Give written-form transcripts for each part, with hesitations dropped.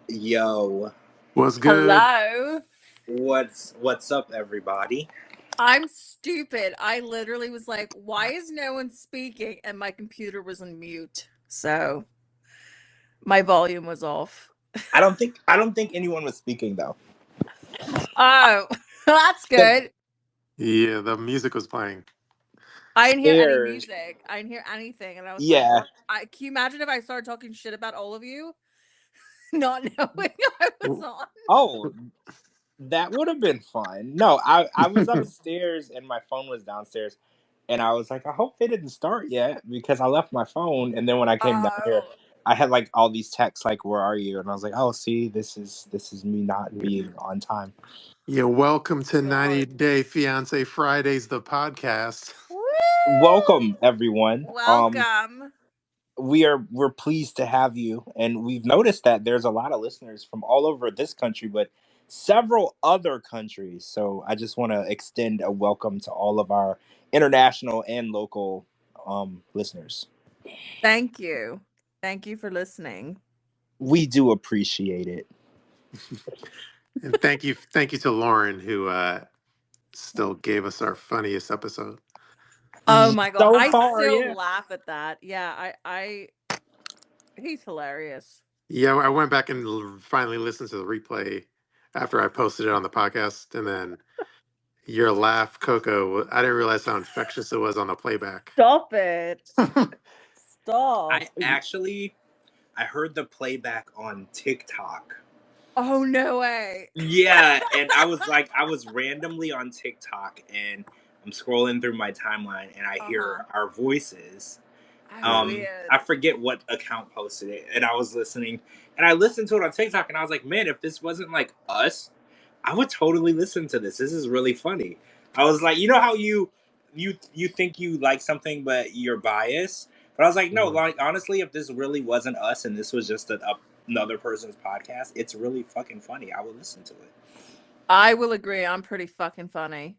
Yo, What's good? Hello. what's up, everybody? I'm stupid. I literally was like, why is no one speaking? And my computer was on mute. So my volume was off. I don't think anyone was speaking though. Oh, that's 'Cause good. Yeah, the music was playing. I didn't hear any Stairs, music. I didn't hear anything. And I was like, yeah. what? Can you imagine if I started talking shit about all of you? Not knowing I was on. Oh, that would have been fun. No, I was upstairs and my phone was downstairs, and I was like, I hope they didn't start yet because I left my phone, and then when I came down here, Oh. I had like all these texts like, "Where are you?" And I was like, "Oh, see, this is me not being on time." Yeah, welcome to God. 90 Day Fiance Fridays, the podcast. Woo! Welcome, everyone. Welcome. We're pleased to have you, and we've noticed that there's a lot of listeners from all over this country, but several other countries. So I just want to extend a welcome to all of our international and local listeners. Thank you. Thank you for listening. We do appreciate it. And thank you to Lauren who still gave us our funniest episode. Oh my god, So I far, still yeah. laugh at that. Yeah, he's hilarious. Yeah, I went back and finally listened to the replay after I posted it on the podcast, and then your laugh, Coco, I didn't realize how infectious it was on the playback. Stop it. Stop. I heard the playback on TikTok. Oh, no way. Yeah, and I was randomly on TikTok, and I'm scrolling through my timeline, and I Uh-huh. hear our voices. Oh, weird. I forget what account posted it, and I was listening, and I listened to it on TikTok, and I was like, man, if this wasn't like us, I would totally listen to this. This is really funny. I was like, you know how you think you like something, but you're biased. But I was like, no, Mhm. like honestly, if this really wasn't us, and this was just another person's podcast, it's really fucking funny. I would listen to it. I will agree. I'm pretty fucking funny.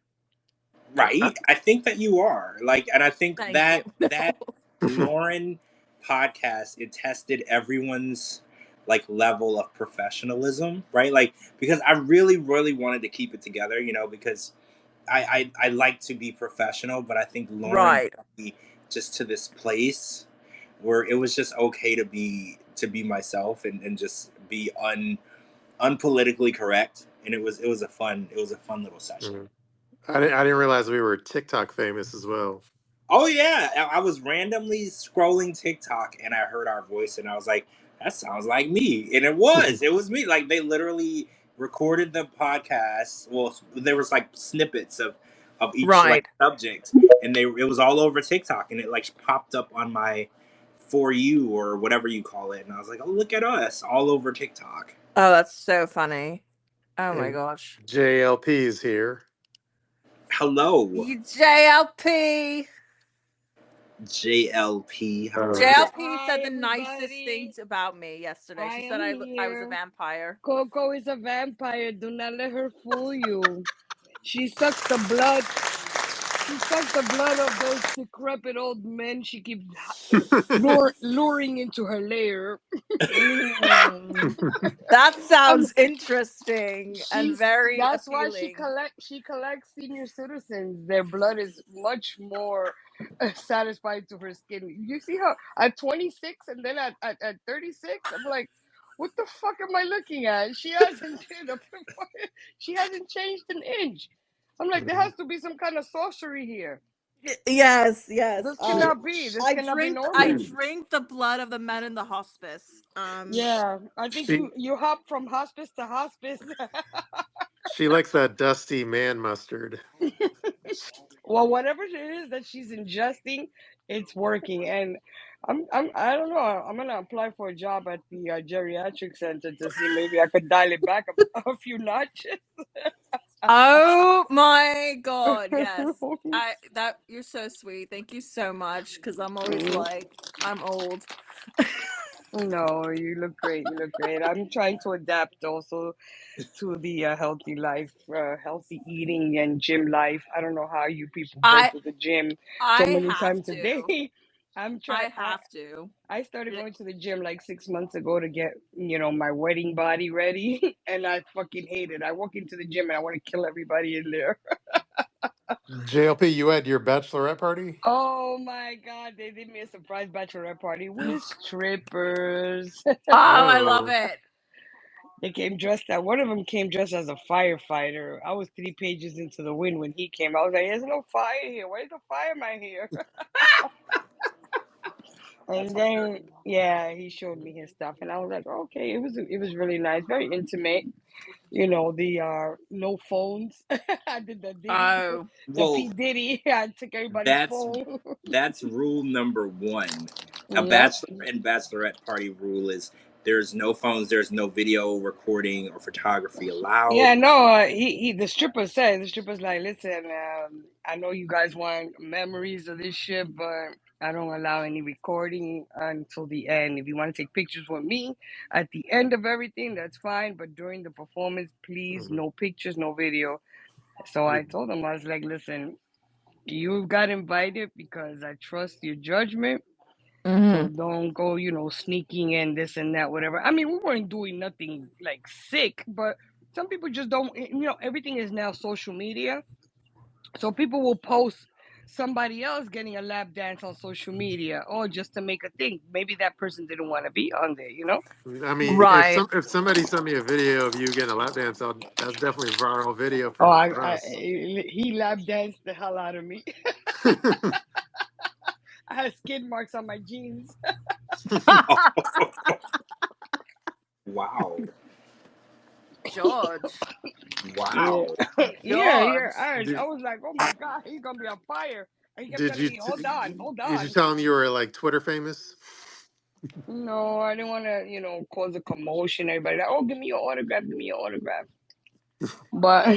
Right? I think that you are. Like, and I think Thank you. that Lauren podcast, it tested everyone's like level of professionalism, right? Like, because I really, really wanted to keep it together, because I like to be professional, but I think Lauren Right. brought me just to this place where it was just okay to be myself and just be unpolitically correct. And it was a fun little session. Mhm. I didn't realize we were TikTok famous as well. Oh yeah, I was randomly scrolling TikTok and I heard our voice and I was like, that sounds like me. And it was me. Like they literally recorded the podcast. Well, there was like snippets of each like Right. subject, and it was all over TikTok, and it like popped up on my for you or whatever you call it, and I was like, oh, look at us all over TikTok. Oh, that's so funny. Oh my And gosh. JLP's here. Hello, You JLP. JLP. How are you? JLP Hi, said the nicest everybody. things about me yesterday. I She said am I was a here. vampire. Coco is a vampire. Do not let her fool you. She sucks the blood. She sucks the blood of those decrepit old men she keeps luring into her lair. Mm. That Um, sounds interesting and she's very that's why appealing. she collects senior citizens. Their blood is much more satisfying to her skin. You see how at 26 and then at 36, I'm like, what the fuck am I looking at? She hasn't she hasn't changed an inch. I'm like, there has to be some kind of sorcery here. Yes, yes. This cannot be. This cannot be I normal. drink the blood of the men in the hospice. Yeah, I think she you hop from hospice to hospice. she likes that dusty man mustard. Well, whatever it is that she's ingesting, it's working. And I don't know. I'm gonna apply for a job at the geriatric center to see maybe I could dial it back a few notches. Oh my god, yes. You're so sweet. Thank you so much cuz I'm always like I'm old. No, you look great. You look great. I'm trying to adapt also to the healthy life, healthy eating and gym life. I don't know how you people go I to the gym I so many have times a to. day. I'm I trying. have to. I started going to the gym like 6 months ago to get, my wedding body ready, and I fucking hate it. I walk into the gym and I want to kill everybody in there. JLP, you had your bachelorette party? Oh my god, they did me a surprise bachelorette party with strippers. Oh, I love Oh, it. They came dressed as one of them came dressed as a firefighter. I was 3 pages into the wind when he came. I was like, "There's no fire here. Where's the fireman here?" That's And hilarious. then yeah, he showed me his stuff, and I was like, "Okay, it was really nice, very intimate." The no phones. I did Oh, the Well, P Diddy. I took everybody's that's phone. that's rule number one. A Yep. bachelor and bachelorette party rule is there's no phones, there's no video recording or photography allowed. Yeah, no, the stripper's like, listen, I know you guys want memories of this shit, but I don't allow any recording until the end. If you want to take pictures with me at the end of everything, that's fine. But during the performance, please, mhm. no pictures, no video. So I told him, I was like, listen, you got invited because I trust your judgment. So mm-hmm. don't go, sneaking in this and that, whatever. I mean, we weren't doing nothing like sick, but some people just don't, everything is now social media. So people will post somebody else getting a lap dance on social media or just to make a thing. Maybe that person didn't want to be on there. I mean, Right. if somebody sent me a video of you getting a lap dance, that's definitely viral video Oh, for us. he lap danced the hell out of me. I had skid marks on my jeans. Wow. George. Yeah. Wow. Yeah. George. I did was like, oh my God, he's going to be on fire. And he kept did telling you me, hold on, hold did you on. tell them you were like Twitter famous? No, I didn't want to, cause a commotion. Everybody like, oh, give me your autograph, give me your autograph. But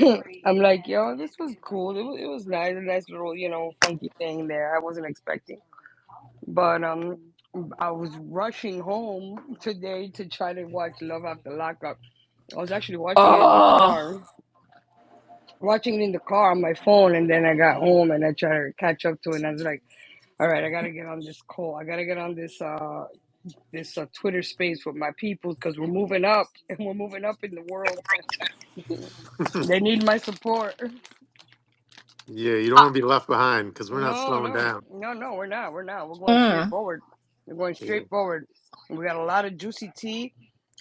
I'm like, yo, this was cool. It was nice, a nice little, funky thing there. I wasn't expecting. But I was rushing home today to try to watch Love After Lockup. I was actually watching it in the Oh, car, watching it in the car on my phone, and then I got home and I tried to catch up to it. And I was like, all right, I gotta get on this call. I gotta get on this Twitter space with my people because we're moving up and we're moving up in the world. They need my support. Yeah, you don't uh, want to be left behind because we're not No, slowing no, down. no, no, we're not. We're not. We're going straight mm. forward. We're going Yeah. straight forward. We got a lot of juicy tea.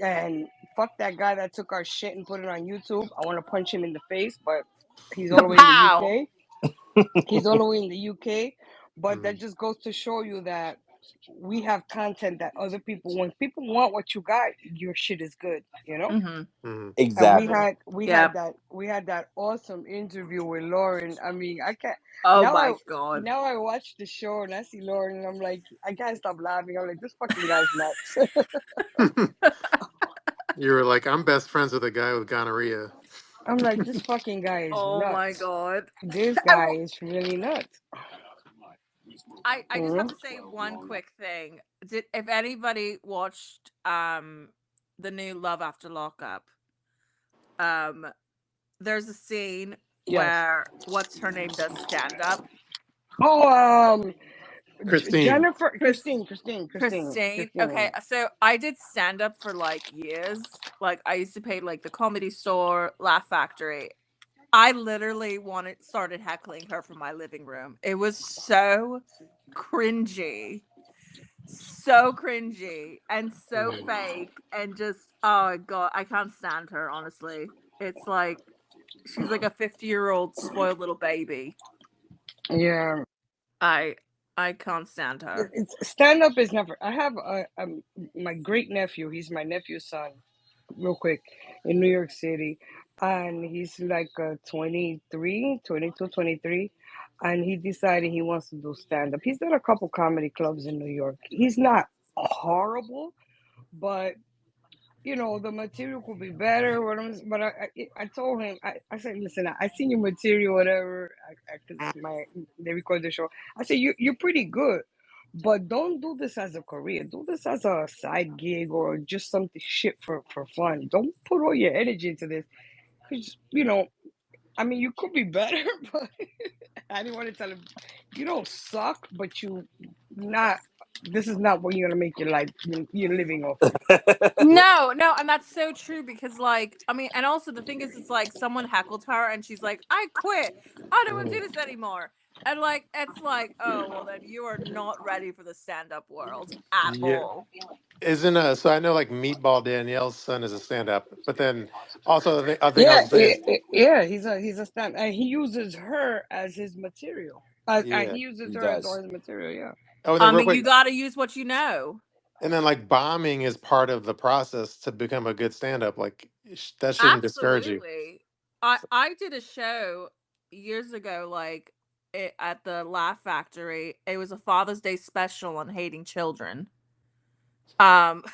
And fuck that guy that took our shit and put it on YouTube. I want to punch him in the face, but he's all the way in the Kapow. UK. He's all the way in the UK. But that Mhm. just goes to show you that we have content that other people, when people want what you got, your shit is good. Mm-hmm. Mhm. And we Exactly. had we had Yep. that we had that awesome interview with Lauren. I mean, I can't Oh now I my God. now I watch the show and I see Lauren and I'm like, I can't stop laughing. I'm like, this fucking guy's nuts. You were like, I'm best friends with a guy with gonorrhea. I'm like, this fucking guy is Oh my nuts. God. This I, guy is really nuts. I just have Mhm. to say one quick thing. Did if anybody watched the new Love After Lockup, um there's a scene Yes. where what's her name does stand up. Oh, Christine. Jennifer, Chris Christine. Okay, Christine. so I did stand up for like years. Like I used to pay like the Comedy Store, Laugh Factory. I literally started heckling her from my living room. It was so cringy. So cringy and so Mhm. fake and just oh god, I can't stand her, honestly. It's like she's like a 50-year-old spoiled little baby. Yeah. I I can't stand her. Stand up is never. I have my great nephew. He's my nephew's son. Real quick, in New York City, and he's like 23, 22, 23, and he decided he wants to do stand up. He's done a couple comedy clubs in New York. He's not horrible, but the material could be better. But I told him, I said, listen, I seen your material, whatever, because they record the show. I said, you're pretty good, but don't do this as a career. Do this as a side gig or just something shit for fun. Don't put all your energy into this, because I mean, you could be better, but I didn't want to tell him you don't suck, but you not. This is not what you're gonna make your life. You're living off of. No, and that's so true because, like, I mean, and also the thing is, it's like someone heckled her and she's like, "I quit. I don't want to do this anymore." And like, it's like, oh well, then you are not ready for the stand-up world at Yeah. all. Isn't so I know like Meatball Danielle's son is a stand up, but then also other thing I Yeah, was gonna say is yeah. He's a stand, and he uses her as his material. yeah. He uses He her as does. all his material. Yeah. Oh, and I then real mean, you quick, got to use what you know. and then like bombing is part of the process to become a good stand up. Like that shouldn't discourage you. Absolutely. I did a show years ago, like at the Laugh Factory. It was a Father's Day special on hating children. Um,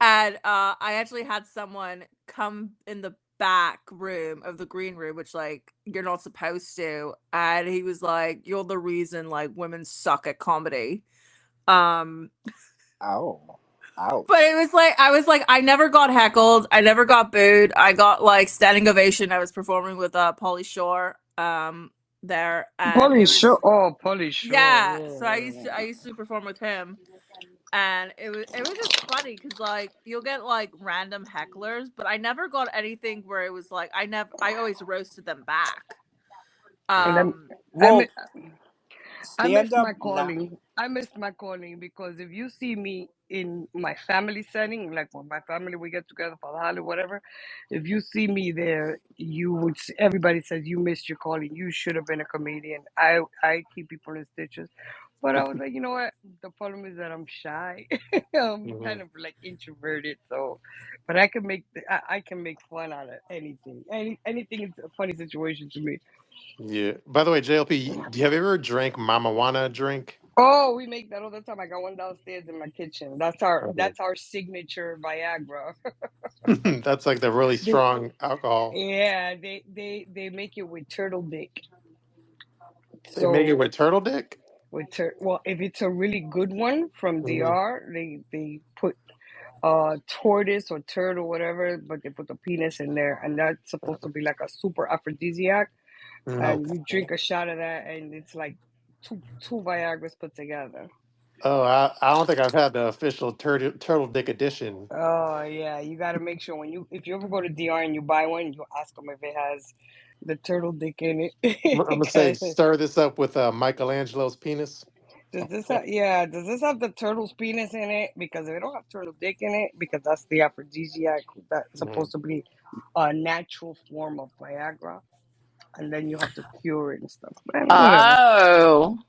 and I actually had someone come in the back room of the green room, which like you're not supposed to, and he was like, "You're the reason like women suck at comedy." Um, Oh, ouch. But it was like I never got heckled, I never got booed. I got like standing ovation. I was performing with Pauly Shore there, and Polly it was Shore. Oh, Polly Shore. yeah. Yeah, So yeah, I used to perform with him, and it was just funny because like you'll get like random hecklers, but I never got anything where it was like I always roasted them back. And Mhm. I, Well, I stand missed up my now. calling. I missed my calling because if you see me in my family setting, like when my family we get together for the holiday, whatever, if you see me there, you would. Everybody says you missed your calling. You should have been a comedian. I keep people in stitches, but I was like, you know what? The problem is that I'm shy. I'm kind Mhm. of like introverted, so. But I can make I can make fun out of anything. Anything is a funny situation to me. Yeah. By the way, JLP, do you have ever drank Mama Wanna drink? Oh, we make that all the time. I got one downstairs in my kitchen. Okay. That's our signature Viagra. That's like the really They strong alcohol. yeah, they make it with turtle dick. They make it So with turtle dick. well, if it's a really good one from Hmm. DR, they put tortoise or turtle whatever, but they put the penis in there, and that's supposed to be like a super aphrodisiac. And Okay. you drink a shot of that, and it's like two Viagra's put together. Oh, I don't think I've had the official turtle dick edition. Oh yeah, you got to make sure if you ever go to DR and you buy one, you ask them if it has the turtle dick in I'm it. gonna say 'Cause stir this up with Michelangelo's penis. does this have the turtle's penis in it? Because if it don't have turtle dick in it, because that's the aphrodisiac that's Mhm. supposed to be a natural form of Viagra, and then you have to cure it and stuff. But whatever. Oh.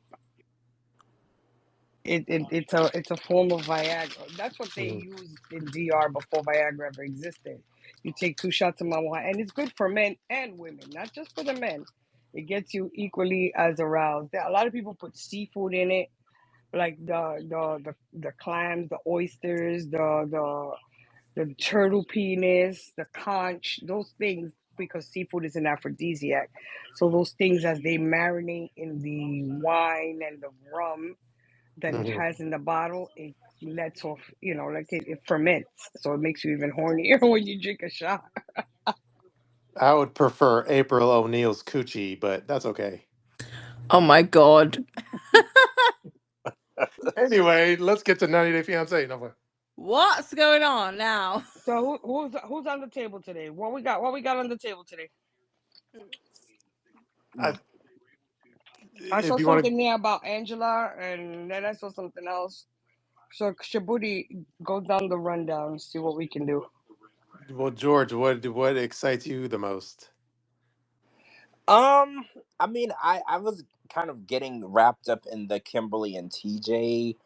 It's a form of Viagra. That's what they Mhm. used in DR before Viagra ever existed. You take 2 shots of marijuana, and it's good for men and women, not just for the men. It gets you equally as aroused. A lot of people put seafood in it, like the clams, the oysters, the turtle penis, the conch, those things, because seafood is an aphrodisiac. So those things, as they marinate in the wine and the rum that it Mhm. has in the bottle, it lets off, like it ferments. So it makes you even hornier when you drink a shot. I would prefer April O'Neil's coochie, but that's okay. Oh my god. Anyway, let's get to 90 Day Fiance. No, What's going on now? So who's on the table today? What we got on the table today? I, I saw if you want something there about Angela, and then I saw something else. So Shabooty, go down the rundown, see what we can do. to, well, George, what excites you the most? I mean, I was kind of getting wrapped up in the Kimberly and TJ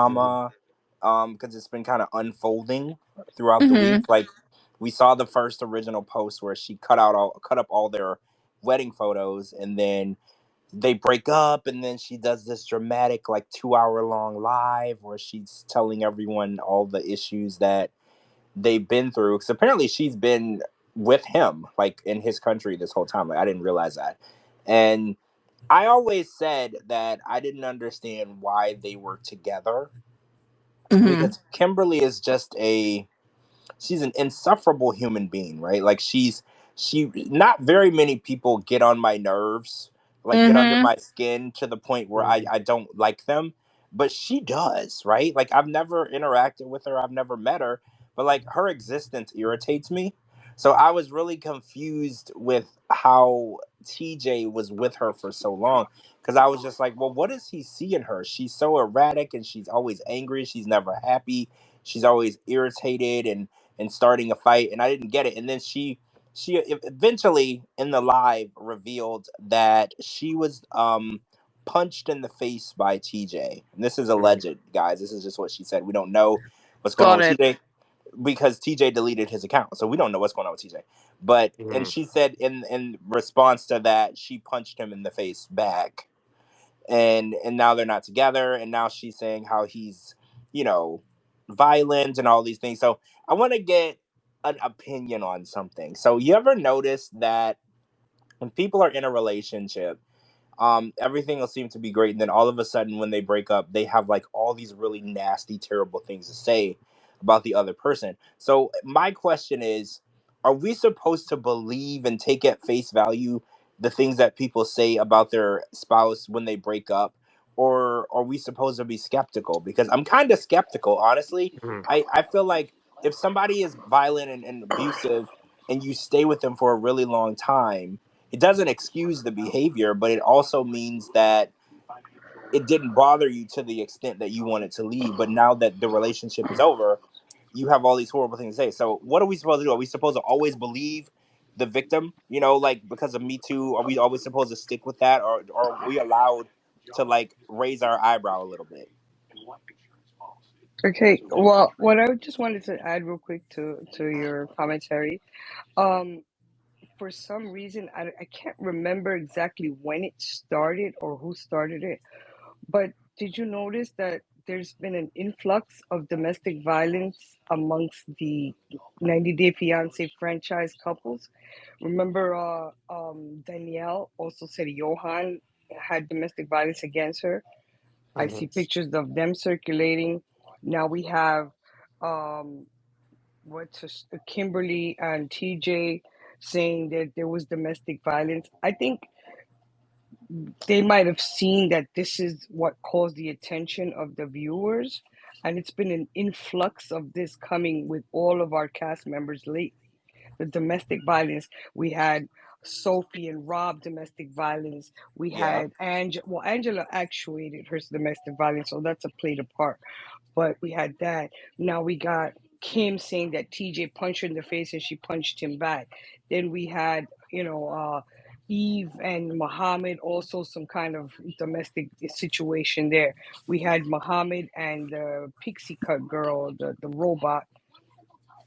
Mhm. drama, because it's been kind of unfolding throughout the week. Mm-hmm. Like, we saw the first original post where she cut up all their wedding photos, and then they break up, and then she does this dramatic like 2 hour long live where she's telling everyone all the issues that they've been through. Because apparently she's been with him like in his country this whole time. Like, I didn't realize that. And I always said that I didn't understand why they were together, Mm-hmm. because Kimberly is just a she's an insufferable human being, right? Like not very many people get on my nerves, like get under my skin to the point where I don't like them, but she does, right? Like I've never interacted with her, I've never met her, but like her existence irritates me. So I was really confused with how TJ was with her for so long, because I was just like, well, what does he see in her? She's so erratic and she's always angry. She's never happy. She's always irritated and starting a fight. And I didn't get it. And then she eventually in the live revealed that she was punched in the face by TJ. And this is alleged, guys. This is just what she said. We don't know what's going on with TJ because TJ deleted his account. So we don't know what's going on with TJ. But and she said in response to that, she punched him in the face back. And now they're not together, and now she's saying how he's, violent and all these things. So I want to get an opinion on something. So you ever notice that when people are in a relationship, everything will seem to be great, and then all of a sudden when they break up, they have like all these really nasty, terrible things to say about the other person. So my question is, are we supposed to believe and take at face value the things that people say about their spouse when they break up, or are we supposed to be skeptical? Because I'm kind of skeptical, honestly. I feel like if somebody is violent and abusive and you stay with them for a really long time, it doesn't excuse the behavior, but it also means that it didn't bother you to the extent that you wanted to leave. But now that the relationship is over, you have all these horrible things to say. So what are we supposed to do? Are we supposed to always believe the victim? Like because of Me Too, are we always supposed to stick with that, or are we allowed to like raise our eyebrow a little bit? Okay, well, what I just wanted to add real quick to your commentary, um, for some reason I can't remember exactly when it started or who started it, but did you notice that there's been an influx of domestic violence amongst the 90 Day Fiance franchise couples? Remember, Danielle also said Johan had domestic violence against her. I see pictures of them circulating. Now we have um, Kimberly and TJ saying that there was domestic violence. I think they might have seen that this is what caused the attention of the viewers, and it's been an influx of this coming with all of our cast members lately. The domestic violence we had. Sophie and Rob domestic violence. We Yeah. had Angela. Well, Angela actuated her domestic violence, so that's a played a part. But we had that. Now we got Kim saying that TJ punched her in the face and she punched him back. Then we had, Eve and Muhammad, also some kind of domestic situation there. We had Muhammad and the Pixie Cut girl, the robot.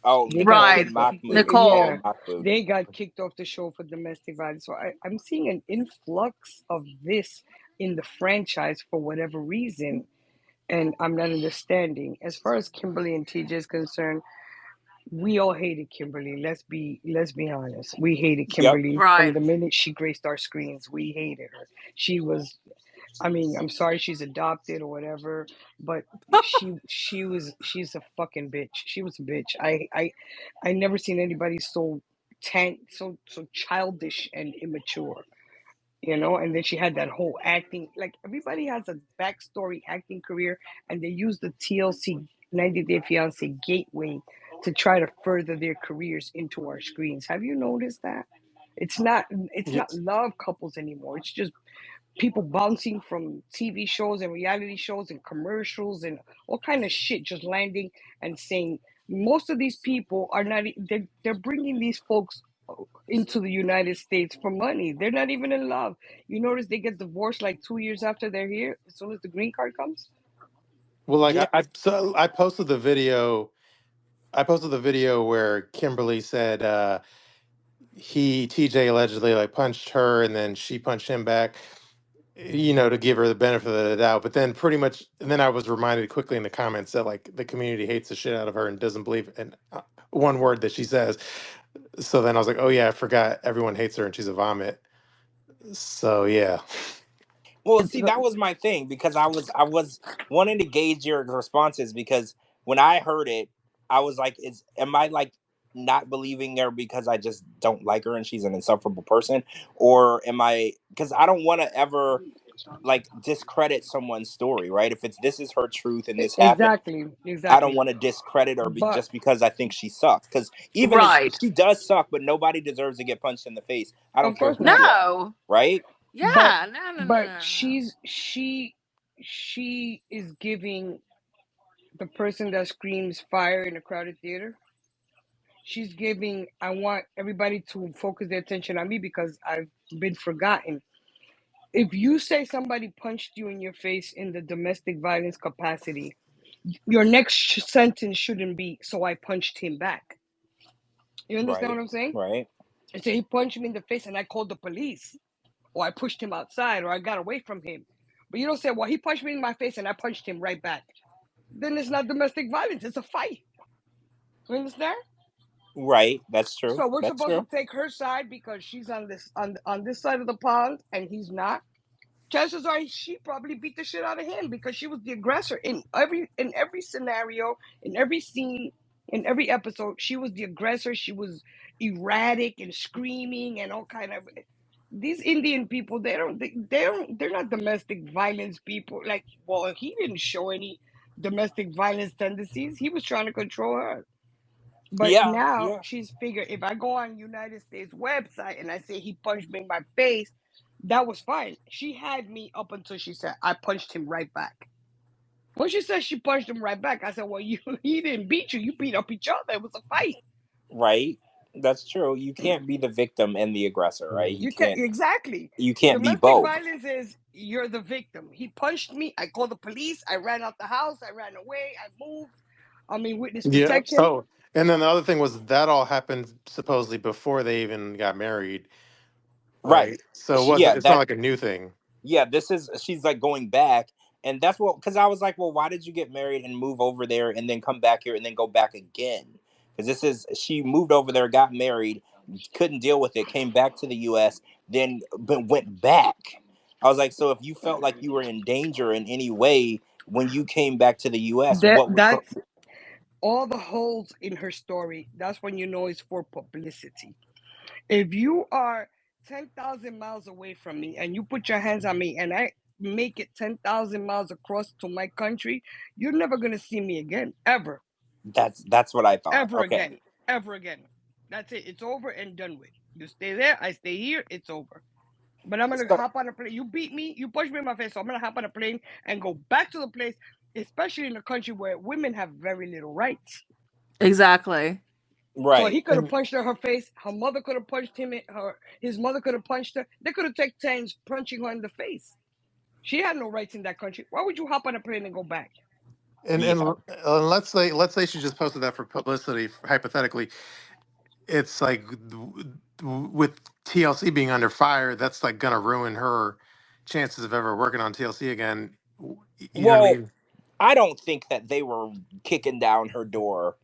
Oh, They got Nicole Right. and kicked off. Mahmoud. Nicole Nicole. and Yeah, Mahmoud. they got kicked off the show for domestic violence. So I'm seeing an influx of this in the franchise for whatever reason, and I'm not understanding. As far as Kimberly and TJ is concerned, we all hated Kimberly. Let's be honest. We hated Yep. Kimberly from Right. the minute she graced our screens. We hated her. She was. I mean, I'm sorry she's adopted or whatever, but she's a fucking bitch. She was a bitch. I never seen anybody so childish and immature. And then she had that whole acting, like everybody has a backstory acting career, and they use the TLC 90 Day Fiance gateway to try to further their careers into our screens. Have you noticed that? It's not love couples anymore. It's just people bouncing from TV shows and reality shows and commercials and all kind of shit, just landing and saying most of these people are not. They're bringing these folks into the United States for money. They're not even in love. You notice they get divorced like 2 years after they're here, as soon as the green card comes. Well, like Yeah. I posted the video. I posted the video where Kimberly said he TJ allegedly like punched her and then she punched him back, to give her the benefit of the doubt. But then pretty much, and then I was reminded quickly in the comments that like the community hates the shit out of her and doesn't believe in one word that she says. So then I was like, oh yeah, I forgot everyone hates her and she's a vomit. So yeah. Well, It's see, that was my thing because I was wanting to gauge your responses because when I heard it, I was like, am I like not believing her because I just don't like her and she's an insufferable person, or am I, because I don't want to ever like discredit someone's story, right? If it's this is her truth and this happened, Exactly, I don't exactly. want to discredit her But just because I think she sucks. Because even if Right. she does suck, but nobody deserves to get punched in the face. I don't of care course who not. you are, No. right? But Yeah. No. No. No. but No. No. she is giving the person that screams fire in a crowded theater. She's giving. I want everybody to focus their attention on me because I've been forgotten. If you say somebody punched you in your face in the domestic violence capacity, your next sentence shouldn't be, "So I punched him back." You understand Right, what I'm saying? right, I say he punched me in the face and I called the police, or I pushed him outside, or I got away from him. But you don't say, "Well, he punched me in my face and I punched him right back." Then it's not domestic violence; it's a fight. You understand? right. That's true. So we're That's supposed to true. take her side because she's on this side of the pond and he's not. Chances are she probably beat the shit out of him because she was the aggressor in every scenario, in every scene, in every episode. She was the aggressor. She was erratic and screaming and all kind of. These Indian people, they're not domestic violence people. Like, well, he didn't show any domestic violence tendencies. He was trying to control her. But Yeah, now yeah. she's figured if I go on United States website and I say he punched me in my face, that was fine. She had me up until she said I punched him right back. When she said she punched him right back, I said, "Well, you he didn't beat you. You beat up each other. It was a fight." Right. That's true. You can't be the victim and the aggressor, right? You can't exactly. You can't be Domestic both. violence is you're the victim. He punched me. I called the police. I ran out the house. I ran away. I moved. I'm in witness Yeah. protection. So, and then the other thing was that all happened supposedly before they even got married, Right. right? So Yeah, it's not that like a new thing. yeah, this is she's like going back, and that's what, because I was like, well, why did you get married and move over there and then come back here and then go back again? Because this is she moved over there, got married, couldn't deal with it, came back to the U.S., then but went back. I was like, so if you felt like you were in danger in any way when you came back to the U.S., That what was that's all the holes in her story. That's when you know it's for publicity. If you are 10,000 miles away from me and you put your hands on me and I make it 10,000 miles across to my country, you're never going to see me again, ever, that's what I thought. ever Okay, again, ever again. That's it. It's over and done with. You stay there, I stay here, it's over. But I'm going to so hop on a plane. You beat me, you push me in my face, so I'm going to hop on a plane and go back to the place, especially in a country where women have very little rights. Exactly. So he right. could have punched her in her face. Her mother could have punched him. His mother could have punched her. They could have taken turns punching her in the face. She had no rights in that country. Why would you hop on a plane and go back? Yeah, Let's say she just posted that for publicity, hypothetically. It's like with TLC being under fire, that's like gonna ruin her chances of ever working on TLC again. You know what I well, mean? I don't think that they were kicking down her door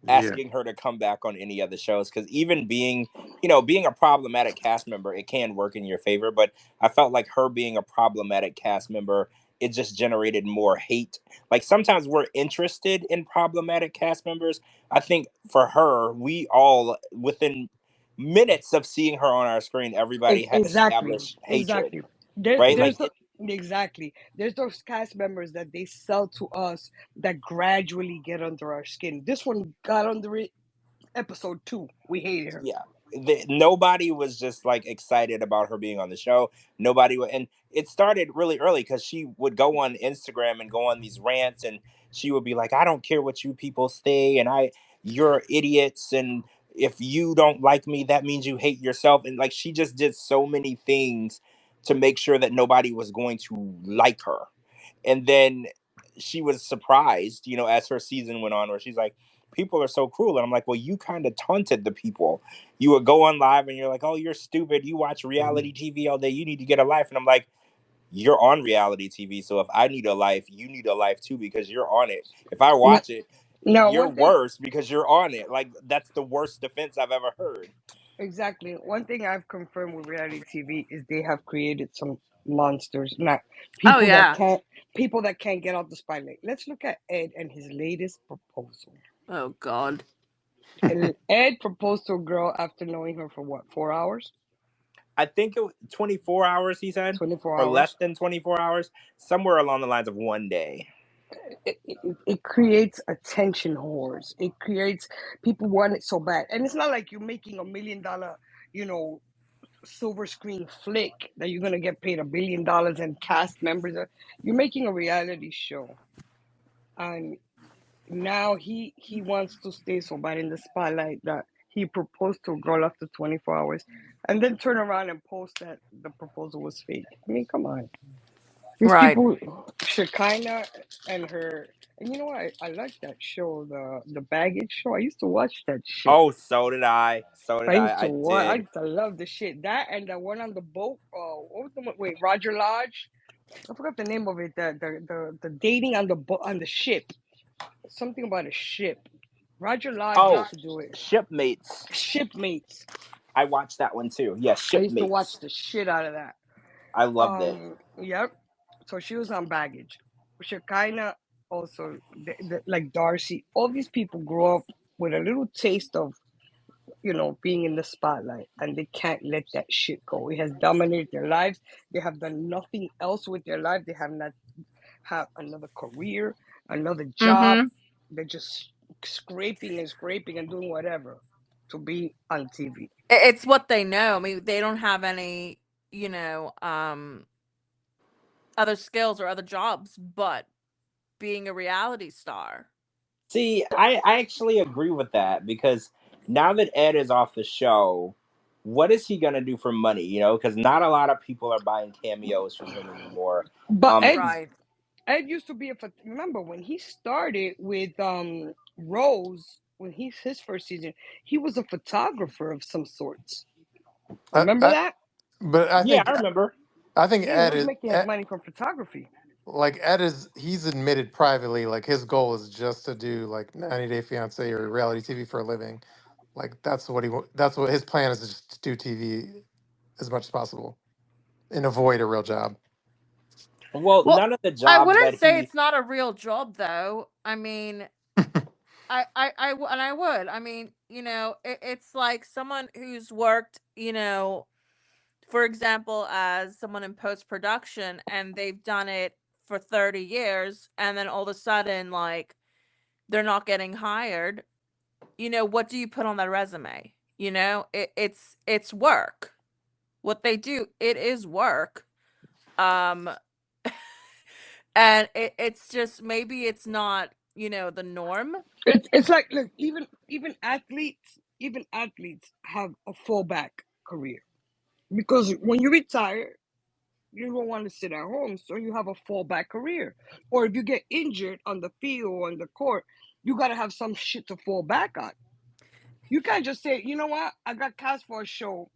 Yeah. asking her to come back on any other shows, because even being, you know, being a problematic cast member, it can work in your favor, but I felt like her being a problematic cast member, it just generated more hate. Like sometimes we're interested in problematic cast members. I think for her, we all within minutes of seeing her on our screen, everybody had Exactly, established hatred, exactly. There, right? there's Like the exactly. There's those cast members that they sell to us that gradually get under our skin. This one got under it. Episode 2, we hated her. yeah, nobody was just like excited about her being on the show. Nobody would, and it started really early because she would go on Instagram and go on these rants, and she would be like, I don't care what you people say, and you're idiots, and if you don't like me that means you hate yourself, and like she just did so many things to make sure that nobody was going to like her. And then she was surprised, you know, as her season went on, where she's like, people are so cruel. And I'm like, well, you kind of taunted the people. You would go on live and you're like, oh, you're stupid. You watch reality TV all day. You need to get a life. And I'm like, you're on reality TV. So if I need a life, you need a life too, because you're on it. If I No, watch it, no, you're one thing worse because you're on it. Like, that's the worst defense I've ever heard. exactly. One thing I've confirmed with reality TV is they have created some monsters, not Oh people that yeah. can't people that can't get out the spotlight. Let's look at Ed and his latest proposal. Oh God. And Ed proposed to a girl after knowing her for what, 4 hours? I think it was 24 hours, he said, 24 or less hours. than 24 hours, somewhere along the lines of one day. It creates attention whores. It creates people want it so bad. And it's not like you're making $1 million, you know, silver screen flick that you're gonna get paid $1 billion and cast members. You're making a reality show. And now he wants to stay so bad in the spotlight that he proposed to a girl after 24 hours and then turn around and post that the proposal was fake. I mean, come on. These Right. people, Shekinah and her, and you know what? I like that show, the baggage show. I used to watch that shit. Oh, so did I. So did I used I. to I watch. I did. used to love the shit. That and the one on the boat. What was the one? Wait, Roger Lodge. I forgot the name of it. The dating on the boat on the ship. Something about a ship. Roger Lodge Oh, used to do it. Shipmates. Shipmates. I watched that one too. Yeah, I used to watch Shipmates. the shit out of that. I loved it. Yep. So she was on baggage. Shekinah also, like Darcy, all these people grow up with a little taste of, being in the spotlight, and they can't let that shit go. It has dominated their lives. They have done nothing else with their life. They have not have another career, another job. Mm-hmm. They're just scraping and doing whatever to be on TV. It's what they know. I mean, they don't have any, you know, other skills or other jobs but being a reality star. See, I actually agree with that because now that Ed is off the show, what is he gonna do for money? You know, because not a lot of people are buying cameos from him anymore. But Right. Ed used to be remember when he started with Rose, when his first season, he was a photographer of some sorts. I, Remember I, that? but Yeah, I remember. I think Yeah, he Ed was is making his money from photography. like Ed is he's admitted privately like his goal is just to do like 90 Day Fiance or reality TV for a living. Like that's what his plan is, to just do TV as much as possible and avoid a real job. Well, Well, none of the I jobs wouldn't that say he it's not a real job though. I mean, and I would. I mean, it's like someone who's worked, for example, as someone in post production and they've done it for 30 years and then all of a sudden like they're not getting hired. What do you put on that resume? It's work. What they do, it is work. Um and it's just maybe it's not, the norm. It's like, look, even athletes have a fallback career, because when you retire, you don't want to sit at home, so you have a fallback career. Or if you get injured on the field or on the court, you got to have some shit to fall back on. You can't just say, you know what, I got cast for a show.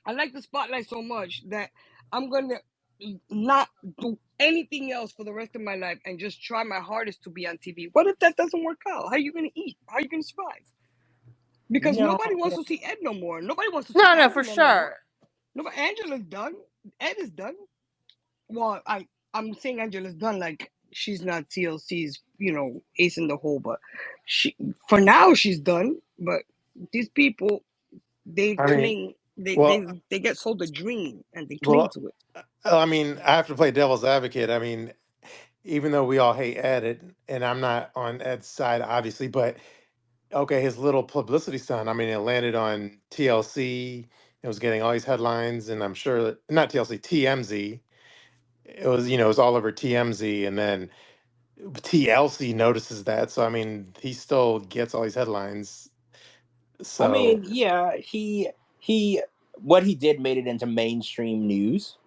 I like the spotlight so much that I'm going to not do anything else for the rest of my life and just try my hardest to be on TV. What if that doesn't work out? How are you going to eat? How are you going to survive? Because no. nobody wants to see Ed no more. Nobody wants to see No, no, for Angela no more. sure. Nobody. Angela's done. Ed is done. Well, I'm saying Angela's done, like she's not TLC's, ace in the hole, but she for now she's done. But these people, they I mean, cling. well, They get sold a dream and they cling well, to it. I mean, I have to play devil's advocate. I mean, even though we all hate Ed, and I'm not on Ed's side, obviously, but okay, his little publicity stunt. I mean, it landed on TLC. It was getting all these headlines, and I'm sure that not TLC, TMZ. It was, it was all over TMZ, and then TLC notices that. So I mean, he still gets all these headlines. I So mean, yeah, he what he did made it into mainstream news.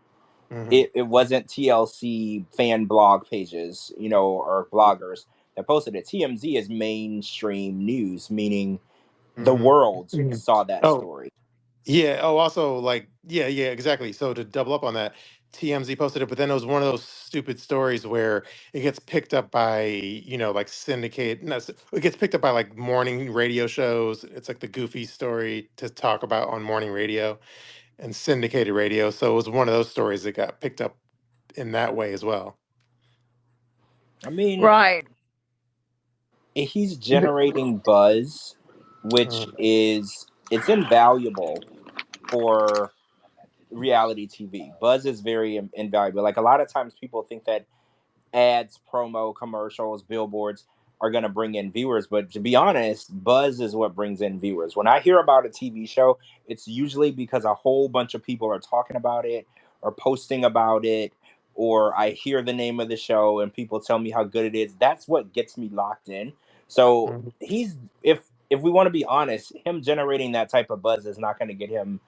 mhm, It wasn't TLC fan blog pages, or bloggers that posted it. TMZ is mainstream news, meaning the mhm, world mhm. saw that Oh, story. yeah. Oh, also, like, yeah, exactly. So to double up on that, TMZ posted it, but then it was one of those stupid stories where it gets picked up by, like syndicate. No, it gets picked up by like morning radio shows. It's like the goofy story to talk about on morning radio and syndicated radio. So it was one of those stories that got picked up in that way as well. I mean, Right. He's generating buzz, which Mm, is it's invaluable for reality TV. Buzz is very invaluable. Like a lot of times people think that ads, promo, commercials, billboards are going to bring in viewers. But to be honest, buzz is what brings in viewers. When I hear about a TV show, it's usually because a whole bunch of people are talking about it or posting about it, or I hear the name of the show and people tell me how good it is. That's what gets me locked in. So mm, he's if we want to be honest, him generating that type of buzz is not going to get him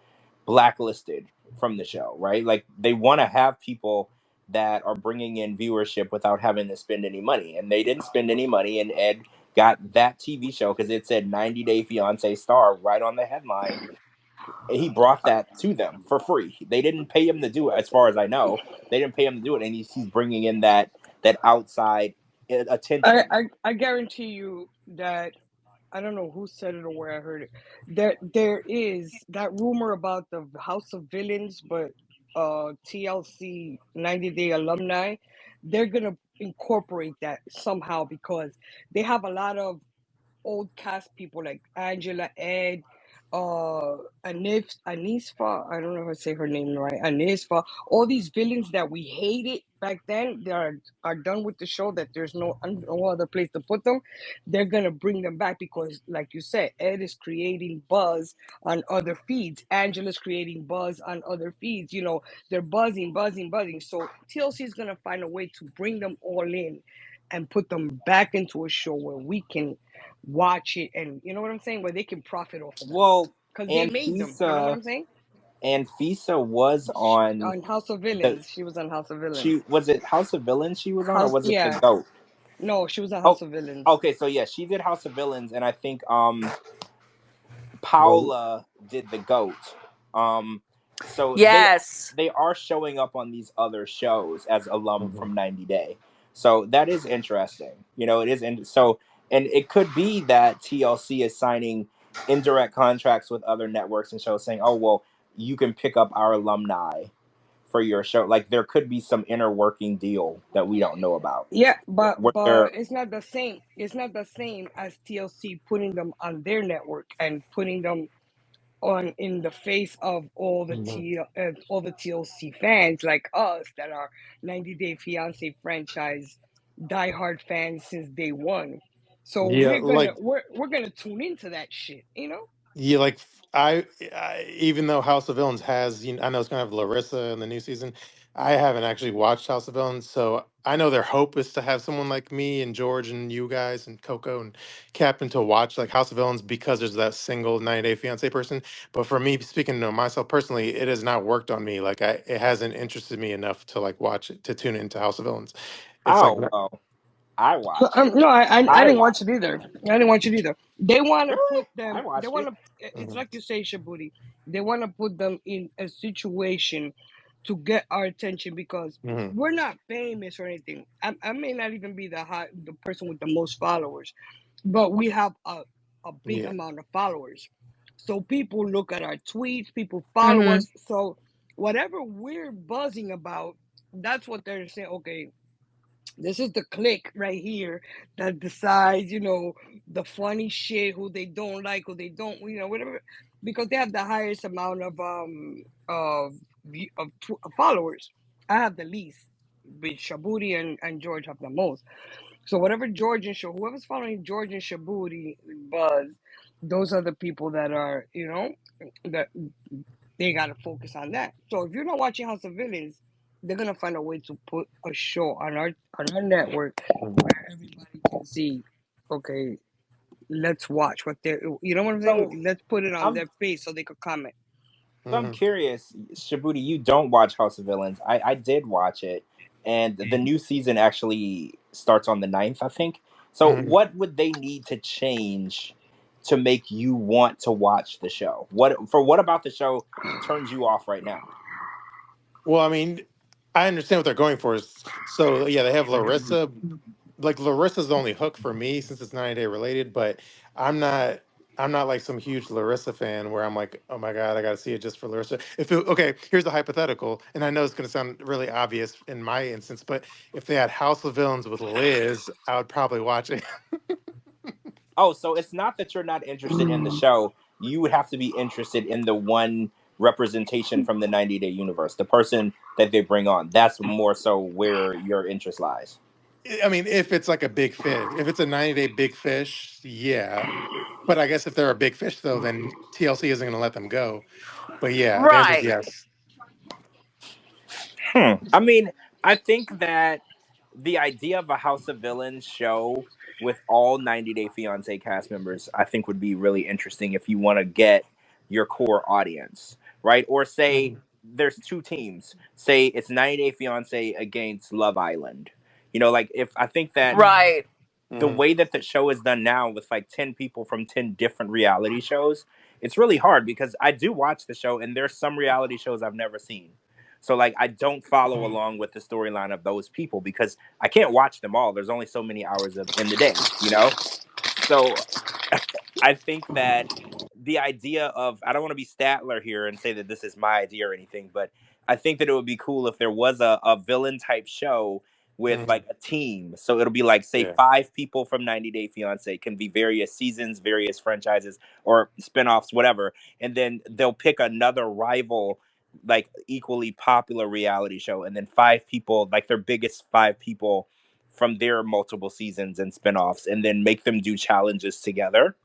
blacklisted from the show, right? Like they want to have people that are bringing in viewership without having to spend any money, and they didn't spend any money. And Ed got that TV show because it said 90 Day Fiance star right on the headline. He brought that to them for free. They didn't pay him to do it, as far as I know. They didn't pay him to do it, and he's bringing in that outside attention. I guarantee you that I don't know who said it or where I heard it. There is that rumor about the House of Villains, but TLC 90 Day Alumni, they're gonna incorporate that somehow because they have a lot of old cast people like Angela, Ed, Anisfa. I don't know if I say her name right. Anisfa. All these villains that we hated back then, they are done with the show. That there's no other place to put them. They're gonna bring them back because, like you said, Ed is creating buzz on other feeds. Angela's creating buzz on other feeds. You know, they're buzzing, buzzing, buzzing. So TLC is gonna find a way to bring them all in and put them back into a show where we can watch it and you know what I'm saying, where they can profit off of them Well, because they and made them. You know what I'm saying? Fisa was on On House of the Villains, she was on House of Villains. she was it House of Villains she was on, or House, was it the yeah, Goat? no, she was on Oh, House of Villains. okay. So yeah, she did House of Villains, and I think Goat. Paula did the Goat. Um, so Yes. they are showing up on these other shows as alum Mhm. from 90 Day. So that is interesting. You know, it is so, and it could be that TLC is signing indirect contracts with other networks and shows saying, "Oh, well, you can pick up our alumni for your show." Like there could be some inner working deal that we don't know about. Yeah, Where but they're it's not the same. It's not the same as TLC putting them on their network and putting them on in the face of Mhm. all the TLC fans like us that are 90 Day Fiance franchise diehard fans since day one. So Yeah, like we're gonna tune into that shit, you know? yeah, like even though House of Villains has, I know it's gonna have Larissa in the new season. I haven't actually watched House of Villains, so I know their hope is to have someone like me and George and you guys and Coco and Captain to watch like House of Villains because there's that single 90 Day Fiance person. But for me, speaking to myself personally, it has not worked on me. Like it hasn't interested me enough to like watch it to tune into House of Villains. It's like oh well, I watch it. No, I I didn't watch watch it either. I didn't watch it either. They want to really. put I them. They watched want it. to. It's Mhm, like you say, Shabooty. They want to put them in a situation to get our attention because mhm, we're not famous or anything. I may not even be the person with the most followers, but we have a big yeah. amount of followers. So people look at our tweets. People follow Mm-hmm. us. So whatever we're buzzing about, that's what they're saying. Okay, this is the clique right here that decides, the funny shit, who they don't like, who they don't, whatever, because they have the highest amount of followers. I have the least, but Shabooty and George have the most. So whatever George and whoever's following George and Shabooty buzz, those are the people that are, that they gotta focus on that. So if you're not watching House of Villains, they're gonna find a way to put a show on our network Mhm. where everybody can see. Okay, let's watch what they're. You know what I'm So saying? Let's put it on I'm their face so they could comment. so I'm Mhm. curious, Shabuti. You don't watch House of Villains. I did watch it, and the new season actually starts on the 9th, I think. So Mhm. what would they need to change to make you want to watch the show? What about the show turns you off right now? Well, I mean, I understand what they're going for. So yeah, they have Larissa. Like Larissa's the only hook for me since it's 90 Day related, but I'm not I'm not like some huge Larissa fan where I'm like, oh my God, I gotta see it just for Larissa. Okay, here's a hypothetical, and I know it's gonna sound really obvious in my instance, but if they had House of Villains with Liz, I would probably watch it. Oh, so it's not that you're not interested in the show. You would have to be interested in the one representation from the 90 Day universe, the person that they bring on. That's more so where your interest lies. I mean, if it's like a big fish, if it's a 90-day big fish, yeah. But I guess if they're a big fish, though, then TLC isn't going to let them go. But yeah, the answer is Right. yes. I mean, I think that the idea of a House of Villains show with all 90 Day Fiance cast members, I think would be really interesting if you want to get your core audience, right? Or say Mhm. there's two teams. Say it's 90 Day Fiance against Love Island. You know, like if I think that Right. the Mhm. way that the show is done now with like 10 people from 10 different reality shows, it's really hard because I do watch the show and there's some reality shows I've never seen. So like I don't follow along with the storyline of those people because I can't watch them all. There's only so many hours in the day, you know? So I think that the idea of I don't want to be Statler here and say that this is my idea or anything, but I think that it would be cool if there was a villain type show with Mhm. like a team. So it'll be like say Yeah. 5 people from 90 Day Fiance can be various seasons, various franchises or spinoffs, whatever, and then they'll pick another rival like equally popular reality show and then 5 people like their biggest 5 people from their multiple seasons and spinoffs and then make them do challenges together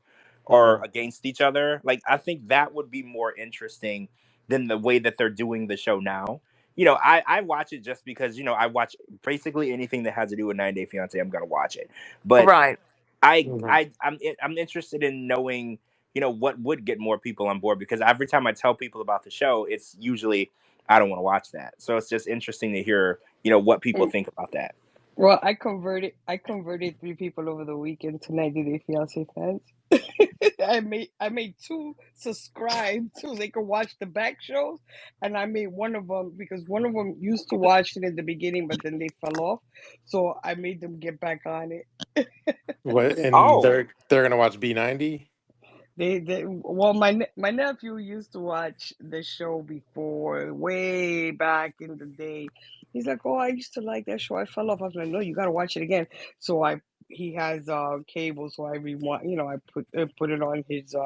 or Mhm. against each other. Like I think that would be more interesting than the way that they're doing the show now. You know, I watch it just because, you know, I watch basically anything that has to do with 90 Day Fiance, I'm gonna watch it. But Right. Mhm. I'm interested in knowing, you know, what would get more people on board because every time I tell people about the show, it's usually I don't want to watch that. So it's just interesting to hear, you know, what people think about that. Well, I converted 3 people over the weekend to 90 Day Fiance fans. I made two subscribe so they could watch the back shows, and I made one of them because one of them used to watch it in the beginning, but then they fell off. So I made them get back on it. What? And Oh, they're gonna watch B90. Well, my nephew used to watch the show before, way back in the day. He's like, "Oh, I used to like that show. I fell off." I was like, "No, you got to watch it again." So he has cable, so I rewind. I put it on his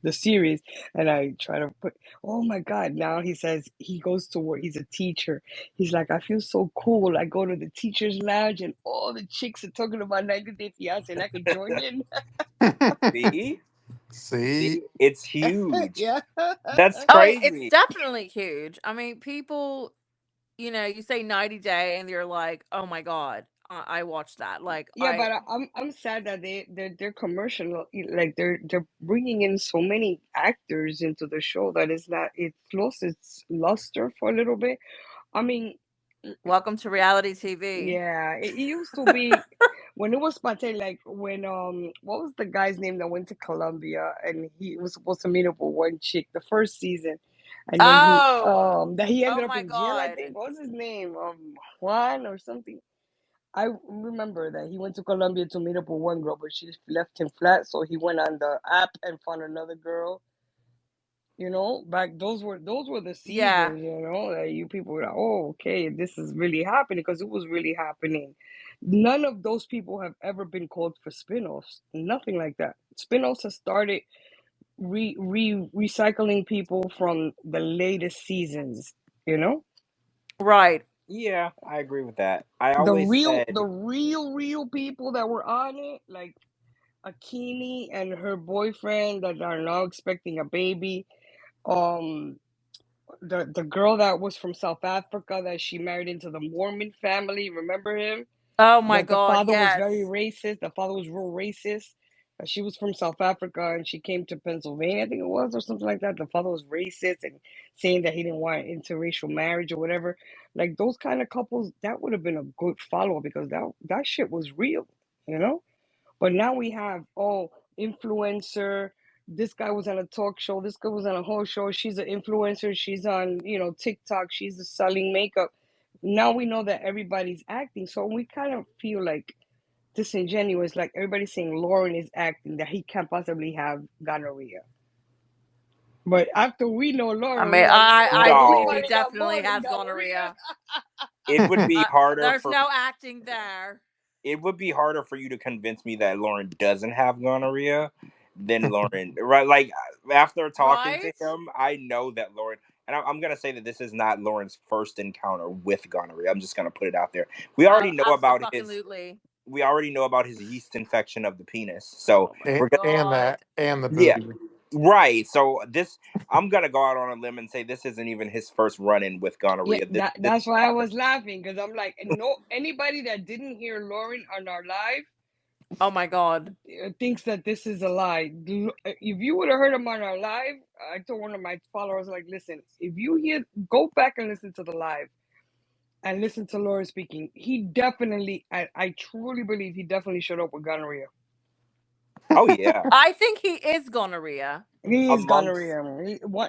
the series, and I try to put. Oh my God! Now he says he goes to work. He's a teacher. He's like, "I feel so cool. I go to the teachers' lounge, and all the chicks are talking about 90 Day Fiance, and I can join in." see? See? See? It's huge. Yeah. That's Oh, it's crazy. definitely huge. I mean, people, you say 90 Day and you're like, "Oh my god, I watched that." Like Yeah, but I'm sad that they're commercial, like they're bringing in so many actors into the show that it's lost its luster for a little bit. I mean, welcome to reality TV. yeah, it used to be when it was spontaneous, like when what was the guy's name that went to Colombia and he was supposed to meet up with one chick the first season, and then Oh. that he Oh ended up my in jail, I god. think. What was his name? Juan or something. I remember that he went to Colombia to meet up with one girl, but she left him flat. So he went on the app and found another girl. Back those were the Yeah. seasons. That you people were like, oh, okay, this is really happening because it was really happening. None of those people have ever been called for spin-offs. Nothing like that. Spin-offs have started recycling people from the latest seasons. You know. Right. Yeah, I agree with that. I The always real, the said, real people that were on it, like Akini and her boyfriend that are now expecting a baby. Um, the girl that was from South Africa that she married into the Mormon family. Remember him? Oh my That the god, father was very yes. racist. The father was real racist. She was from South Africa and she came to Pennsylvania, I think it was, or something like that. The father was racist and saying that he didn't want interracial marriage or whatever. Like those kind of couples, that would have been a good follow up because that shit was real, you know. But now we have, influencer. This guy was on a talk show. This girl was on a whole show. She's an influencer. She's on, TikTok. She's selling makeup. Now we know that everybody's acting. So we kind of feel like disingenuous. Like everybody's saying Lauren is acting, that he can't possibly have gonorrhea. But after we know I Lauren, we're mean, like, I oh, he believe no, he might have got more definitely than has gonorrhea. gonorrhea. it would be harder There's for no acting there. it would be harder for you to convince me that Lauren doesn't have gonorrhea than Lauren, right? Like after talking to Right? him, I know that Lauren, and I'm gonna say that this is not Lauren's first encounter with gonorrhea. I'm just gonna put it out there. We already know about his. Absolutely. We already know about his yeast infection of the penis, so Oh my we're gonna. god. And the Yeah, booty. right. So this, I'm gonna go out on a limb and say this isn't even his first run-in with Yeah, gonorrhea. This that's why I was laughing, because I'm like, no, anybody that didn't hear Lauren on our live Oh my god. thinks that this is a lie. If you would have heard him on our live, I told one of my followers, like, listen, if you hear, go back and listen to the live and listen to Lauren speaking. He definitely, I truly believe he definitely showed up with gonorrhea. Oh yeah, I think he is gonorrhea. He is amongst gonorrhea.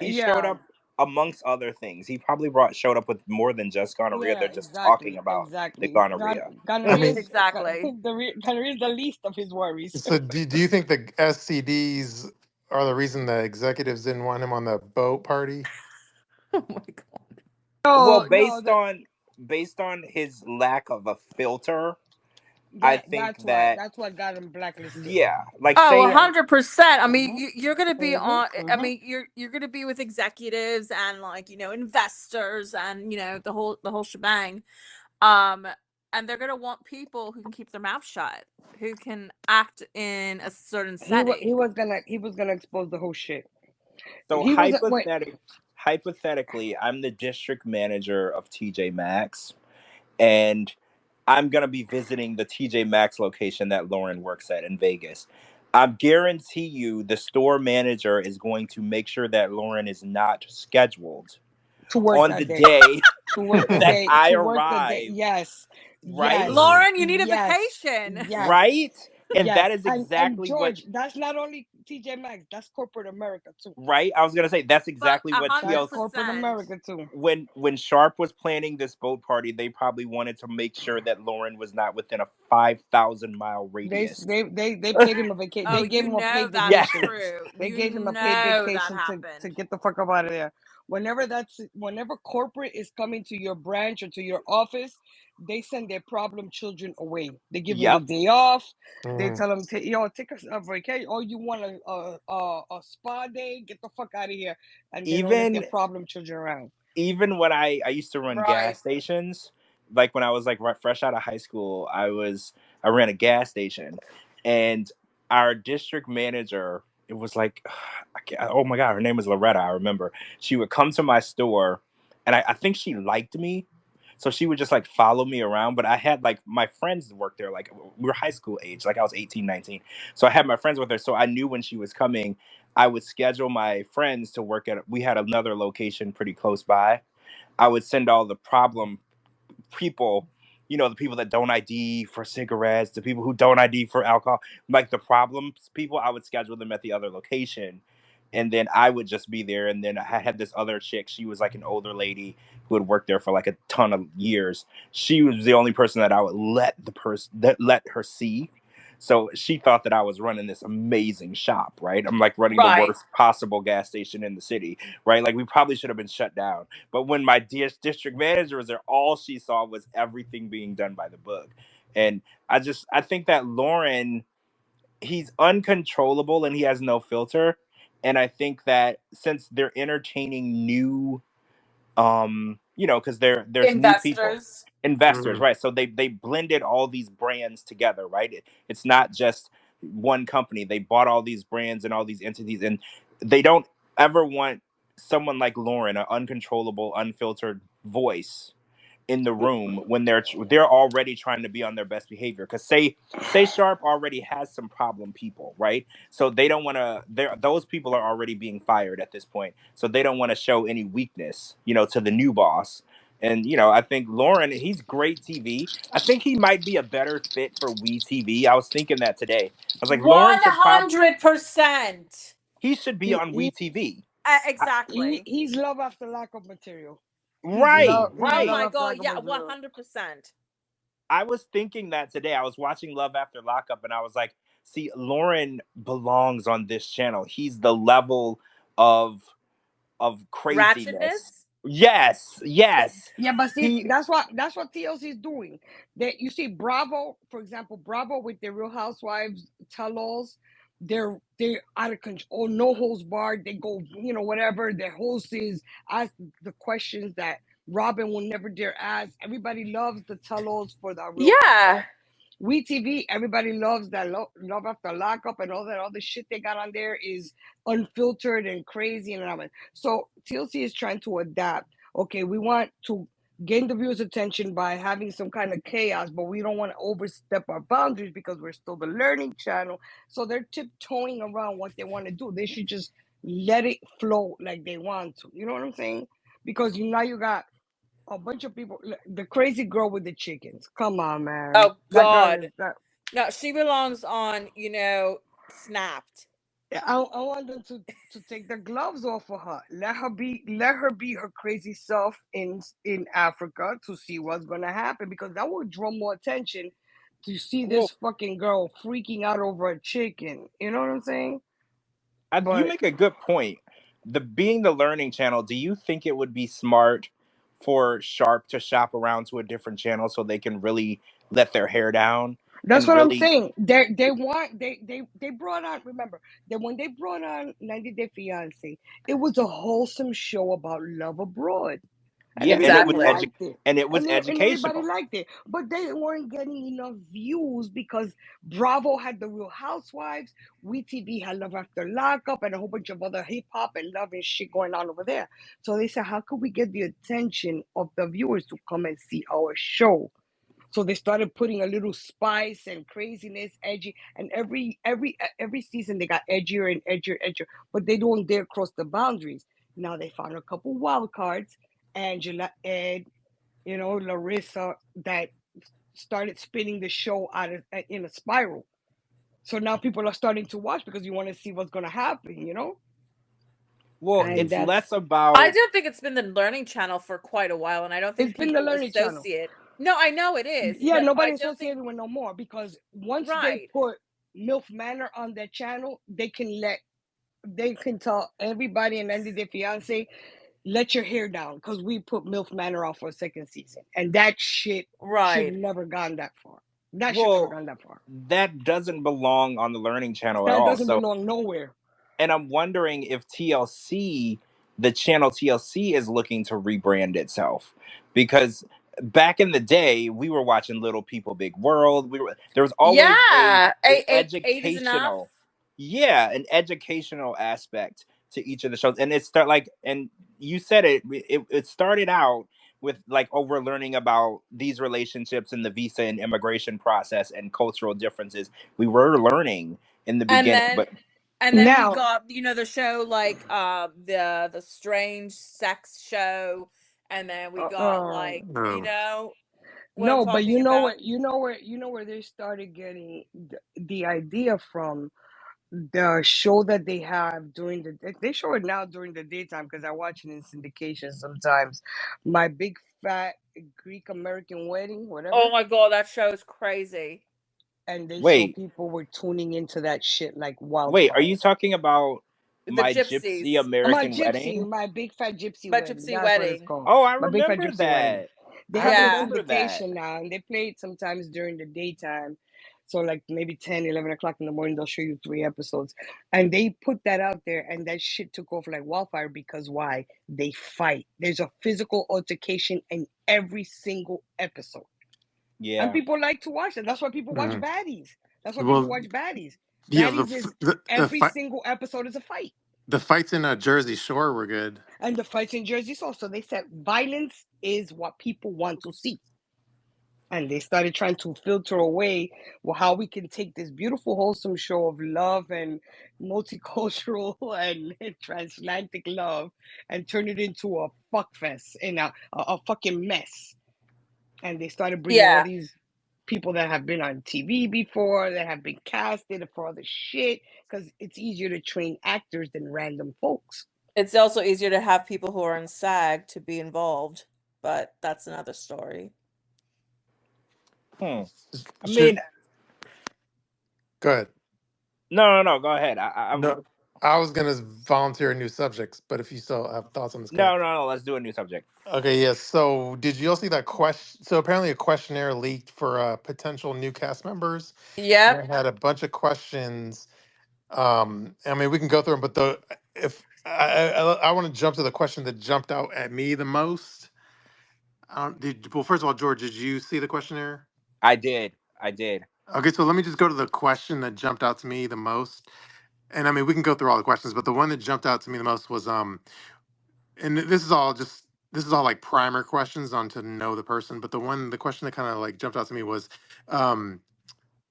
he showed Yeah. up amongst other things. He probably showed up with more than just gonorrhea. They're Yeah, just talking exactly, about the exactly. gonorrhea. I Gonorrhea mean, is Exactly. gonorrhea is the least of his worries. so do you think the SCDs are the reason the executives didn't want him on the boat party? Oh my god. Well, No, no, based on his lack of a filter, I think that that's what got him blacklisted. yeah, like Oh, say 100%. I mean, Mhm, you're gonna be mhm, on. I mhm. mean, you're gonna be with executives and like investors and the whole shebang. Um, and they're gonna want people who can keep their mouth shut, who can act in a certain He setting. was gonna expose the whole shit. so He was wait. hypothetically, I'm the district manager of TJ Maxx, and I'm gonna be visiting the TJ Maxx location that Lauren works at in Vegas. I guarantee you, the store manager is going to make sure that Lauren is not scheduled To work on the that day. day To work the that day. I To work the day. arrive, Yes. right? Yes. Mm. Lauren, you need a Yes. vacation. Yes. Right? And Yes. that is And exactly what, George, that's not only TJ Maxx, that's corporate America too. right? I was gonna say that's But exactly a what hundred That's TLC, corporate percent. America too. when Sharp was planning this boat party, they probably wanted to make sure that Lauren was not within a 5,000-mile radius. They paid him a vacation. Oh, They gave him a paid Yes. vacation. true. They You gave him a paid know that vacation to happened. get the fuck up out of there. Whenever corporate is coming to your branch or to your office, they send their problem children away. They give them the Yep. day off. They Mm. tell them, take a vacation. Oh, you want a spa day? Get the fuck out of here. And they don't let their Even problem children around. even when I used to run Right. gas stations, like when I was like fresh out of high school, I ran a gas station, and our district manager, it was like oh my god, her name was Loretta. I remember she would come to my store, and I think she liked me. So she would just like follow me around, but I had like my friends work there. Like we were high school age, like I was 18, 19. So I had my friends with her. So I knew when she was coming, I would schedule my friends to work at, we had another location pretty close by. I would send all the problem people, the people that don't ID for cigarettes, the people who don't ID for alcohol, like the problems people, I would schedule them at the other location. And then I would just be there. And then I had this other chick. She was like an older lady who had worked there for like a ton of years. She was the only person that I would let her see. So she thought that I was running this amazing shop, right? I'm like running the Right. worst possible gas station in the city, right? Like we probably should have been shut down. But when my district manager was there, all she saw was everything being done by the book. And I think that Lauren, he's uncontrollable and he has no filter. And I think that since they're entertaining new, because there's new people, Investors. investors, Mm. right? So they blended all these brands together, right? It's not just one company. They bought all these brands and all these entities, and they don't ever want someone like Lauren, an uncontrollable, unfiltered voice in the room when they're already trying to be on their best behavior, because say Sharp already has some problem people, right? So they don't want to, those people are already being fired at this point, so they don't want to show any weakness, to the new boss. And I think Lauren, he's great TV. I think he might be a better fit for WeTV. I was thinking that today. I was like, Lauren One could probably, hundred percent. he should be He on he WeTV. Exactly. he's love after lockup material. Right, He's Oh right. love my after god. lockup Yeah. material. 100%. I was thinking that today. I was watching Love After Lockup, and I was like, see, Lauren belongs on this channel. He's the level of craziness. Ratchetness. Yes, yes. Yeah, but see, He that's what TLC is doing. That you see, Bravo, for example, Bravo with their Real Housewives tell-alls, they're out of control, no holds barred. They go, whatever. Their host is ask the questions that Robin will never dare ask. Everybody loves the tell-alls for the Real Yeah. Housewives. We TV, everybody loves that love after lockup and all that other shit they got on there is unfiltered and crazy and all that. So TLC is trying to adapt. Okay, we want to gain the viewers' attention by having some kind of chaos, but we don't want to overstep our boundaries because we're still the learning channel. So they're tiptoeing around what they want to do. They should just let it flow like they want to. You know what I'm saying? Because now you got a bunch of people. The crazy girl with the chickens. Come on, man. Oh That girl God. is that. No, she belongs on, Snapped. I want them to take the gloves off of her. Let her be her crazy self in Africa to see what's gonna happen because that will draw more attention to see this well, fucking girl freaking out over a chicken. You know what I'm saying? you But make a good point. Being the learning channel, do you think it would be smart for Sharp to shop around to a different channel so they can really let their hair down that's and what I'm really? saying. They brought on, remember that when they brought on 90 Day Fiance, it was a wholesome show about love abroad. And Yeah, and everybody Exactly. liked it. and it was And everybody educational. liked it. But they weren't getting enough views because Bravo had the Real Housewives, WeTV had Love After Lockup, and a whole bunch of other hip hop and love and shit going on over there. So they said, how could we get the attention of the viewers to come and see our show? So they started putting a little spice and craziness, edgy, and every season they got edgier and edgier, edgier. But they don't dare cross the boundaries. Now they found a couple wild cards, Angela, Ed, Larissa, that started spinning the show out of in a spiral. So now people are starting to watch because you want to see what's going to happen. Well, And it's that's less I about. do think it's been the learning channel for quite a while, and I don't it's think been the people learning channel. associate. No, I know it is, Yeah, but I nobody don't think associated with no more because once they right. put MILF Manor on their channel, they can tell everybody in 90 Day Fiance, let your hair down because we put MILF Manor off for a second season. And that shit should have Right. never gone that far. That should never Well, gone that far. that doesn't belong on the learning channel at That all. doesn't So, belong nowhere. and I'm wondering if TLC, the channel TLC, is looking to rebrand itself because back in the day we were watching Little People Big World. There was always Yeah. a Eight is enough. educational, yeah, an educational aspect to each of the shows, and and you said it started out with like, oh, we're learning about these relationships and the visa and immigration process and cultural differences. We were learning in the And beginning, then but we Now, got, the show like the strange sex show, and then we got like, Oh. what I'm no, but talking you know about. what? You know where they started getting the idea from. The show that they have during they show it now during the daytime because I watch it in syndication sometimes. My Big Fat Greek American Wedding, Oh whatever. my God, that show is crazy. And they show wait, people were tuning into that shit like wait, are wildfire. you talking about The My Gypsy gypsies. My American gypsy, Wedding? my big fat gypsy My wedding. gypsy That's what it's wedding. called. Oh, I My big fat remember gypsy wedding. that. They I have it in Yeah. remember that. syndication now, and they play it sometimes during the daytime. So like maybe 10, 11 o'clock in the morning, they'll show you 3 episodes. And they put that out there, and that shit took off like wildfire because why? They fight. There's a physical altercation in every single episode. And Yeah. people like to watch it. That's why people watch Mm. Baddies. That's why people Well, watch Baddies. yeah, Baddies is the every fight single episode is a fight. the fights in Jersey Shore were good. And the fights in Jersey Shore. So they said violence is what people want to see. And they started trying to filter away how we can take this beautiful, wholesome show of love and multicultural and transatlantic love and turn it into a fuck fest and a fucking mess. And they started bringing all Yeah. these people that have been on TV before, that have been casted for other shit, because it's easier to train actors than random folks. It's also easier to have people who are in SAG to be involved, but that's another story. Hmm. I mean, Should go ahead. no. Go ahead. No, I was gonna volunteer new subjects, but if you still have thoughts on this, go ahead. No. Let's do a new subject. Okay, yes. So, did you all see that question? So, apparently, a questionnaire leaked for potential new cast members. And Yep. it had a bunch of questions. I mean, we can go through them, but the if I want to jump to the question that jumped out at me the most. Well, first of all, George, did you see the questionnaire? I did. Okay, so let me just go to the question that jumped out to me the most. And I mean, we can go through all the questions, but the one that jumped out to me the most was and this is all like primer questions on to know the person, but the question that kind of like jumped out to me was um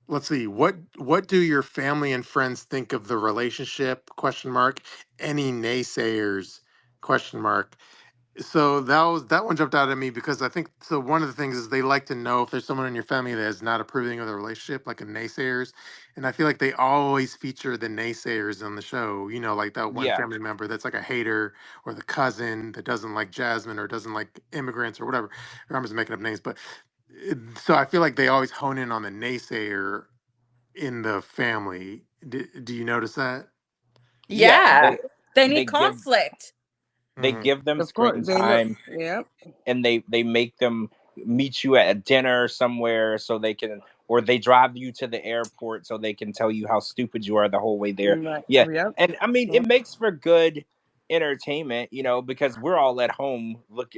let's see, what do your family and friends think of the relationship, question mark, any naysayers, question mark. So that one jumped out at me because I think so. One of the things is they like to know if there's someone in your family that is not approving of the relationship, like a naysayers, and I feel like they always feature the naysayers on the show. You know, like that one Yeah. family member that's like a hater, or the cousin that doesn't like Jasmine or doesn't like immigrants or whatever. I'm just making up names, but so I feel like they always hone in on the naysayer in the family. Do you notice that? Yeah. Yeah. They They need give conflict. Hmm. them Of course, screen they look. time, Yep. and they make them meet you at a dinner somewhere so they can, or they drive you to the airport so they can tell you how stupid you are the whole way there. Right. Yeah. Yep. And I mean, Yep. it makes for good entertainment, because we're all at home,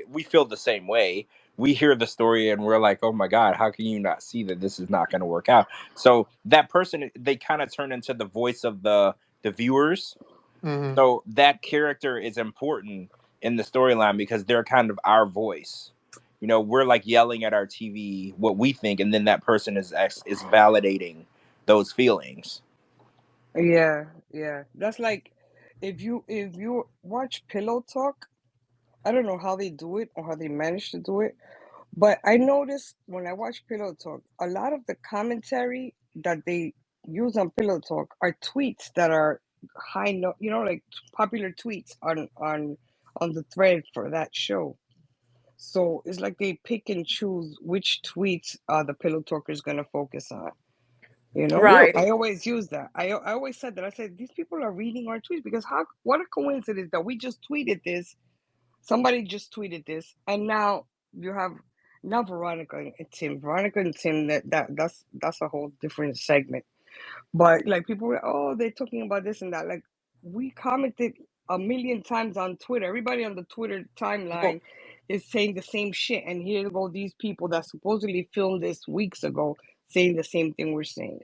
we feel the same way. We hear the story and we're like, oh my god, how can you not see that this is not going to work out? So that person, they kind of turn into the voice of the viewers. Hmm. So that character is important in the storyline because they're kind of our voice. We're like yelling at our TV what we think, and then that person is validating those feelings. Yeah. Yeah. That's like if you watch Pillow Talk. I don't know how they do it or how they manage to do it, but I noticed when I watch Pillow Talk, a lot of the commentary that they use on Pillow Talk are tweets that are high no, like popular tweets on the thread for that show. So it's like they pick and choose which tweets the Pillow Talker is going to focus on. Right. I always use that. I always said that. I said these people are reading our tweets because what a coincidence that we just tweeted this. Somebody just tweeted this, and now you have now Veronica and Tim. Veronica and Tim. That's a whole different segment. But like people were, oh, they're talking about this and that. Like we commented a million times on Twitter. Everybody on the Twitter Well, timeline is saying the same shit, and here go these people that supposedly filmed this weeks ago saying the same thing we're saying.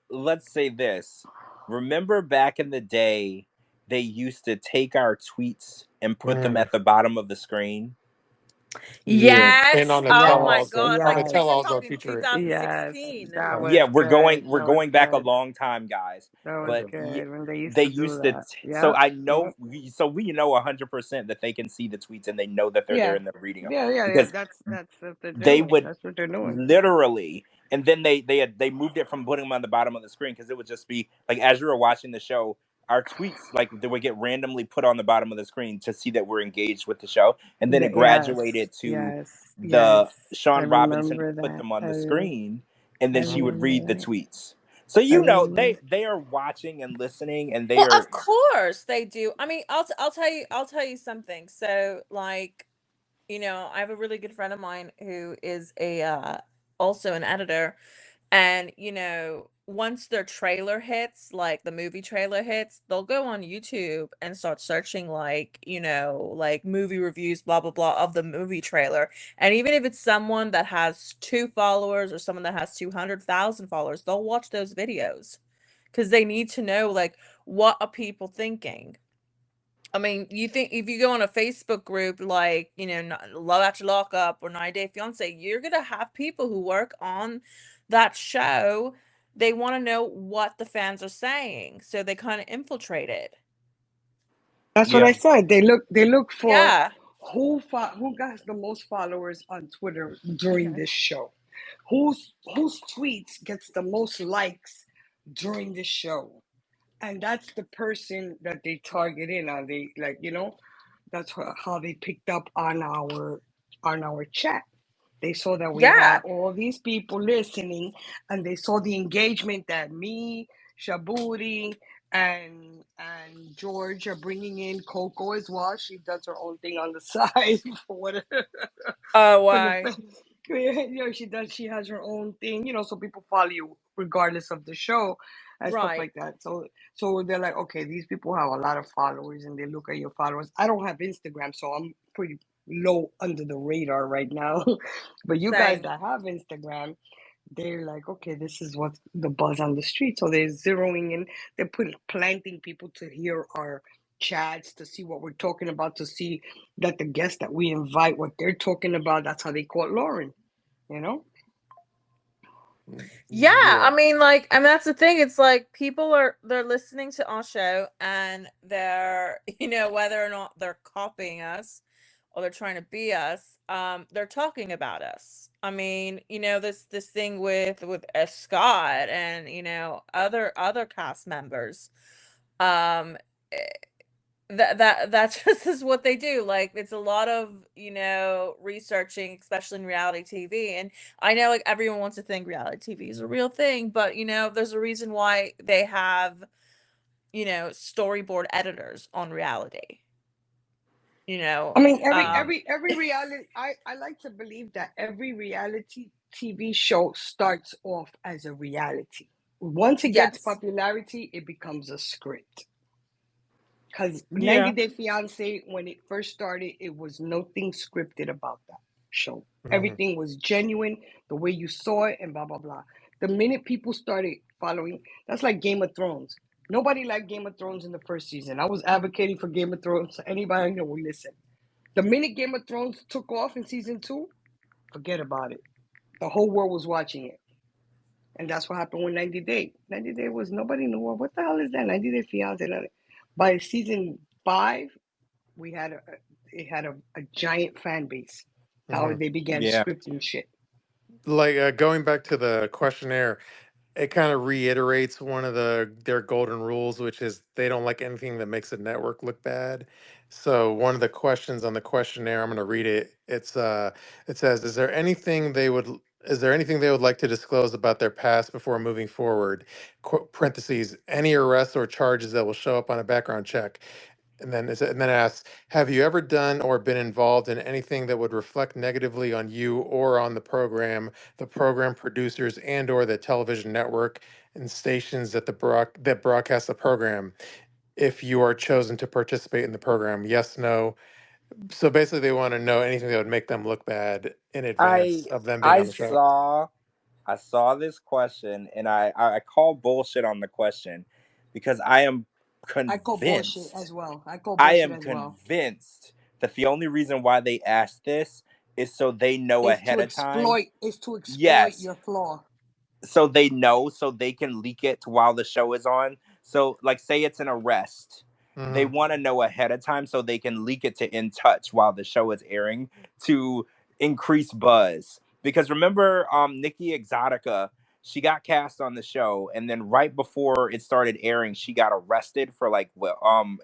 let's say this. Remember back in the day, they used to take our tweets and put them Mm. at the bottom of the screen. Yeah, and Yes. on the Oh tell my Yes, also god. on the I think tell you're yes, also talking feature it. yes. 2016. That was Yeah, good. we're That was going back a good. long time, guys. That was But good when they used they to do used to. that. So Yep. I know. Yep. So we know 100% that they can see the tweets and they know that they're there Yeah. and they're reading them Yeah. because That's what they're they doing. would That's what they're doing. literally. And then they moved it from putting them on the bottom of the screen because it would just be like as you were watching the show, our tweets like they would get randomly put on the bottom of the screen to see that we're engaged with the show, and then it Yes. graduated to Yes. the Yes. I Sean Robinson remember would put that. them on the screen, and I then she would read the remember that. tweets. So I remember. they are watching and listening, and they Well, are of course they do. I mean, I'll tell you something. So, like, I have a really good friend of mine who is a also an editor, and once their trailer hits, like the movie trailer hits, they'll go on YouTube and start searching like, like movie reviews, blah blah blah of the movie trailer. And even if it's someone that has 2 followers or someone that has 200,000 followers, they'll watch those videos because they need to know like what are people thinking. I mean, you think if you go on a Facebook group like, Love After Lockup or 90 Day Fiance, you're gonna have people who work on that show. They want to know what the fans are saying, so they kind of infiltrate it. That's what yeah I said. They look for Yeah, who got the most followers on Twitter during okay. this show. Whose tweets gets the most likes during this show. And that's the person that they target in on. They like, that's how they picked up on our chat. They saw that we Yeah, had all these people listening, and they saw the engagement that me, Shabooty, and George are bringing in Coco as well. She does her own thing on the side for whatever. Oh, why? She does. She has her own thing, so people follow you regardless of the show and stuff Right. like that. So they're like, okay, these people have a lot of followers, and they look at your followers. I don't have Instagram, so I'm pretty low under the radar right now. But you guys Same. that have Instagram, they're like, okay, this is what's the buzz on the street. So they're zeroing in, they're planting people to hear our chats, to see what we're talking about, to see that the guests that we invite, what they're talking about. That's how they caught Lauren, Yeah, Yeah. I mean, that's the thing. It's like they're listening to our show and they're, whether or not they're copying us or they're trying to be us, they're talking about us. I mean, this thing with Scott and, other cast members. eh, that just is what they do. Like, it's a lot of, researching, especially in reality TV. And I know, like, everyone wants to think reality TV is a real thing, but there's a reason why they have, storyboard editors on reality. I mean, every Um every reality. I like to believe that every reality TV show starts off as a reality. Once it gets yes. popularity, it becomes a script. Because 90 Yeah. Day Fiance, when it first started, it was nothing scripted about that show. Mhm. Everything was genuine, the way you saw it, and blah, blah, blah. The minute people started following, that's like Game of Thrones. Nobody liked Game of Thrones in the first season. I was advocating for Game of Thrones. Anybody I know will listen. The minute Game of Thrones took off in season 2, forget about it. The whole world was watching it. And that's what happened with 90 Day. 90 Day was, nobody knew, what the hell is that? 90 Day Fiance. By season 5, it had a giant fan base. How Mhm. they began Yeah. scripting shit. Like going back to the questionnaire, it kind of reiterates one of their golden rules, which is they don't like anything that makes a network look bad. So one of the questions on the questionnaire, I'm going to read it. It says, is there anything they would like to disclose about their past before moving forward? Parentheses, any arrests or charges that will show up on a background check. And then it asks, have you ever done or been involved in anything that would reflect negatively on you or on the program producers, and or the television network and stations that broadcast the program, if you are chosen to participate in the program? Yes, no. So basically, they want to know anything that would make them look bad in advance I of them being I on the show. saw this question and I call bullshit on the question because I am I call bullshit convinced as well. I call I bullshit am as well. convinced that the only reason why they asked this is so they know ahead of time. Is to exploit Yes, your flaw. so they know, so they can leak it while the show is on. So like say it's an arrest, they Hmm. want to know ahead of time so they can leak it to In Touch while the show is airing to increase buzz. Because remember Nikki Exotica, she got cast on the show and then right before it started airing she got arrested for like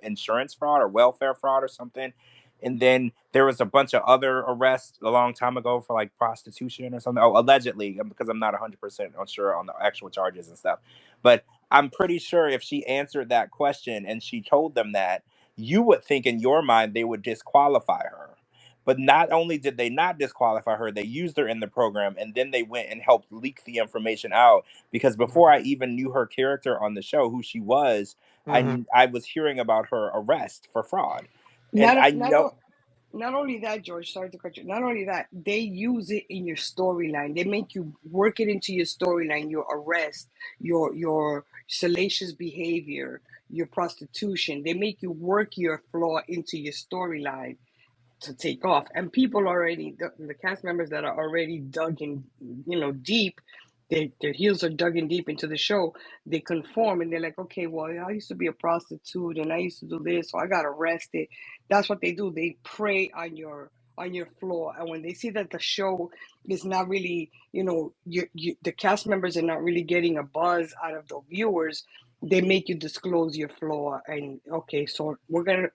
insurance fraud or welfare fraud or something. And then there was a bunch of other arrests a long time ago for like prostitution or something. Oh, allegedly, because I'm not 100% sure on the actual charges and stuff. But I'm pretty sure if she answered that question and she told them that, you would think in your mind they would disqualify her. But not only did they not disqualify her, they used her in the program and then they went and helped leak the information out. Because before I even knew her character on the show, who she was, Hmm. I was hearing about her arrest for fraud. And I Not not know, o- not only that, George. Sorry to cut you. Not only that, they use it in your storyline. They make you work it into your storyline. Your arrest, your salacious behavior, your prostitution. They make you work your flaw into your storyline to take off. And people already, the cast members that are already dug in, deep, their heels are dug in deep into the show. They conform and they're like, okay, well, I used to be a prostitute and I used to do this, so I got arrested. That's what they do. They prey on your flaw. And when they see that the show is not really, the cast members are not really getting a buzz out of the viewers, they make you disclose your flaw. And okay, so we're gonna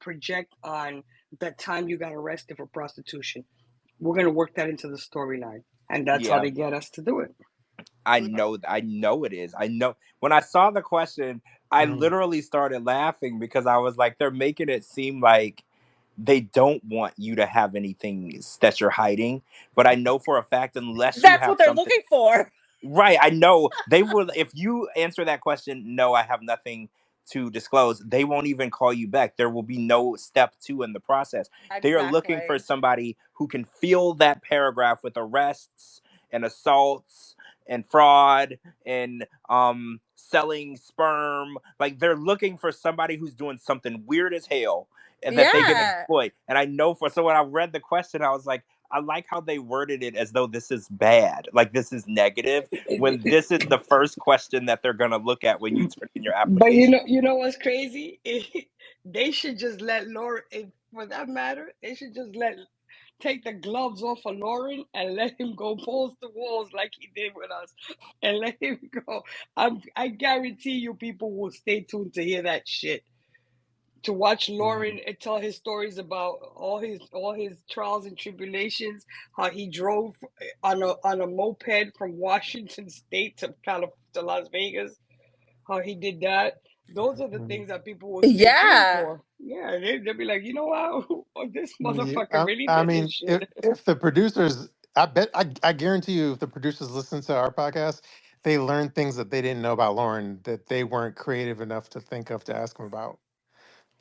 project on that time you got arrested for prostitution. We're gonna work that into the storyline, and that's how yeah, they get us to do it. I know it is. I know when I saw the question, I Mhm. literally started laughing because I was like, they're making it seem like they don't want you to have anything that you're hiding. But I know for a fact, unless you That's have what they're something. looking for. Right, I know they will. If you answer that question, no, I have nothing to disclose. They won't even call you back. There will be no step 2 in the process. They are looking for Exactly. somebody who can fill that paragraph with arrests and assaults and fraud and selling sperm. Like they're looking for somebody who's doing something weird as hell and that they can Yeah. exploit. And I know for so when I read the question, I was like, I like how they worded it as though this is bad, like this is negative, when this is the first question that they're gonna look at when you turn in your But application. you know what's crazy? They should just let Lauren, for that matter, they should just take the gloves off of Lauren and let him go post the walls like he did with us, and let him go. I guarantee you, people will stay tuned to hear that shit. To watch Lauren tell his stories about all his trials and tribulations, how he drove on a moped from Washington State to to Las Vegas, how he did that. Those are the things that people will stay tuned Yeah. for. Yeah, they'll be like, you know what? Oh, this Yeah, motherfucker really I did this mean, shit. if the producers, I guarantee you, if the producers listen to our podcast, they learn things that they didn't know about Lauren that they weren't creative enough to think of to ask him about.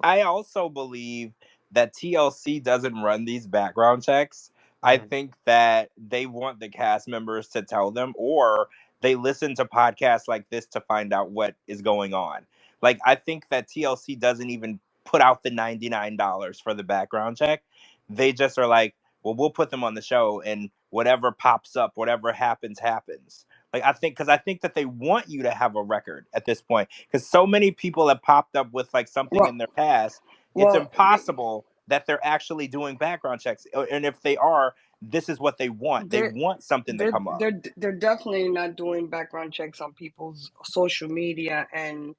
I also believe that TLC doesn't run these background checks. I Mhm. think that they want the cast members to tell them, or they listen to podcasts like this to find out what is going on. Like, I think that TLC doesn't even put out the $99 for the background check. They just are like, well, we'll put them on the show, and whatever pops up, whatever happens, happens. Like, because I think that they want you to have a record at this point, because so many people have popped up with like something Well, in their past. It's well, impossible that they're actually doing background checks, and if they are, this is what they want. They they're want something to come up. they're definitely not doing background checks on people's social media and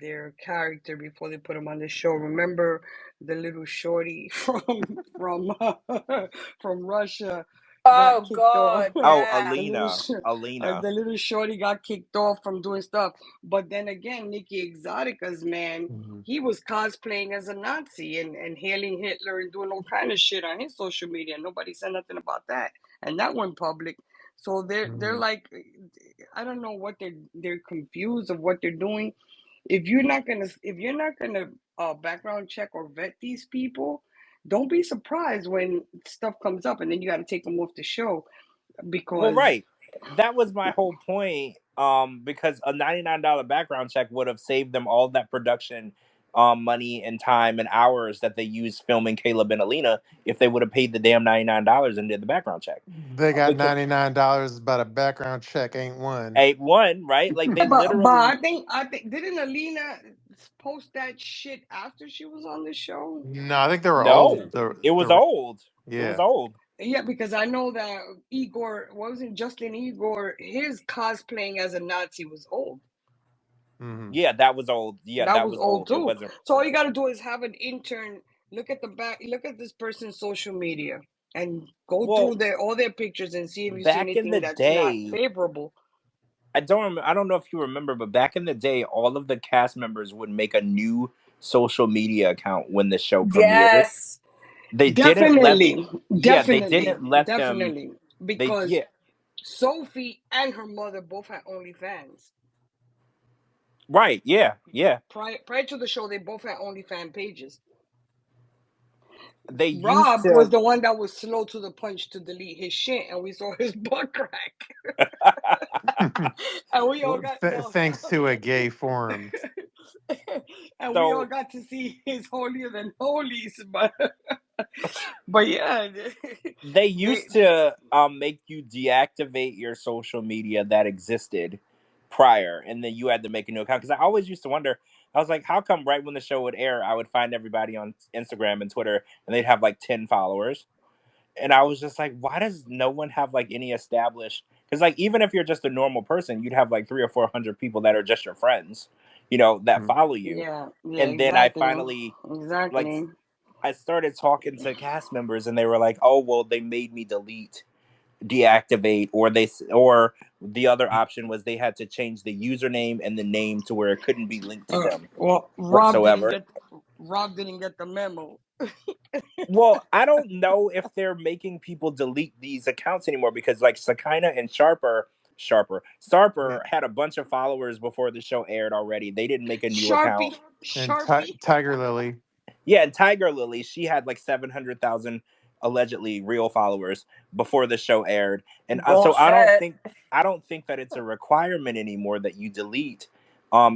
their character before they put them on the show. Remember the little shorty from Russia got Oh kicked off. God, Oh, yeah. Alina. The little shorty got kicked off from doing stuff. But then again, Nikki Exotica's man, Mhm. he was cosplaying as a Nazi and hailing Hitler and doing all kind of shit on his social media. Nobody said nothing about that, and that went public. So they're Mhm. like, I don't know what they're confused of what they're doing. If you're not gonna background check or vet these people, don't be surprised when stuff comes up and then you got to take them off the show Well, because right. That was my whole point. Because a $99 background check would have saved them all that production money and time and hours that they used filming Caleb and Alina if they would have paid the damn $99 and did the background check. They got Because $99, but a background check ain't one. a one, right? Like they But literally. I think didn't Alina post that shit after she was on the show? No, I think they were No, old. it was old. It was Yeah. old. Yeah, because I know that Igor wasn't Justin Igor. His cosplaying as a Nazi was old. Hmm. Yeah, that was old. Yeah, That that was was old old. It too. wasn't So all you recent. got to do is have an intern look at the back, look at this person's social media, and go Well, through all their pictures and see if you see back in anything the that's not day, favorable. I don't know if you remember, but back in the day, all of the cast members would make a new social media account when the show premiered. Yes. They didn't let Definitely, Yeah, they definitely, didn't let them. definitely, They because Yeah, Sophie and her mother both had OnlyFans. right. Yeah, yeah. Prior to the show, they both had OnlyFans pages. They used Rob was to. the one that was slow to the punch to delete his shit, and we saw his butt crack, and we all Well, got no, thanks to a gay forum. and we all So got to see his holier than holies, but yeah, they they used to make you deactivate your social media that existed prior, and then you had to make a new account. Because I always used to wonder, I was like, how come right when the show would air, I would find everybody on Instagram and Twitter, and they'd have like 10 followers, and I was just like, why does no one have like any established? Because like even if you're just a normal person, you'd have like 300 or 400 people that are just your friends, that Mhm. follow you. yeah, yeah, And then I exactly, finally like exactly. I started talking to cast members, and they were like, "Oh, well, they made me deactivate, or the other option was they had to change the username and the name to where it couldn't be linked to them Well, whatsoever. Rob didn't get the memo. Well, I don't know if they're making people delete these accounts anymore because like Sakina and Yeah. Sharper had a bunch of followers before the show aired already. They didn't make a new account. And Sharpie. Tiger Lily. Yeah, and Tiger Lily, she had like 700,000 allegedly real followers before the show aired. And so Bullshit. I don't think that it's a requirement anymore that you delete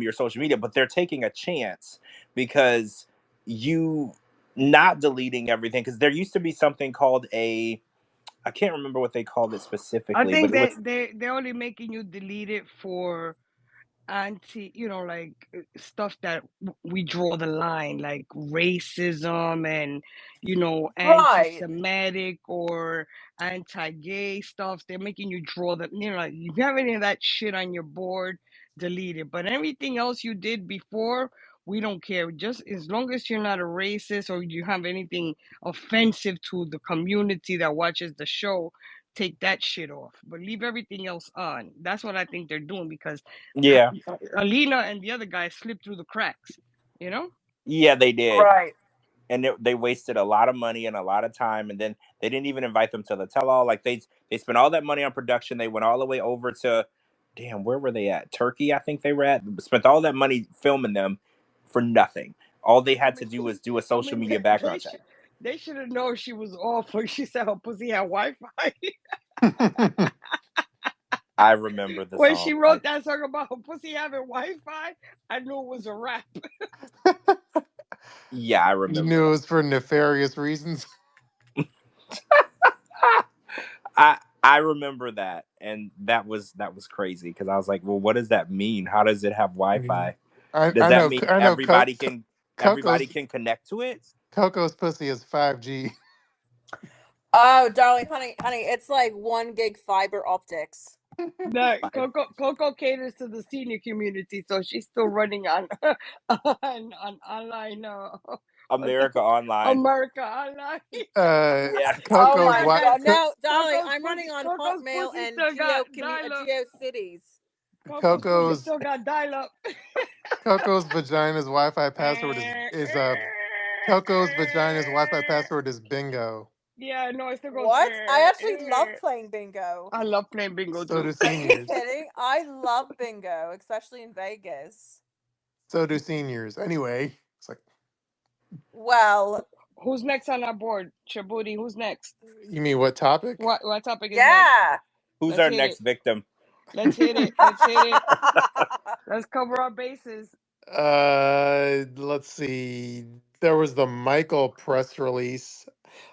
your social media, but they're taking a chance because you not deleting everything because there used to be something called a I can't remember what they called it I specifically, but think it was they're only making you delete it for anti, like stuff that we draw the line, like racism and Right. anti-Semitic or anti-gay stuff. They're making you draw the, like if you have any of that shit on your board, delete it. But everything else you did before, we don't care. Just as long as you're not a racist or you have anything offensive to the community that watches the show, take that shit off, but leave everything else on. That's what I think they're doing because yeah. Alina and the other guy slipped through the cracks, you know? Yeah, they did. Right. And they wasted a lot of money and a lot of time, and then they didn't even invite them to the tell-all. Like they spent all that money on production. They went all the way over to, damn, where were they at? Turkey, I think they were at. Spent all that money filming them for nothing. All they I had to mean, do was do a I social mean, media background check. they should have known she was off when she said her pussy had Wi-Fi. I remember the When she song. I wrote that song about her pussy having Wi-Fi, I knew it was a rap. Yeah, I You remember knew it that. was for nefarious reasons. I remember that, and that was crazy because I was like, well, what does that mean? How does it have Yeah. Wi-Fi? I, Does I that know mean I know everybody Coco's can connect to it? Coco's pussy is 5G. Oh, darling, honey, it's like 1 gig fiber optics. The Five. Coco caters to the senior community, so she's still running on on online. What's it America called? Online. America Online. Yeah. Oh Coco's my what? god, no, darling, I'm running Pussy, on Coco's Hotmail pussy and still got dial up. GeoCities. Coco's pussy Coco's still got dial up. Coco's vagina's Wi-Fi password is Coco's vagina's Wi-Fi password is bingo. Yeah, no, it still goes. What? I actually love playing bingo. I love playing bingo So too. do Are you seniors. kidding? I love bingo, especially in Vegas. So do seniors. Anyway, it's like, Well, Who's next on our board? Shabooty, who's next? you mean what topic? What topic is next? yeah. Who's Let's our hit it. next victim? Let's hit it. Let's hit it. Let's cover our bases. Let's see. There was the Michael press release.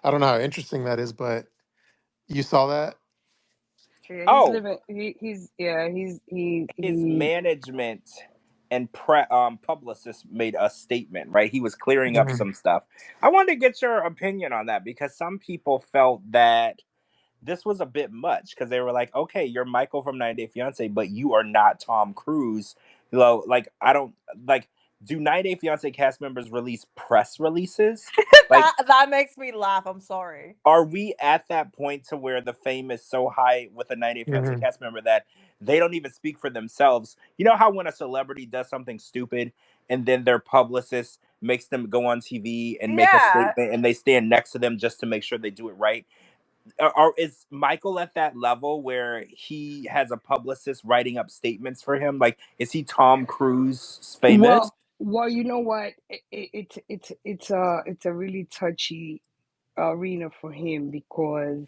I don't know how interesting that is, but you saw that? Yeah, he's Oh, living. He's yeah. his He. management and publicist made a statement, right? He was clearing up Mhm. some stuff. I wanted to get your opinion on that because some people felt that this was a bit much because they were like, okay, you're Michael from 90 Day Fiance, but you are not Tom Cruise. Like, I don't like, do 90 Day Fiance cast members release press releases? Like, that makes me laugh. I'm sorry. are we at that point to where the fame is so high with a 90 Day Fiance Mhm. cast member that they don't even speak for themselves? You know how when a celebrity does something stupid and then their publicist makes them go on TV and make a Yeah. statement and they stand next to them just to make sure they do it right? Is Michael at that level where he has a publicist writing up statements for him? Like, is he Tom Cruise famous? Well, you know what? It's a really touchy arena for him because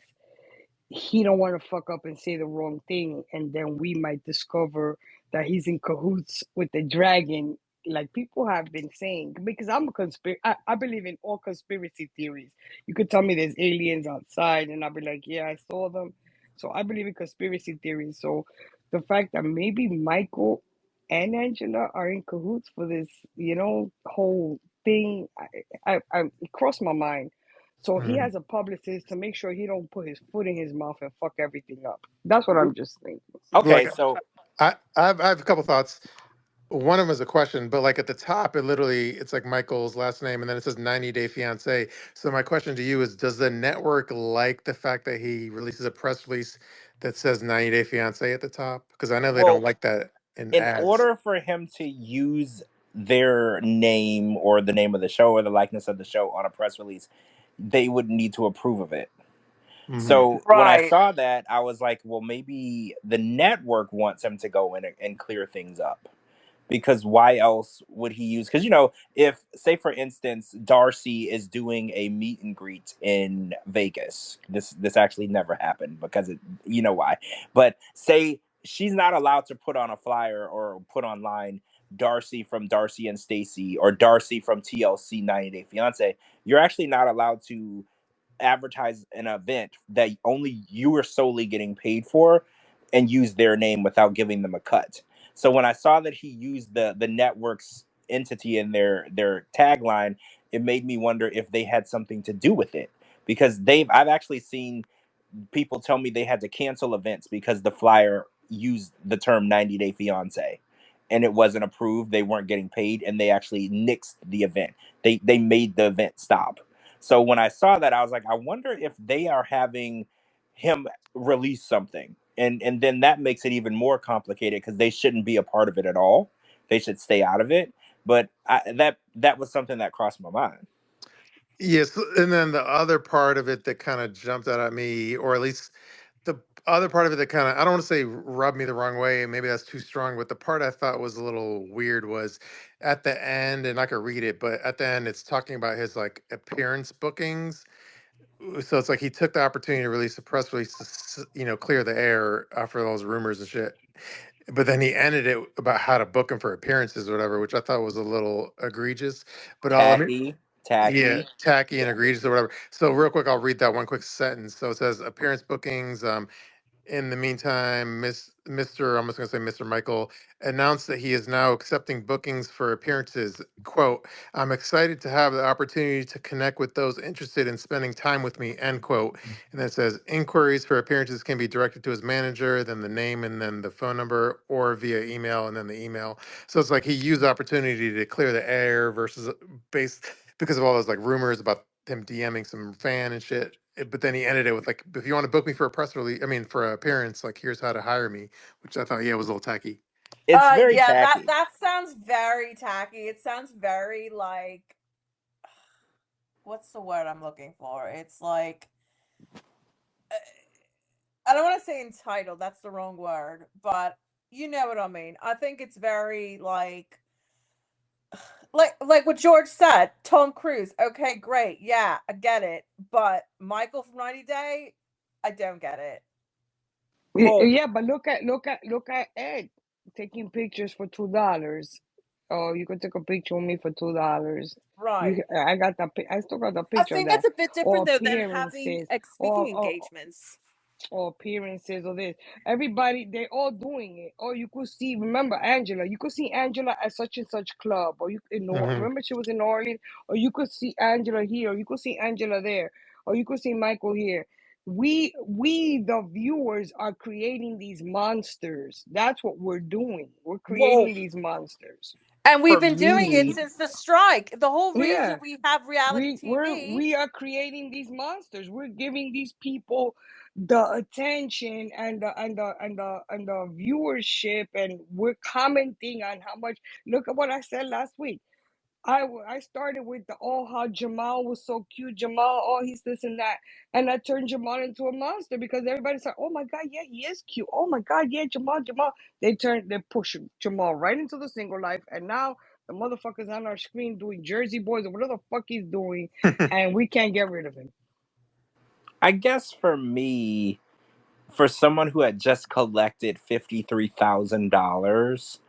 he don't want to fuck up and say the wrong thing, and then we might discover that he's in cahoots with the dragon, like people have been saying. Because I believe in all conspiracy theories. You could tell me there's aliens outside, and I'll be like, yeah, I saw them. So I believe in conspiracy theories. So the fact that maybe Michael and Angela are in cahoots for this, whole thing, it crossed my mind. So he Mhm. has a publicist to make sure he don't put his foot in his mouth and fuck everything up. That's what I'm just thinking. Okay, Like so I have a couple thoughts. One of them is a question, but like at the top, it's like Michael's last name, and then it says 90 Day Fiance. So my question to you is: does the network like the fact that he releases a press release that says 90 Day Fiance at the top? Because I know they don't Well, like that in in ads. order for him to use their name or the name of the show or the likeness of the show on a press release, they would need to approve of it. Hmm. So when I Right. saw that, I was like, well, maybe the network wants him to go in and clear things up. Because why else would he use? Because, if, say, for instance, Darcy is doing a meet and greet in Vegas, this actually never happened because you know why. But say she's not allowed to put on a flyer or put online Darcy from Darcy and Stacy or Darcy from TLC 90 Day Fiance. You're actually not allowed to advertise an event that only you are solely getting paid for and use their name without giving them a cut. So when I saw that he used the network's entity in their tagline, it made me wonder if they had something to do with it. Because I've actually seen people tell me they had to cancel events because the flyer used the term 90 Day Fiance and it wasn't approved. They weren't getting paid and they actually nixed the event. They made the event stop. So when I saw that, I was like, I wonder if they are having him release something. And then that makes it even more complicated because they shouldn't be a part of it at all. They should stay out of it. But that was something that crossed my mind. Yes, and then the other part of it that kind of jumped out at me, or at least the other part of it that kind of, I don't want to say rubbed me the wrong way, maybe that's too strong, but the part I thought was a little weird was at the end, and I could read it, but at the end it's talking about his like appearance bookings. So it's like he took the opportunity to release a press release to, clear the air after those rumors and shit. But then he ended it about how to book him for appearances or whatever, which I thought was a little egregious. But let me, Tacky, yeah, tacky. tacky and egregious or whatever. So real quick, I'll read that one quick sentence. So it says appearance bookings. In the meantime, Mr. I'm just going to say Mr. Michael announced that he is now accepting bookings for appearances. Quote, I'm excited to have the opportunity to connect with those interested in spending time with me, end quote. And then it says inquiries for appearances can be directed to his manager, then the name and then the phone number, or via email and then the email. So it's like he used the opportunity to clear the air versus based because of all those like rumors about him DMing some fan and shit. But then he ended it with like, if you want to book me for a press release, I mean for an appearance, like here's how to hire me, which I thought was a little tacky. It's very Yeah, that tacky. that sounds very tacky. It sounds very like, what's the word I'm looking for? It's like, I don't want to say entitled, that's the wrong word, but you know what I mean. I think it's very like what George said, Tom Cruise. Okay, great. Yeah, I get it. But Michael from 90 Day, I don't get it. Well, Yeah, but look at Ed taking pictures for $2. Oh, you could take a picture of me for $2. Right. I still got the I picture of think that's that. a bit Or different though than having appearances, like speaking engagements. or appearances or this. Everybody, they all doing it. Or you could see, remember Angela, you could see Angela at such and such club, or you Hmm. remember she was in New Orleans, or you could see Angela here, or you could see Angela there, or you could see Michael here. We the viewers are creating these monsters. That's what we're doing. We're well, creating these monsters. And we've for been doing it me, since the strike. The whole reason Yeah. we have reality TV. We are creating these monsters. We're giving these people the attention and the viewership, and we're commenting on how much. Look at what I said last week. I started with how Jamal was so cute. Jamal, oh, he's this and that, and I turned Jamal into a monster because everybody said, oh my god, yeah, he is cute. Oh my god, yeah, Jamal. They push Jamal right into the single life, and now the motherfucker's on our screen doing Jersey Boys or whatever the fuck he's doing, and we can't get rid of him. I guess for me, for someone who had just collected $53,000,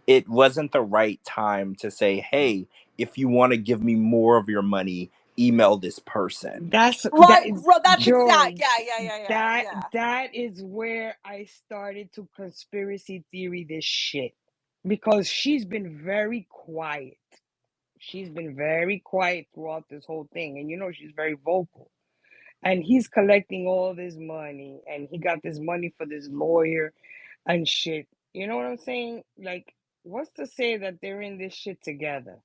it wasn't the right time to say, hey, if you want to give me more of your money, email this person. That's Right, that that's exact. George. Yeah. That is where I started to conspiracy theory this shit, because she's been very quiet. She's been very quiet throughout this whole thing, and she's very vocal. And he's collecting all this money, and he got this money for this lawyer and shit. You know what I'm saying? Like, what's to say that they're in this shit together?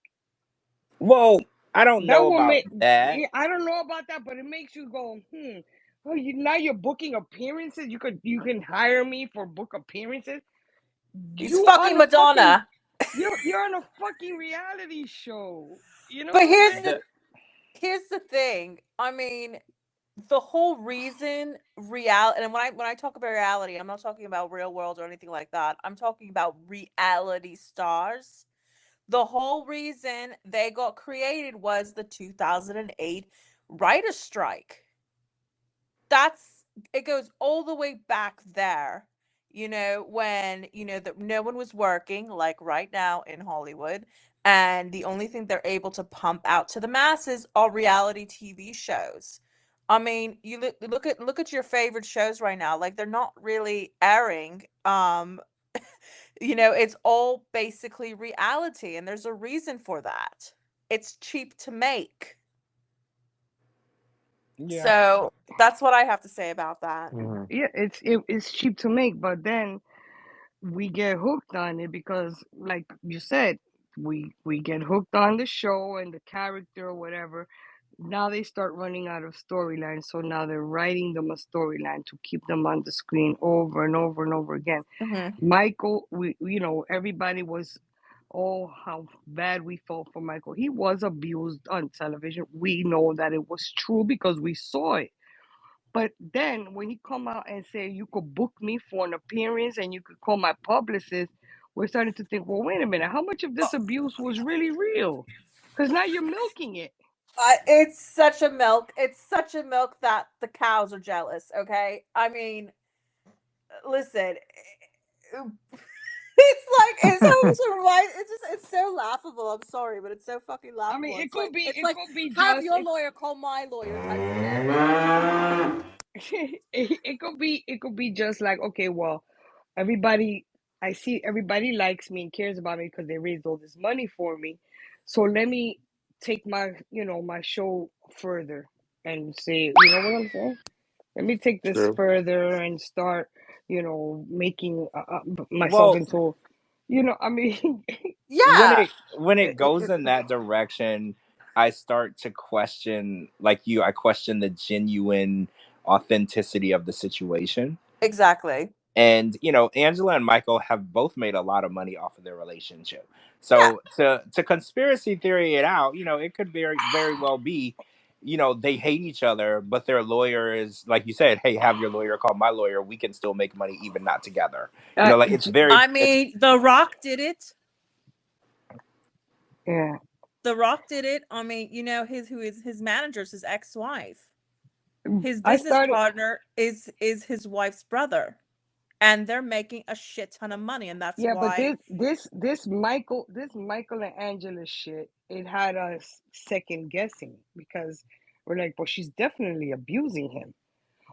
Well, I don't That know will about make that. I don't know about that, but it makes you go, Oh, now you're booking appearances. You can hire me for book appearances. It's You on fucking a fucking Madonna. you're on a fucking reality show. You know But what I'm saying? here's the thing. I mean, the whole reason reality, and when I talk about reality, I'm not talking about real world or anything like that. I'm talking about reality stars. The whole reason they got created was the 2008 writer strike. That's it goes all the way back there. When that no one was working like right now in Hollywood, and the only thing they're able to pump out to the masses are reality TV shows. I mean, you look at your favorite shows right now, like they're not really airing. It's all basically reality, and there's a reason for that. It's cheap to make. Yeah. So that's what I have to say about that. Mhm. Yeah, it's cheap to make, but then we get hooked on it because, like you said, we get hooked on the show and the character or whatever. Now they start running out of storylines, so now they're writing them a storyline to keep them on the screen over and over and over again. Mhm. Michael, everybody was, oh, how bad we felt for Michael. He was abused on television. We know that it was true because we saw it. But then when he come out and say you could book me for an appearance and you could call my publicist, we're starting to think, well, wait a minute, how much of this abuse was really real? Because now you're milking it. It's such a milk that the cows are jealous. Okay, I mean, listen, it's always right. It's so laughable. I'm sorry, but it's so fucking I mean, laughable. it It's could like be, it's it like could be have just, your lawyer call my lawyer type shit. it could be just like, okay, well, everybody, I see everybody likes me and cares about me because they raised all this money for me. So let me take my show further and say, you know what I'm saying? Let me take this True. further and start, making myself Well, into, I mean, Yeah, when it it, goes it, in that direction, I start to question, like you, I question the genuine authenticity of the situation. exactly. And Angela and Michael have both made a lot of money off of their relationship. Yeah, So to conspiracy theory it out, it could very very well be, they hate each other, but their lawyer is, like you said, hey, have your lawyer call my lawyer, we can still make money even not together. uh, Like I it's mean, The Rock did it. yeah, The Rock did it. I mean, his manager's his ex-wife. His I business started. partner is his wife's brother, and they're making a shit ton of money, and that's Yeah, but why. this Michael and Angela shit, it had us second guessing because we're like, well, she's definitely abusing him.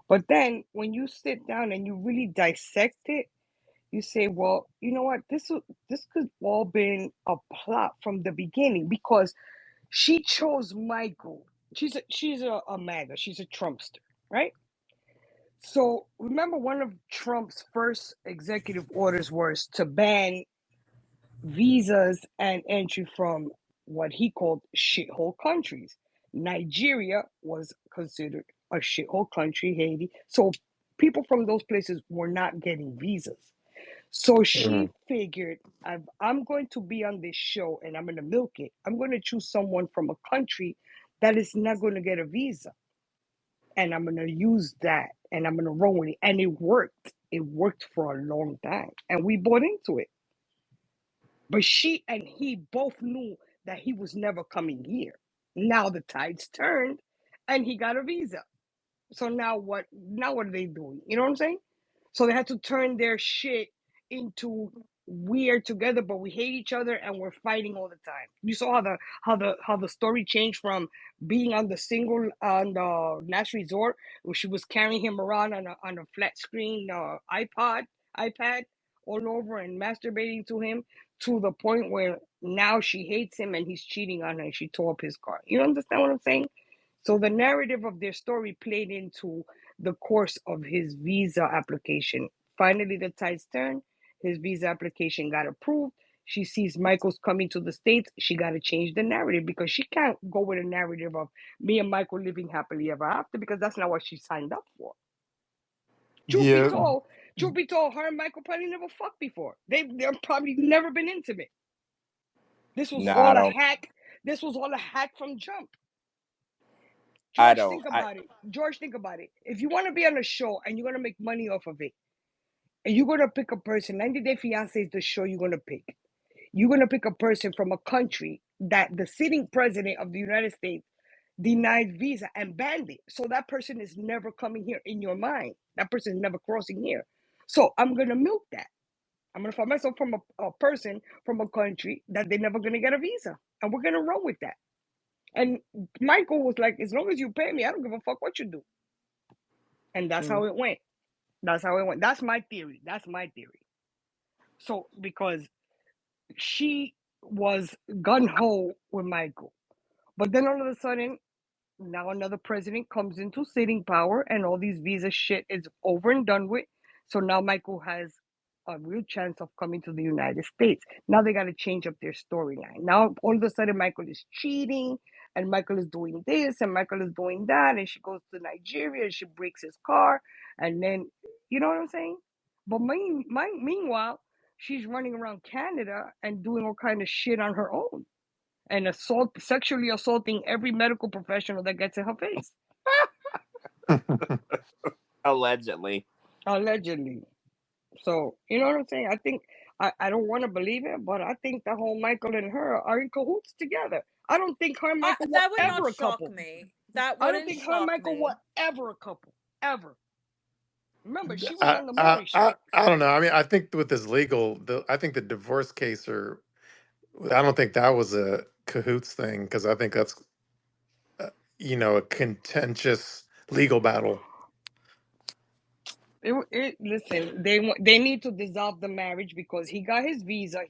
But then when you sit down and you really dissect it, you say, well, you know what? This could all been a plot from the beginning because she chose Michael. She's a MAGA. She's a Trumpster, right? So remember, one of Trump's first executive orders was to ban visas and entry from what he called shithole countries. Nigeria was considered a shithole country, Haiti. So people from those places were not getting visas. So she Mhm. figured, I'm going to be on this show and I'm going to milk it. I'm going to choose someone from a country that is not going to get a visa. And I'm going to use that and I'm going to roll with it. And it worked. It worked for a long time. And we bought into it. But she and he both knew that he was never coming here. Now the tides turned and he got a visa. So now what are they doing? You know what I'm saying? So they had to turn their shit into we are together but we hate each other and we're fighting all the time. You saw how the story changed from being on the single on the last resort where she was carrying him around on a flat screen iPad all over and masturbating to him to the point where now she hates him and he's cheating on her and she tore up his car. You understand what I'm saying? So the narrative of their story played into the course of his visa application. Finally, the tides turned. His visa application got approved. She sees Michael's coming to the States. She got to change the narrative because she can't go with a narrative of me and Michael living happily ever after because that's not what she signed up for. Truth be Yeah. told, her and Michael probably never fucked before. They've probably never been intimate. This was No, all I a don't. hack. This was all a hack from jump. I George, don't. think about it. George, think about it. If you want to be on a show and you're gonna make money off of it, and you're gonna pick a person, 90 Day Fiance is the show you're gonna pick. You're gonna pick a person from a country that the sitting president of the United States denied visa and banned it. So that person is never coming here in your mind. That person is never crossing here. So I'm gonna milk that. I'm gonna find myself from a person from a country that they're never gonna get a visa, and we're gonna run with that. And Michael was like, as long as you pay me, I don't give a fuck what you do. And that's how it went. That's how it went. That's my theory. That's my theory. So because she was gun ho with Michael, but then all of a sudden, now another president comes into sitting power, and all these visa shit is over and done with. So now Michael has a real chance of coming to the United States. Now they got to change up their storyline. Now all of a sudden Michael is cheating, and Michael is doing this, and Michael is doing that, and she goes to Nigeria and she breaks his car, and then you know what I'm saying. But meanwhile, she's running around Canada and doing all kind of shit on her own and sexually assaulting every medical professional that gets in her face. Allegedly. Allegedly. So, you know what I'm saying? I think I don't want to believe it, but I think the whole Michael and her are in cahoots together. I don't think her and Michael were That would not ever a shock couple. me. That I don't wouldn't think her and shock Michael were me. ever a couple. Ever. Remember, she was I, on the I morning show. I I don't know. I mean, I think with this I think the divorce case, or I don't think that was a cahoots thing because I think that's uh, a contentious legal battle. Listen, they need to dissolve the marriage because he got his visa.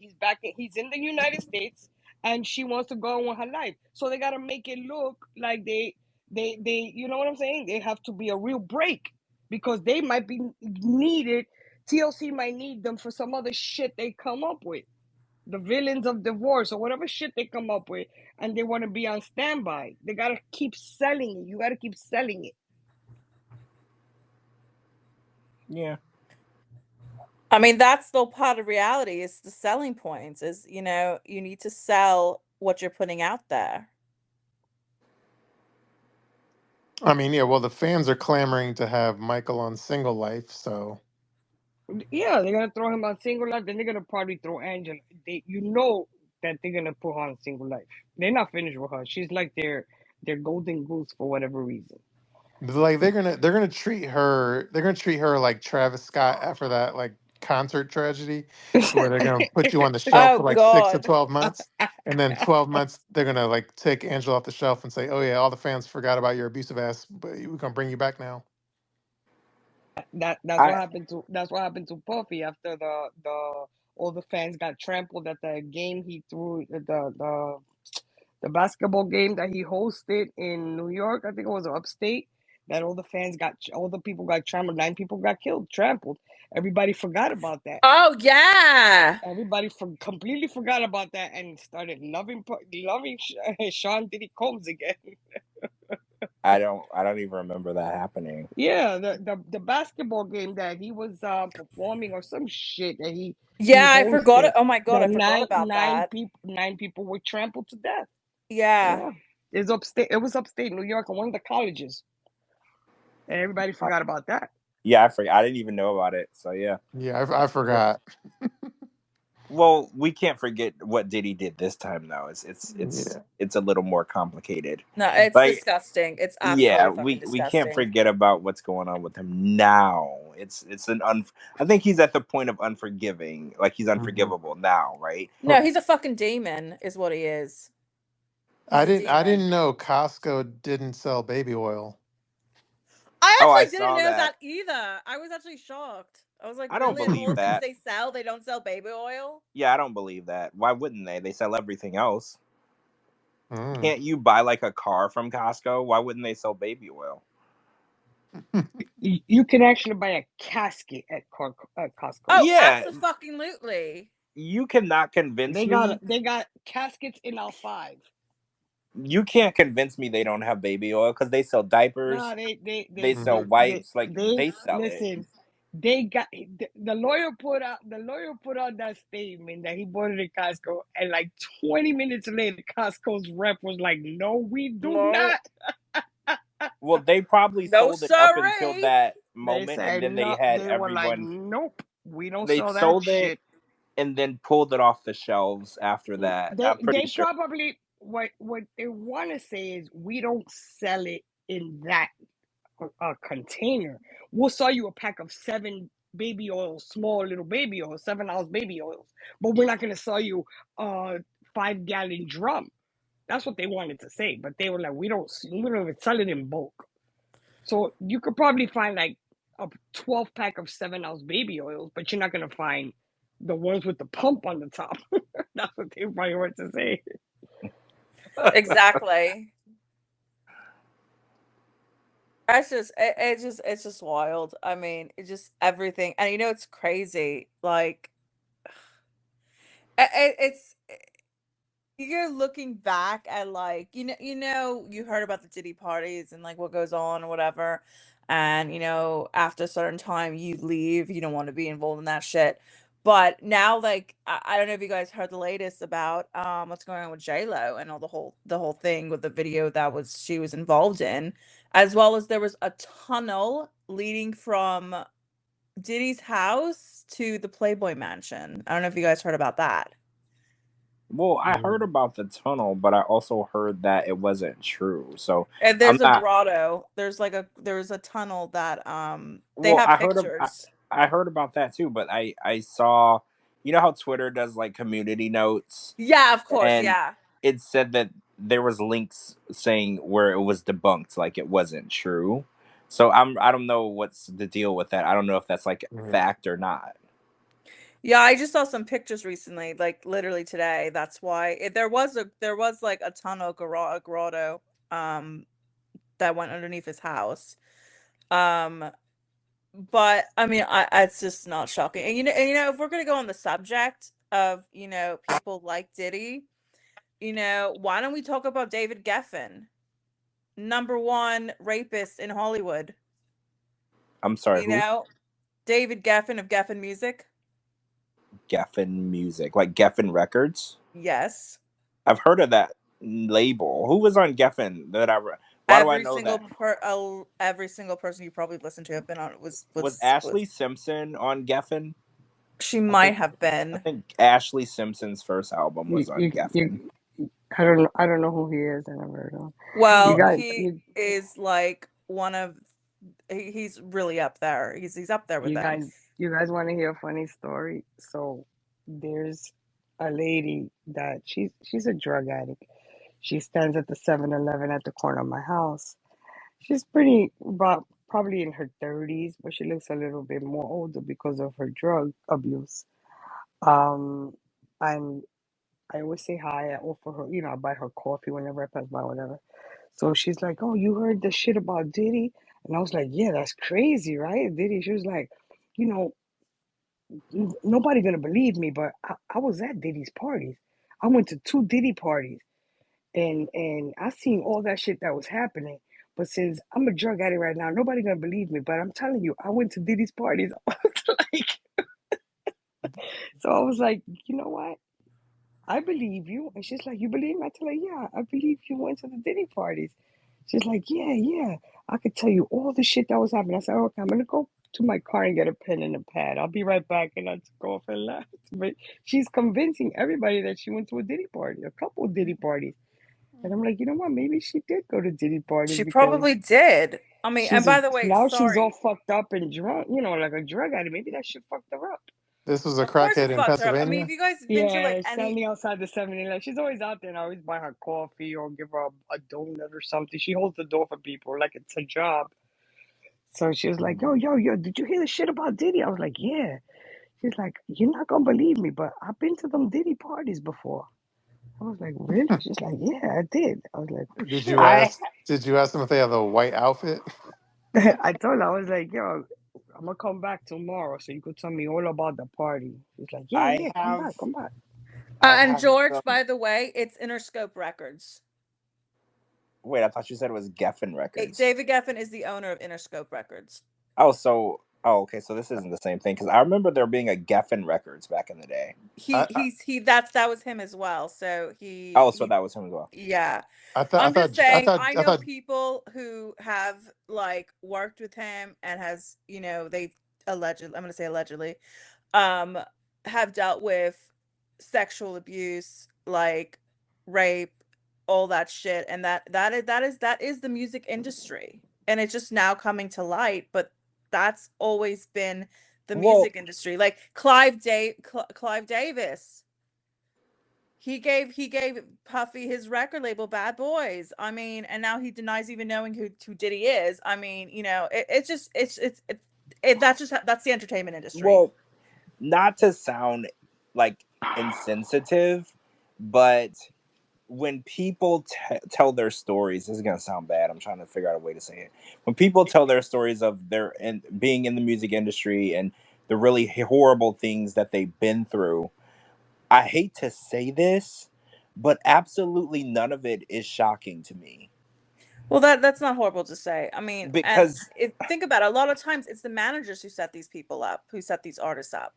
He's in the United States, and she wants to go on with her life. So they gotta make it look like they you know what I'm saying? They have to be a real break because they might be needed. TLC might need them for some other shit they come up with. The villains of divorce or whatever shit they come up with, and they want to be on standby. They gotta keep selling it. You gotta keep selling it. Yeah. I mean, that's still part of reality. It's the selling points. Is you need to sell what you're putting out there. I mean, yeah. Well, the fans are clamoring to have Michael on Single Life, so Yeah, they're gonna throw him on single life. Then they're gonna probably throw Angela. You know that they're gonna put her on single life. They're not finished with her. She's like their golden goose for whatever reason. like they're gonna treat her like Travis Scott after that like concert tragedy, where they're gonna put you on the shelf Oh for like 6 to God. 12 months, and then 12 months they're gonna like take Angela off the shelf and say, "Oh yeah, all the fans forgot about your abusive ass, but we're gonna bring you back now." I That's what happened to Puffy after the all the fans got trampled at the game he threw the basketball game that he hosted in New York. I think it was upstate. That all the people got trampled. 9 people got killed, trampled. Everybody forgot about that. Oh yeah. Everybody completely forgot about that and started loving Sean Diddy Combs again. don't even remember that happening. Yeah, the basketball game that he was performing or some shit that he Yeah, I forgot hosted. it. Oh my God, That I forgot about that. 9 people were trampled to death. Yeah. Yeah, it's upstate. It was upstate New York at one of the colleges, and everybody I, forgot about that. yeah, I forgot. I didn't even know about it. So yeah. Yeah, I forgot. Well, we can't forget what Diddy did this time, though. Yeah, It's a little more complicated. No, it's Like, disgusting. It's yeah, absolutely fucking we can't disgusting. forget about what's going on with him now. I think he's at the point of unforgiving. Like he's mhm. unforgivable now, right? No, he's a fucking demon, is what he is. He's I a didn't. I demon. didn't know Costco didn't sell baby oil. I Oh, I actually didn't saw know that. that either. I was actually shocked. I was like, I don't really? Of all believe the things that. they don't sell baby oil? Yeah, I don't believe that. Why wouldn't they? They sell everything else. Mm. Can't you buy like a car from Costco? Why wouldn't they sell baby oil? You can actually buy a casket at Costco. Oh, Yeah, absolutely. You cannot convince me. They got caskets in all 5. You can't convince me they don't have baby oil because they sell diapers, No, they sell Mhm. wipes, like they they sell it. listen. They got the lawyer put out that statement that he bought it at Costco, and like 20 minutes later, Costco's rep was like, "No, we do No, not." Well, they probably no, sold it up until sorry. that They moment, and said then they no. had They were like, everyone. "Nope, we don't They sell that sold it shit." and then pulled it off the shelves after that. I'm pretty They sure. probably what they want to say is we don't sell it in that container. We'll sell you a pack of 7 baby oils, small little baby oils, 7-ounce baby oils, but we're not going to sell you a 5-gallon drum. That's what they wanted to say, but they were like, we don't even sell it in bulk. So you could probably find like a 12 pack of 7-ounce baby oils, but you're not going to find the ones with the pump on the top. That's what they probably want to say. Exactly. It's just wild. I mean, it's just everything, and it's crazy. Like, it's you're looking back at, like, you heard about the Diddy parties and like what goes on or whatever, and after a certain time you leave. You don't want to be involved in that shit. But now, like, I don't know if you guys heard the latest about what's going on with J Lo and all the whole thing with the video that she was involved in, as well as there was a tunnel leading from Diddy's house to the Playboy Mansion. I don't know if you guys heard about that. Well, I heard Mhm. about the tunnel, but I also heard that it wasn't true. So And I'm there's a not. grotto. There's a tunnel that they Well, have pictures. I heard about that too, but I saw, how Twitter does like community notes, Yeah, of course, and yeah. it said that there was links saying where it was debunked, like it wasn't true. So I don't know what's the deal with that. I don't know if that's like Mhm. fact or not. Yeah, I just saw some pictures recently, like literally today. That's why there was like a tunnel a grotto um that went underneath his house. Um but I mean, it's just not shocking. And if we're gonna go on the subject of, people like Diddy, why don't we talk about David Geffen, number one rapist in Hollywood? I'm sorry, You who? know, David Geffen of Geffen Music. Geffen Music, like Geffen Records. Yes. I've heard of that label. Who was on Geffen that why do I know that? Every single person you probably listened to have been on Was was Ashley Simpson on Geffen? she I might think have I been. think Ashley Simpson's first album was on You Geffen. I don't know who he is. I never heard of him. You Well, guys, he is like one of he's really up there. He's up there with you them. guys, you guys want to hear a funny story? So there's a lady that she's a drug addict. She stands at the 7-Eleven at the corner of my house. She's pretty, about probably in her 30s, but she looks a little bit more older because of her drug abuse. Um, and I always say hi. I offer her, I buy her coffee whenever I pass by, whatever. So she's like, "Oh, you heard the shit about Diddy?" And I was like, "Yeah, that's crazy, right?" Diddy. She was like, "You know, nobody gonna believe me, but I was at Diddy's parties. I went to 2 Diddy parties, and I seen all that shit that was happening. But since I'm a drug addict right now, nobody gonna believe me. But I'm telling you, I went to Diddy's parties." I was like, so I was like, you know what? I believe you. And she's like, you believe me? I tell her, yeah, I believe you went to the Diddy parties. She's like, yeah, yeah. I could tell you all the shit that was happening. I said, okay, I'm gonna go to my car and get a pen and a pad. I'll be right back. And I took off and left. But she's convincing everybody that she went to a Diddy party, a couple of Diddy parties. And I'm like, you know what? Maybe she did go to Diddy parties She because probably did. I mean, and she's by the way, now she's all sorry. fucked up and drunk, like a drug addict. Maybe that shit fucked her up. This was a Of course it crackhead in fucked her up. I mean, if Pennsylvania. you guys have been to like Yeah, any standing outside the 7-Eleven. She's always out there, and I always buy her coffee or give her a donut or something. She holds the door for people like it's a job. So she was like, yo, yo, yo, did you hear the shit about Diddy? I was like, yeah. She's like, you're not gonna believe me, but I've been to them Diddy parties before. I was like, really? She's like, yeah, I did. I was like, oh shit. I Did you ask them if they have a white outfit? I told her, I was like, yo, I'm gonna come back tomorrow so you could tell me all about the party. He's like, yeah, I yeah, come have back, come back. I And have George, some. by the way, it's Interscope Records. Wait, I thought you said it was Geffen Records. David Geffen is the owner of Interscope Records. Okay, so this isn't the same thing because I remember there being a Geffen Records back in the day. He I, I, he's he that was him as well. So Oh, so that was him as well. yeah. I thought, I I'm just thought, I saying thought, I I know thought. people who have like worked with him and has, they allegedly, I'm going to say allegedly, um have dealt with sexual abuse, like rape, all that shit, and that is the music industry. And it's just now coming to light, but that's always been the Well, music industry. Like Clive Davis, he gave Puffy his record label, Bad Boys. I mean, and now he denies even knowing who Diddy is. I mean, it's just that's the entertainment industry. well, not to sound like insensitive, but when people tell their stories, this is gonna sound bad. I'm trying to figure out a way to say it. When people tell their stories of being in the music industry and the really horrible things that they've been through, I hate to say this, but absolutely none of it is shocking to me Well, that's not horrible to say. I mean, and because, think about it. A lot of times, it's the managers who set these people up, who set these artists up.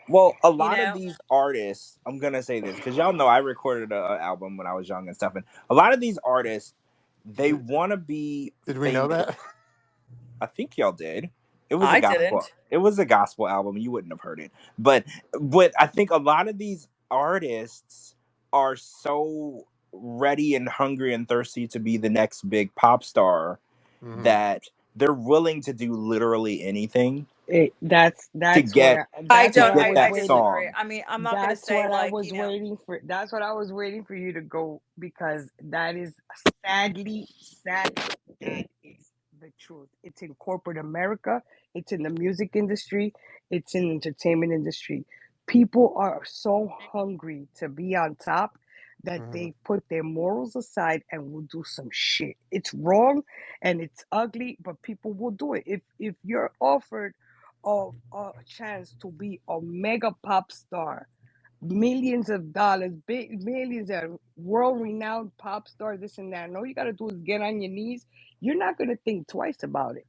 well, a You lot of know? these artists, I'm gonna say this because y'all know I recorded an album when I was young and stuff, and a lot of these artists, they Did, want to be did we know famous. that? I think y'all did. It was a I gospel. didn't. It was a gospel album. You wouldn't have heard it, but I think a lot of these artists are so ready and hungry and thirsty to be the next big pop star Hmm. that they're willing to do literally anything That's to that's what get I, I that's to what don't. I get was I that waiting. disagree. song. I mean, I'm not gonna That's say what I like was waiting for. That's what I was waiting for you to go because that is sadly, that is the truth. It's in corporate America. It's in the music industry. It's in the entertainment industry. People are so hungry to be on top that Hmm. they put their morals aside and will do some shit. It's wrong and it's ugly, but people will do it. If you're offered a chance to be a mega pop star, millions of dollars, big millions of world renowned pop stars, this and that. And all you gotta do is get on your knees. You're not gonna think twice about it.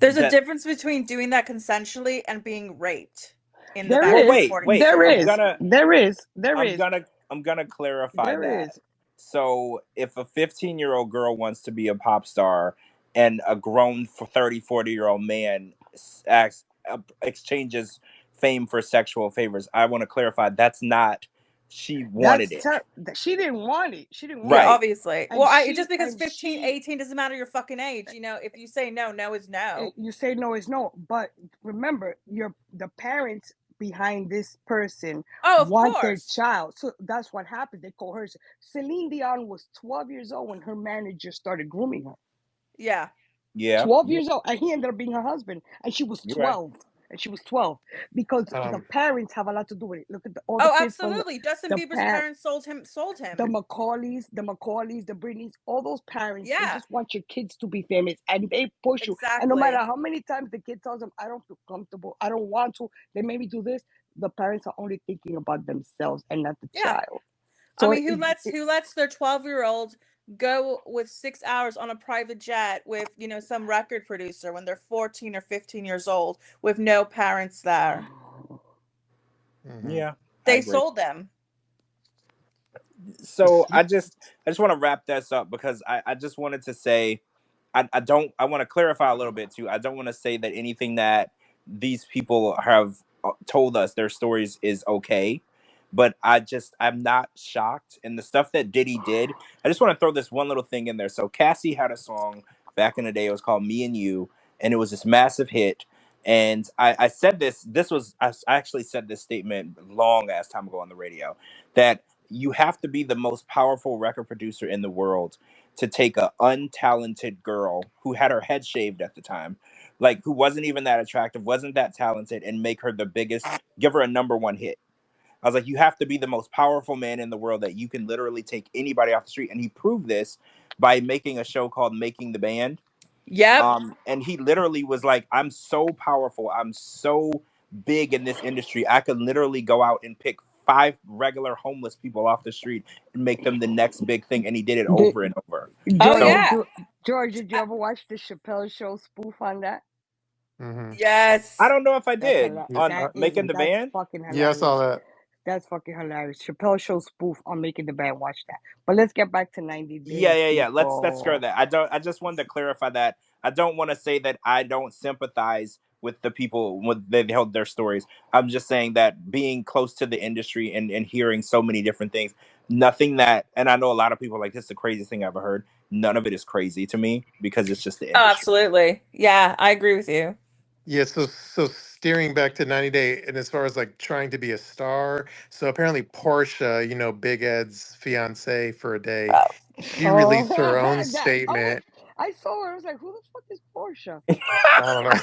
there's a That difference between doing that consensually and being raped in the There back well, of a is, wait. recording there I'm studio. is, gonna there is, there I'm is, gonna I'm gonna clarify there that. is. So if a 15-year-old girl wants to be a pop star and a grown 30, 40-year-old man exchanges fame for sexual favors, I want to clarify that's not, she wanted it. She didn't want it. She didn't Yeah, want Right. it. obviously. And Well, I she just because and 15, she 18 doesn't matter your fucking age. If you say no, no is no. you say no is no, but remember, the parents behind this person Oh, of want their course. child, so that's what happened. They coerced. Celine Dion was 12 years old when her manager started grooming her. Yeah. Yeah. 12 years old, and he ended up being her husband, and she was You're right. 12. And she was 12 because the Um, parents have a lot to do with it. Look at all the Oh, kids from absolutely. Justin the Bieber's parent, parents sold him. Sold the him. Macauleys, the Britneys, all those parents, they Yeah. just want your kids to be famous and they push you. And no matter Exactly. how many times the kid tells them, I don't feel comfortable, I don't want to, they made me do this, the parents are only thinking about themselves and not the Yeah. child. I So mean, who lets their 12-year-old go with 6 hours on a private jet with some record producer when they're 14 or 15 years old with no parents there? mhm. Yeah, I They agree. sold them. So I just want to wrap this up because I just wanted to say I want to clarify a little bit too. I don't want to say that anything that these people have told us their stories is okay, but I'm not shocked. And the stuff that Diddy did, I just want to throw this one little thing in there. So Cassie had a song back in the day. It was called "Me and You," and it was this massive hit. And I said I actually said this statement long ass time ago on the radio that you have to be the most powerful record producer in the world to take a untalented girl who had her head shaved at the time, like who wasn't even that attractive, wasn't that talented, and make her the biggest, give her a number one hit. I was like, you have to be the most powerful man in the world that you can literally take anybody off the street. And he proved this by making a show called Making the Band. Yep. And he literally was like, I'm so powerful, I'm so big in this industry, I could literally go out and pick 5 regular homeless people off the street and make them the next big thing, and he did it Did, over and over. Oh George, So did yeah. you George, did you Uh, ever watch the Chappelle Show spoof on that? Hmm. I yes. don't know if I That's did on Making the that's Band. fucking Yeah, I saw hilarious. that. That's fucking hilarious. Chappelle Show spoof on Making the Band. Watch that. But let's get back to 90 Yeah, Day yeah, yeah. Let's screw people. that. I just wanted to clarify that. I don't want to say that I don't sympathize with the people when they held their stories. I'm just saying that being close to the industry and hearing so many different things, nothing that, and I know a lot of people are like, this is the craziest thing I've ever heard. None of it is crazy to me because it's just the Oh, industry. absolutely. Yeah, I agree with you. Yeah, so steering back to 90 Day, and as far as like trying to be a star, so apparently Portia, Big Ed's fiance for a day, Oh. she Oh, released her own oh, statement. I saw her. I was like, who the fuck is Portia? I don't know.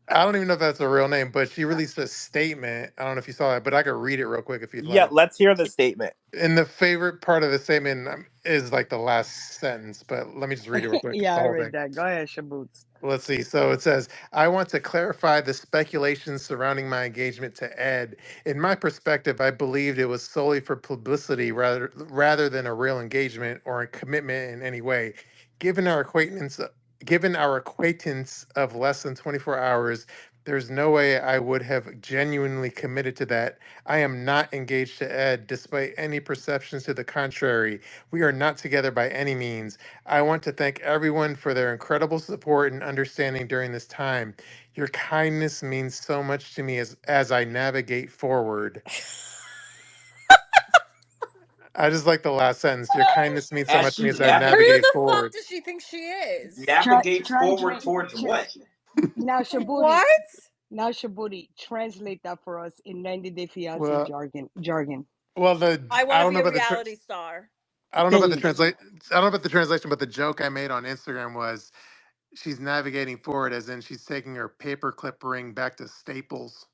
I don't even know if that's a real name, but she released a statement. I don't know if you saw it, but I could read it real quick if you'd Yeah, like. let's hear the statement. And the favorite part of the statement is like the last sentence, but let me just read it real quick, Yeah, the I whole read thing. that. Go ahead, Shaboots. Let's see. So it says, I want to clarify the speculations surrounding my engagement to Ed. In my perspective, I believed it was solely for publicity rather than a real engagement or a commitment in any way. Given our acquaintance, given our acquaintance of less than 24 hours, there's no way I would have genuinely committed to that. I am not engaged to Ed, despite any perceptions to the contrary. We are not together by any means. I want to thank everyone for their incredible support and understanding during this time. Your kindness means so much to me as I navigate forward. I just like the last sentence. Your kindness means so As much to me she as I Who navigate the navigates, fuck forward. does she think she is? navigates forward Translate. towards what? Now, Shabooty. What? Now, Shabooty, translate that for us in 90 Day Fiance Well, jargon. well, the I I want to don't be know a about reality star. I don't know There about the you go. translate. I don't know about the translation, but the joke I made on Instagram was she's navigating forward, as in she's taking her paperclip ring back to Staples.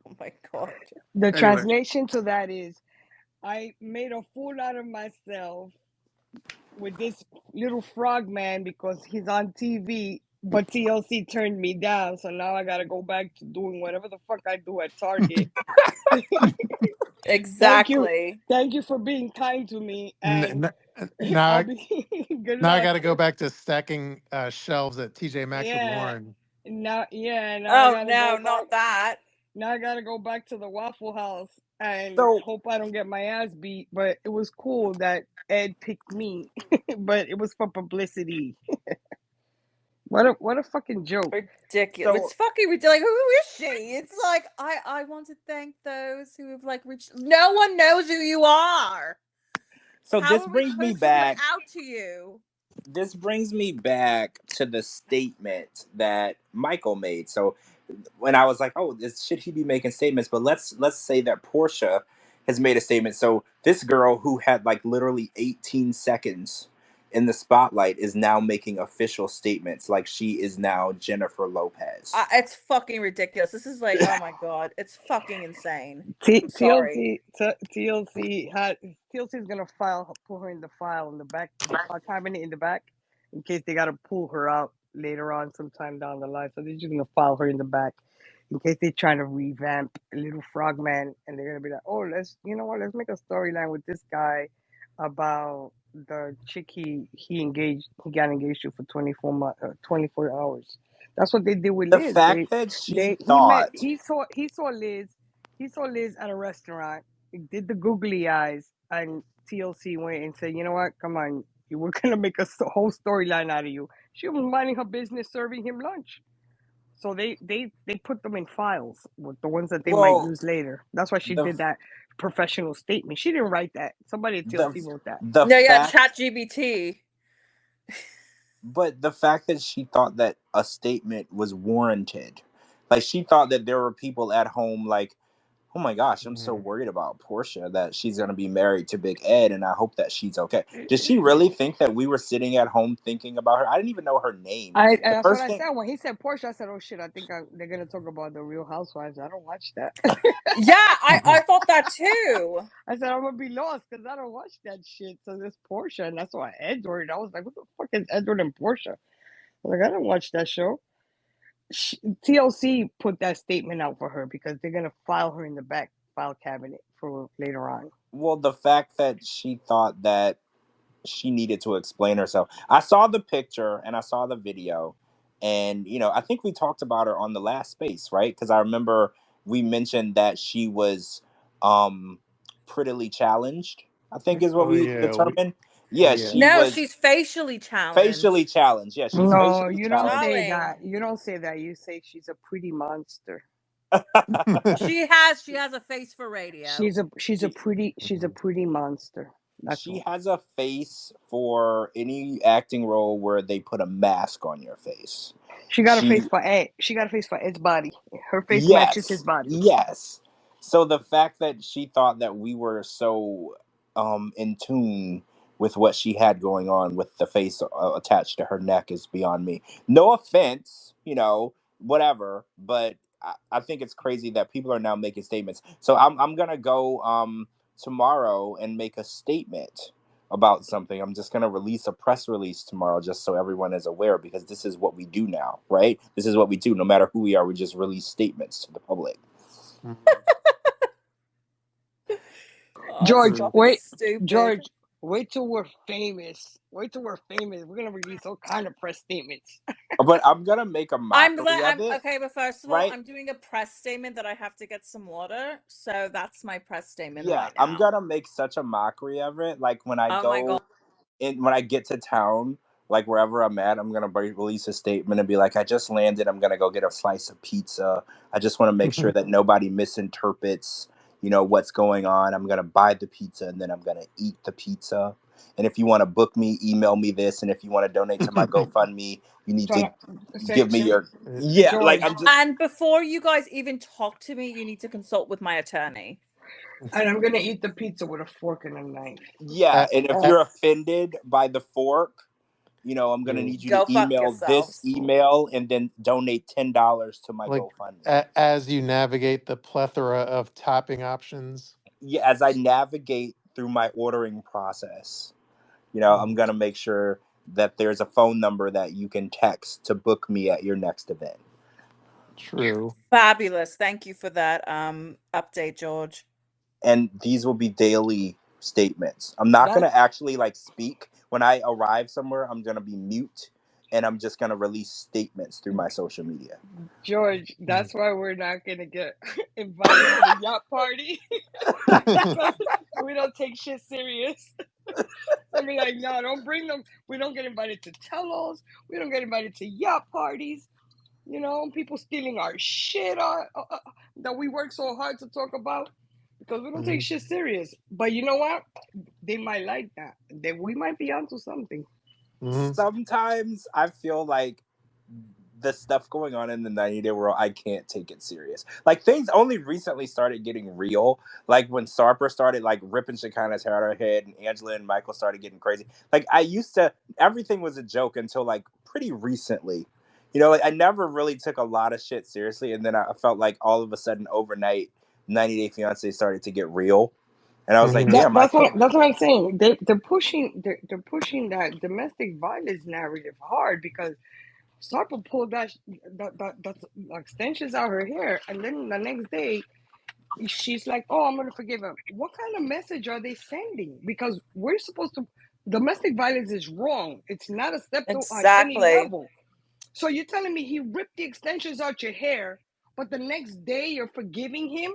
Oh my god. The Anyway, translation to that is I made a fool out of myself with this little frog man because he's on TV, but TLC turned me down. So now I got to go back to doing whatever the fuck I do at Target. Thank you. Exactly. Thank you for being kind to me. And n- n- now I'll be good now I luck. got to go back to stacking shelves at TJ Maxx with Yeah. Lauren. Now I Oh got to no, go back. not that. Now I got to go back to the Waffle House and So hope I don't get my ass beat. But it was cool that Ed picked me, but it was for publicity. What a fucking joke. Ridiculous. so It's fucking ridiculous. Like, who is she? It's like I want to thank those who have like reached. No one knows who you are. so How this are we brings me supposed to put it back out to you? this brings me back to the statement that Michael made. So when I was like, "Oh, should he be making statements?" But let's say that Portia has made a statement. So this girl who had like literally 18 seconds in the spotlight is now making official statements, like she is now Jennifer Lopez. It's fucking ridiculous. This is like, oh my god, it's fucking insane. I'm sorry. TLC is gonna pull her in the file in the back, the file cabinet in the back, in case they gotta pull her out later on sometime down the line. So they're just gonna file her in the back in case they're trying to revamp Little Frogman, and they're gonna be like, oh, let's make a storyline with this guy about the chick he got engaged to for 24 hours. That's what they did with The Liz. fact that she He met thought he saw Liz at a restaurant, did the googly eyes, and TLC went and said, you know what, come on, we're gonna make a whole storyline out of you. She was minding her business, serving him lunch. So they put them in files with the ones that they might well use later. That's why she the did that professional statement. She didn't write that. Somebody at the TLC wrote that. the No, yeah, fact Chat GBT. but the fact that she thought that a statement was warranted, like she thought that there were people at home like oh my gosh, I'm so worried about Portia that she's going to be married to Big Ed, and I hope that she's okay. Did she really think that we were sitting at home thinking about her? I didn't even know her name. The That's what first I thing, said when he said Porsche. I said, "Oh shit! I think they're gonna talk about the Real Housewives." I don't watch that. Yeah, I thought that too. I said I'm gonna be lost because I don't watch that shit. So this Porsche, and that's why Edward. I was like, "What the fuck is Edward and Porsche?" I was like, I don't watch that show. TLC put that statement out for her because they're gonna file her in the back file cabinet for later on. well, the fact that she thought that she needed to explain herself. I saw the picture and I saw the video, and I think we talked about her on the last space, right? Because I remember we mentioned that she was um prettily challenged, I think is what Oh we yeah, determined. Yeah, yeah. she No, was she's facially challenged. facially challenged. Yeah, she's No, facially you don't challenged. say Darling. that. You don't say that. You say she's a pretty monster. She has a face for radio. She's a pretty monster. That's She all. has a face for any acting role where they put a mask on your face. She got a face She for Ed. She got a face for Ed's body. Her face matches his Yes, body. yes. So the fact that she thought that we were so in tune with what she had going on with the face attached to her neck is beyond me. No offense, whatever, but I think it's crazy that people are now making statements. So I'm gonna go tomorrow and make a statement about something. I'm just going to release a press release tomorrow just so everyone is aware, because this is what we do now, right? This is what we do. No matter who we are, we just release statements to the public. Oh, George, stop it, wait, stupid. George, wait till we're famous. Wait till we're famous. We're gonna release all kind of press statements. But I'm going to make a mockery of I'm it, okay, but first of all, right? I'm doing a press statement that I have to get some water. So that's my press statement Yeah, right I'm now. going to make such a mockery of it. Like when I Oh my god. go when I get to town, like wherever I'm at, I'm gonna release a statement and be like, "I just landed. I'm gonna go get a slice of pizza. I just want to make sure that nobody misinterprets, what's going on. I'm gonna buy the pizza and then I'm gonna eat the pizza. And if you want to book me, email me this. And if you want to donate to my GoFundMe, you need to Trying to give me your Like George, I'm just And before you guys even talk to me, you need to consult with my attorney. and I'm gonna eat the pizza with a fork and a knife. yeah. Uh, And if uh, you're offended by the fork, I'm gonna yeah. need you Go to fuck email this yourselves. email and then donate $10 to my Like GoFundMe. as you navigate the plethora of topping options. Yeah, as I navigate through my ordering process, I'm gonna make sure that there's a phone number that you can text to book me at your next event. True. Fabulous. Thank you for that update, George. And these will be daily statements. I'm not gonna That's actually like speak when I arrive somewhere. I'm gonna be mute, and I'm just gonna release statements through my social media. George. That's why we're not gonna get invited to the yacht party because we don't take shit serious. I'll be like, no, don't bring them. We don't get invited to tell-alls. We don't get invited to yacht parties. People stealing our shit that we work so hard to talk about because we don't take shit serious. But you know what? They might like that. We might be onto something. Sometimes I feel like the stuff going on in the 90-day world, I can't take it serious. Like things only recently started getting real. Like when Sarper started like ripping Shekinah's hair out of her head, and Angela and Michael started getting crazy. Like everything was a joke until like pretty recently. Like I never really took a lot of shit seriously, and then I felt like all of a sudden overnight, 90 Day Fiance started to get real, and I was like, That, damn, I that's what can't. that's what I'm saying. They're pushing that domestic violence narrative hard because Sarpa pulled that extensions out her hair, and then the next day she's like, "Oh, I'm gonna forgive him." What kind of message are they sending? Because we're supposed to. Domestic violence is wrong. It's not acceptable on any Exactly. level. So you're telling me he ripped the extensions out your hair, but the next day you're forgiving him?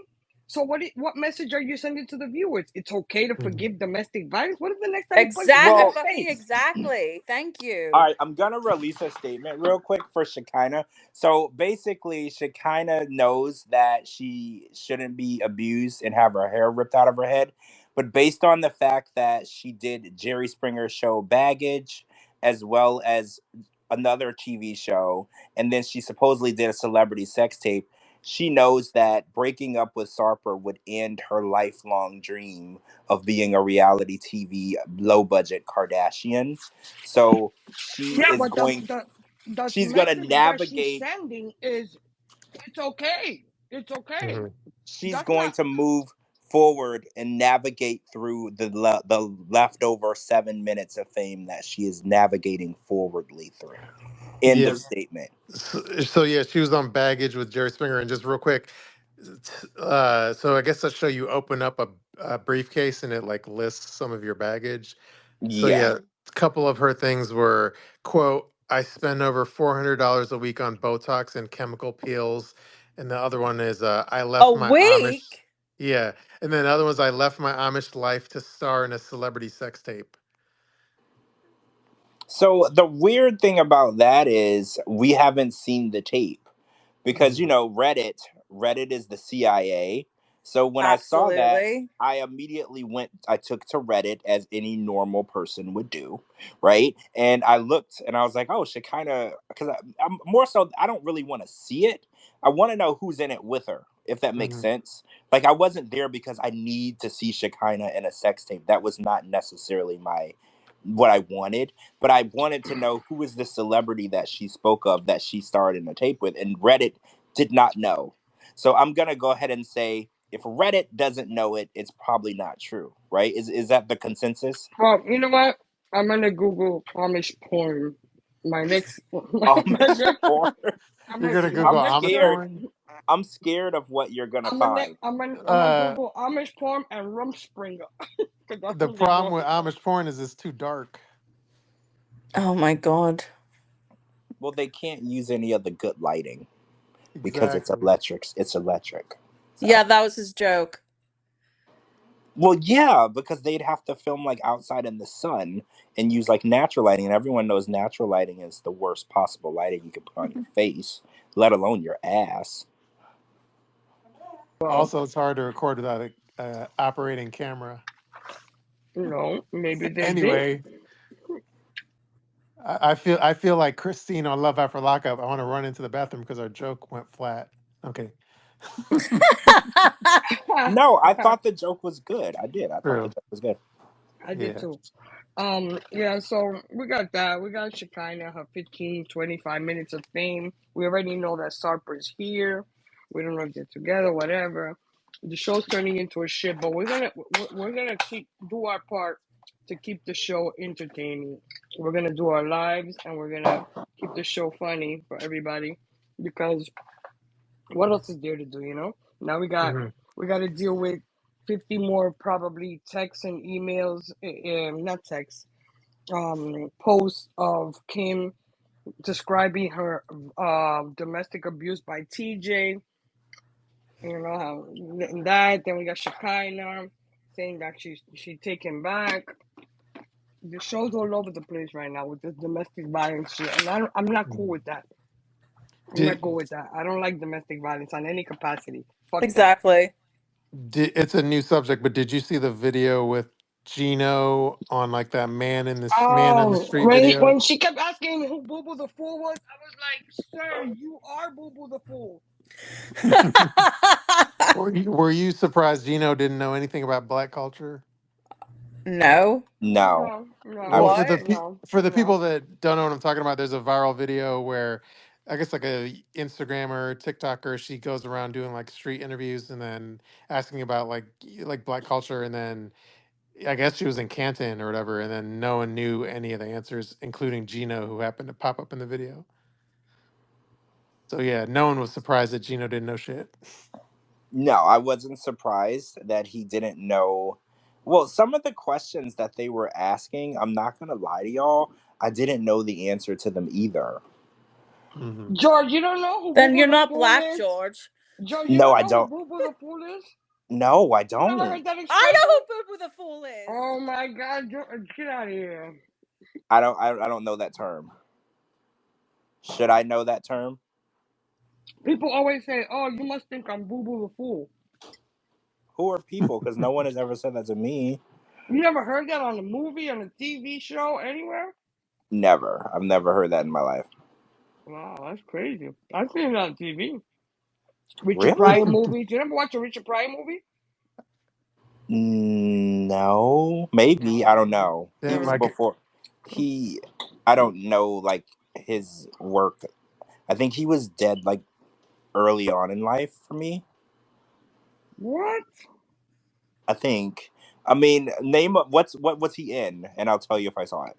So what message are you sending to the viewers? It's okay to forgive domestic violence. What if the next time he punches you in the Well, Fucking face? exactly. Thank all you. right, I'm gonna release a statement real quick for Shekinah. So basically, Shekinah knows that she shouldn't be abused and have her hair ripped out of her head, but based on the fact that she did Jerry Springer's show Baggage, as well as another TV show, and then she supposedly did a celebrity sex tape. She knows that breaking up with Sarper would end her lifelong dream of being a reality TV low budget Kardashian. So she Yeah, is but going the she's going to message that she's navigate sending is it's okay. It's okay. Mhm. she's That's going not to move forward and navigate through the leftover 7 minutes of fame that she is navigating forwardly through. End Yeah. of statement. So yeah, she was on baggage with Jerry Springer, and just real quick, so I guess I'll show you open up a briefcase and it like lists some of your baggage. So Yeah. yeah, a couple of her things were quote, I spend over $400 a week on Botox and chemical peels, and the other one is I A left my Amish. week? Yeah, and then the other one's I left my Amish life to star in a celebrity sex tape. So the weird thing about that is we haven't seen the tape because Mhm. Reddit is the CIA. So when I saw that, Absolutely. I took to Reddit as any normal person would do, right? And I looked and I was like, oh, Shekinah, because I'm more so, I don't really want to see it. I want to know who's in it with her, if that makes Mhm. sense. Like, I wasn't there because I need to see Shekinah in a sex tape. That was not necessarily what I wanted, but I wanted to know who is the celebrity that she spoke of that she starred in the tape with, and Reddit did not know. So I'm gonna go ahead and say if Reddit doesn't know it, it's probably not true, right? Is that the consensus? well, you know what? I'm gonna Google Amish porn. My next my Amish next porn. I'm You're gonna gonna my Google I'm next Amish search. scared. porn. I'm scared of what you're gonna I'm gonna find. I'm gonna Uh, Google Amish porn and Rumspringer because that's the what they're problem both with about. Amish porn is it's too dark. Oh my god. Well, they can't use any of the good lighting because it's Exactly. electric. It's electric. Yeah, So, that was his joke. well, yeah, because they'd have to film like outside in the sun and use like natural lighting, and everyone knows natural lighting is the worst possible lighting you could put on your face, let alone your ass. Well, Also, it's hard to record without a operating camera. no, maybe they did. Anyway, I feel like Christine on Love After Lockup. I want to run into the bathroom because our joke went flat. Okay, No, I thought the joke was good. I did. I thought the true. joke was good. I did Yeah. too. Yeah, so we got that. We got Shekinah, her 15, 25 minutes of fame. We already know that Sarper's here. We don't know if they're together, whatever. The show's turning into a shit, but we're gonna keep do our part to keep the show entertaining. We're gonna do our lives and we're gonna keep the show funny for everybody because what else is there to do, you know? Now Hmm. we got to deal with 50 more probably texts and emails, not texts, posts of Kim describing her domestic abuse by TJ. You know how that. Then we got Shekinah saying that she taken back. The show's all over the place right now with this domestic violence shit, and I'm not cool with that. I'm not Did cool with that. I don't like domestic violence on any capacity. Fuck that. Exactly. it's a new subject, but did you see the video with Gino on like that man in the Oh, street video? when she kept asking who Boo Boo the Fool was, I was like, "Sir, you are Boo Boo the Fool." Were you surprised Gino didn't know anything about black culture? No. No, No, I no, Well, was. What? no, for the no. people that don't know what I'm talking about, there's a viral video where I guess like a Instagrammer, TikToker, she goes around doing like street interviews and then asking about like black culture, and then I guess she was in Canton or whatever, and then no one knew any of the answers, including Gino, who happened to pop up in the video. So yeah, no one was surprised that Gino didn't know shit. No, I wasn't surprised that he didn't know. Well, some of the questions that they were asking, I'm not gonna lie to y'all, I didn't know the answer to them either. Hmm. George, you don't know who Boo Then Boo you're the not Fool black, is? George. George, you No, don't I know who don't. Boo Boo the Fool is? No, I You never don't. heard that I expression? know who Boo Boo the Fool is. Oh my God, get out of here! I don't know that term. Should I know that term? People always say, "Oh, you must think I'm Boo Boo the Fool." Who are people? Because no one has ever said that to me. You never heard that on a movie, on a TV show, anywhere? Never. I've never heard that in my life. Wow, that's crazy. I've seen it on TV. Richard Really? Pryor movie. Do you ever watch a Richard Pryor movie? No, maybe. I No, don't know. Yeah, He was never. before. He, I don't know, like his work. I think he was dead like early on in life for me. What? I think. I mean, what was he in, and I'll tell you if I saw it.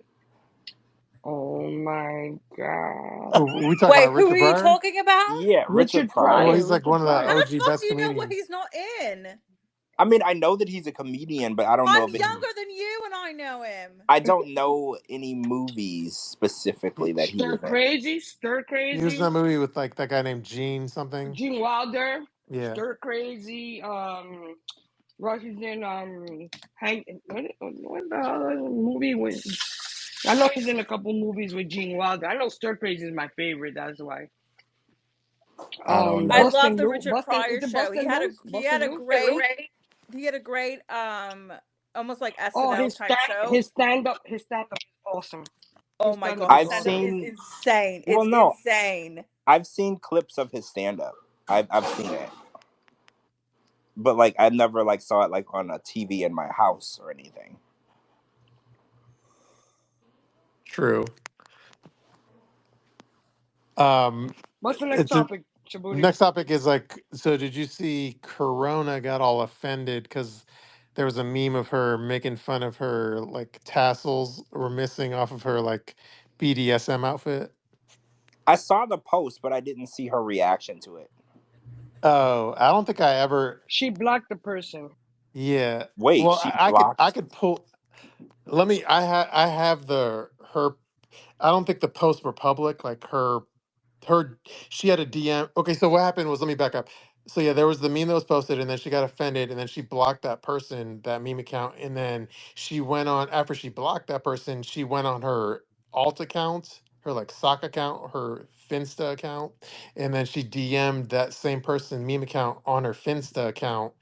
Oh my god. we talking Wait, about who are Richard you Pryor? talking about? Yeah, Richard Richard Well, Pryor. Pryor. he's like Richard one of the How Pryor. the OG fuck best do you know what comedians. he's not in? I mean, I know that he's a comedian, but I don't know I'm if he. younger than you and I know him. I don't know any movies specifically that he Stir was in. crazy. Stir He was in crazy. that movie with like that guy named Gene something. Gene Wilder. Yeah. Stir crazy. Rush is in Hank. What the hell movie with? I know he's in a couple movies with Gene Wilder. I know Stir Crazy is my favorite. That's why. I don't I know. love Bustin' the Loose. Richard Bustin' is Pryor it show. Bustin' Loose? He had Bustin' a Loose. great almost like Oh, SNL type show. his stand up is awesome. Oh His my stand up god, is his I've stand up awesome. is seen. insane. Well, It's no, insane. I've seen clips of his stand up. I've seen it, but like I never like saw it like on a TV in my house or anything. True. Um, What's the next it's a, topic, Shabooty? next topic is like, so did you see Corona got all offended because there was a meme of her making fun of her like tassels were missing off of her like BDSM outfit? I saw the post, but I didn't see her reaction to it. Oh, I don't think I ever. She blocked the person. Yeah. Wait, Well, she I blocked. could pull. Let me. I have the her. I don't think the posts were public. Like her she had a DM. Okay, so what happened was, let me back up. So yeah, there was the meme that was posted, and then she got offended, and then she blocked that person, that meme account, and then she went on after she blocked that person, she went on her alt account, her like sock account, her Finsta account, and then she DM'd that same person meme account on her Finsta account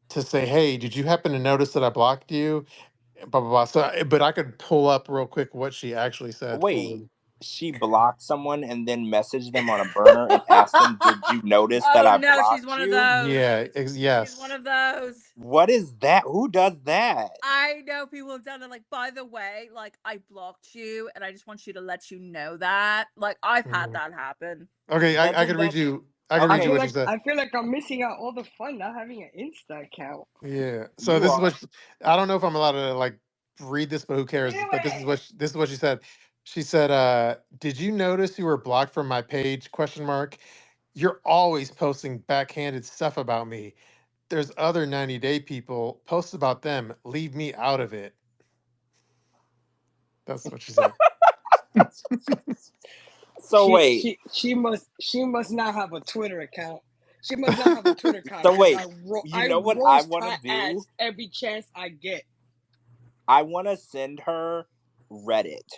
to say, "Hey, did you happen to notice that I blocked you?" Blah blah blah. So, but I could pull up real quick what she actually said Wait, fully. she blocked someone and then messaged them on a burner and asked them, "Did you notice that Oh I no, she's blocked one of you?" those. Yeah, She's one yes. of those. What is that? Who does that? I know people have done it. Like, by the way, like I blocked you, and I just want you to let you know that. Like, I've had Mhm. that happen. Okay, I Doesn't could read that you. I could I read you okay? feel what she like said. I feel like I'm missing out all the fun not having an Insta account. Yeah. So You this is what are. I don't know if I'm allowed to like read this, but who cares? Do But it. this is what she said. She said, "Did you notice you were blocked from my page? Question mark. You're always posting backhanded stuff about me. There's other 90-day people. Post about them. Leave me out of it." That's what she said. So wait. She must not have a Twitter account. She must not have a Twitter account So because wait. You I know what I roast want to her do? ass every chance I get. I want to send her Reddit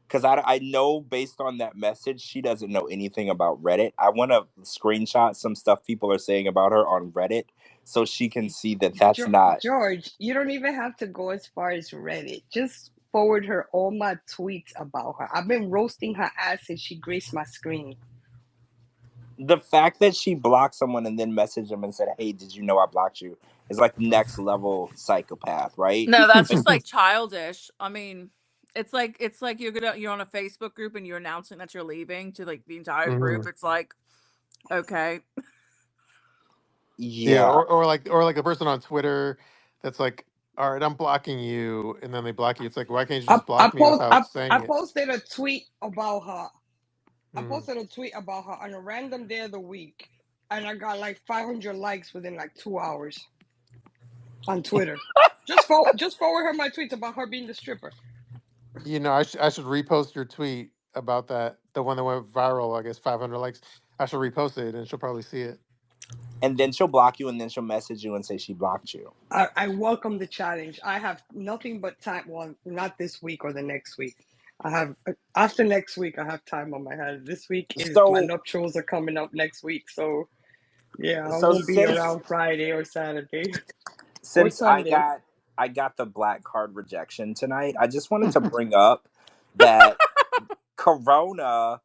because I know based on that message she doesn't know anything about Reddit. I want to screenshot some stuff people are saying about her on Reddit so she can see that that's not. George, you don't even have to go as far as Reddit. Just forward her all my tweets about her. I've been roasting her ass since she graced my screen. The fact that she blocked someone and then messaged them and said, "Hey, did you know I blocked you?" is like next level psychopath, right? No, that's Like, just like childish. I mean, it's like you're on a Facebook group and you're announcing that you're leaving to like the entire group. Mhm. It's like, okay. Yeah, yeah. or like a person on Twitter that's like, "All right, I'm blocking you," and then they block you. It's like, why can't you just block me without I saying it? posted a tweet about her. I Mm. posted a tweet about her on a random day of the week, and I got like 500 likes within like 2 hours on Twitter. Just forward her my tweets about her being the stripper. You know, I should repost your tweet about that, the one that went viral. I guess 500 likes. I should repost it, and she'll probably see it. And then she'll block you and then she'll message you and say she blocked you. I welcome the challenge. I have nothing but time. Well, not this week or the next week. I have after next week. I have time on my hands. This week is my So nuptials are coming up next week, so yeah, I so won't be since around Friday or Saturday or since Sunday. I got the black card rejection tonight, I just wanted to bring up that Corona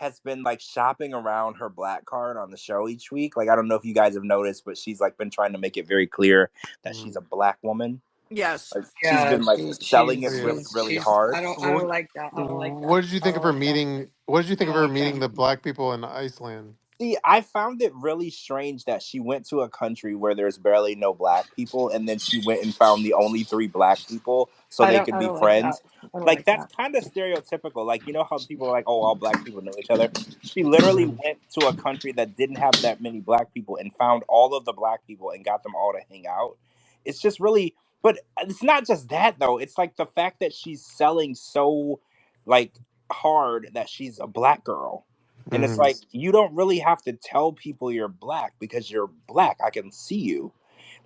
has been like shopping around her black card on the show each week. Like, I don't know if you guys have noticed, but she's like been trying to make it very clear that she's a black woman. Yes. Like, she's Yeah, been like selling it really, Yes. really she's. hard. I don't like that. I don't like that. What did you I think of don't her like that. meeting? What did you I think of don't her like that. meeting the black people in Iceland? See, I found it really strange that she went to a country where there's barely no black people, and then she went and found the only 3 black people so they could I be don't like that. friends. I don't Like, like that's that. kind of stereotypical. Like, you know how people are like, oh, all black people know each other? She literally Mhm. went to a country that didn't have that many black people and found all of the black people and got them all to hang out. It's just really, but it's not just that, though. It's like the fact that she's selling so, like, hard that she's a black girl. And it's Mhm. like, you don't really have to tell people you're black because you're black. I can see you.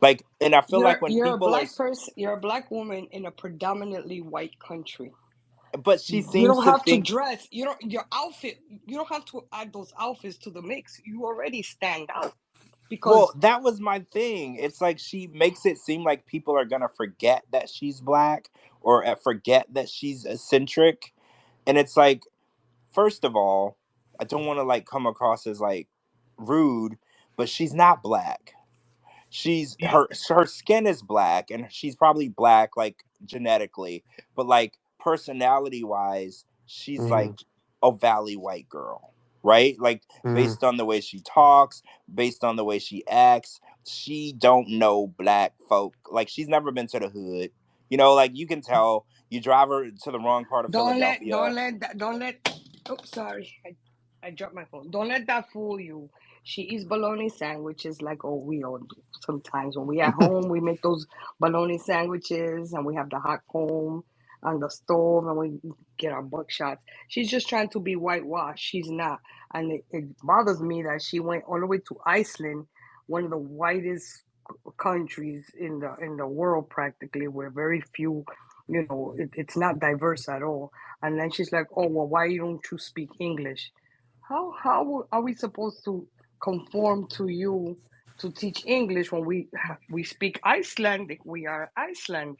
Like, and I feel like when You're a people are, black person. You're a black woman in a predominantly white country. but she You seems don't to have to think, dress. You don't. Your outfit. You don't have to add those outfits to the mix. You already stand out well, because that was my thing. It's like she makes it seem like people are going to forget that she's black or forget that she's eccentric. And it's like, first of all, I don't want to like come across as like rude, but she's not black. She's her skin is black and she's probably black like genetically, but like personality wise she's like Mhm. a valley white girl, right? Like, Mhm. based on the way she talks, based on the way she acts, she don't know black folk. Like, she's never been to the hood, you know. Like, you can tell. You drive her to the wrong part of Philadelphia. don't let. Oh, sorry, I dropped my phone. Don't let that fool you. She eats bologna sandwiches like oh we all do. Sometimes when we at home, we make those bologna sandwiches and we have the hot comb on the stove and we get our buckshots. She's just trying to be whitewashed. She's not, and it bothers me that she went all the way to Iceland, one of the whitest countries in the world practically, where very few, it's not diverse at all. And then she's like, oh well, why don't you speak English? How are we supposed to conform to you to teach English when we speak Icelandic? We are Iceland,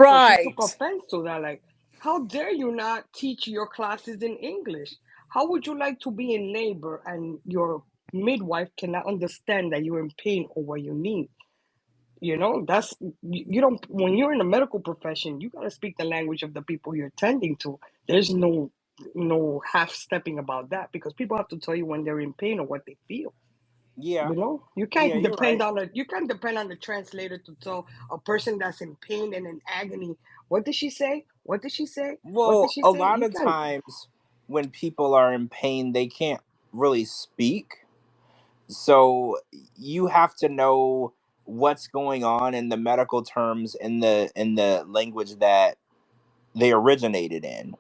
so she took Right. offense to that. Like, how dare you not teach your classes in English? How would you like to be in labor and your midwife cannot understand that you're in pain or what you need? That's you don't when you're in the medical profession, you got to speak the language of the people you're tending to. There's no half stepping about that because people have to tell you when they're in pain or what they feel. Yeah, You yeah, can't you're depend right. on the translator to tell a person that's in pain and in agony, what did she say? What did she say? What did Well, she a say? lot You of can't. times when people are in pain they can't really speak, so you have to know what's going on in the medical terms in the language that they originated in.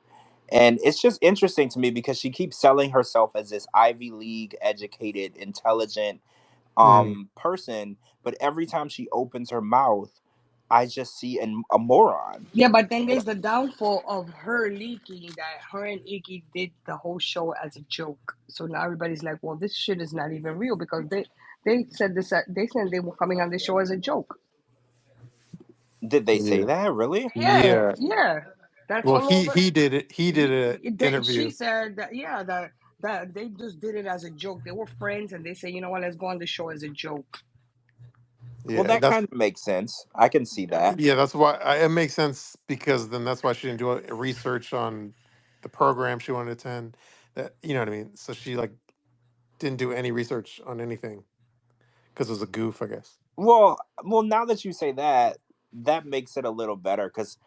And it's just interesting to me because she keeps selling herself as this Ivy League educated intelligent Mhm. person, but every time she opens her mouth I just see a moron. Yeah, but then And there's the downfall of her leaking that her and Iggy did the whole show as a joke. So now everybody's like, "Well, this shit is not even real," because they said this. They said they were coming on this show as a joke. did they say Yeah. that really? Yeah, Yeah. yeah. That's Well, all over. he did it. He did an She interview. said that. Yeah, that they just did it as a joke. They were friends, and they say, you know what? Let's go on the show as a joke. Well, Yeah, that that's kind of makes sense. I can see that. yeah, that's why it makes sense because then that's why she didn't do a research on the program she wanted to attend. That you know what I mean. So she like didn't do any research on anything because it was a goof, I guess. Well, now that you say that, that makes it a little better because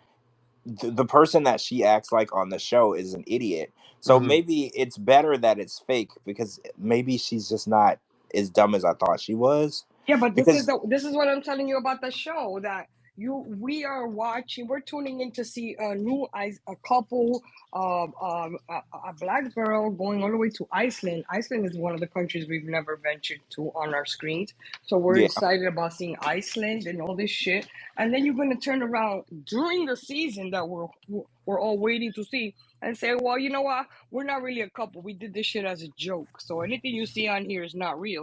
the person that she acts like on the show is an idiot. So Hmm. maybe it's better that it's fake because maybe she's just not as dumb as I thought she was. Yeah, but Because this is what I'm telling you about the show that we are watching. We're tuning in to see a couple, a black girl going all the way to Iceland. Iceland is one of the countries we've never ventured to on our screens, so we're yeah, excited about seeing Iceland and all this shit. And then you're gonna turn around during the season that we're all waiting to see and say, well, you know what? We're not really a couple. We did this shit as a joke. So anything you see on here is not real.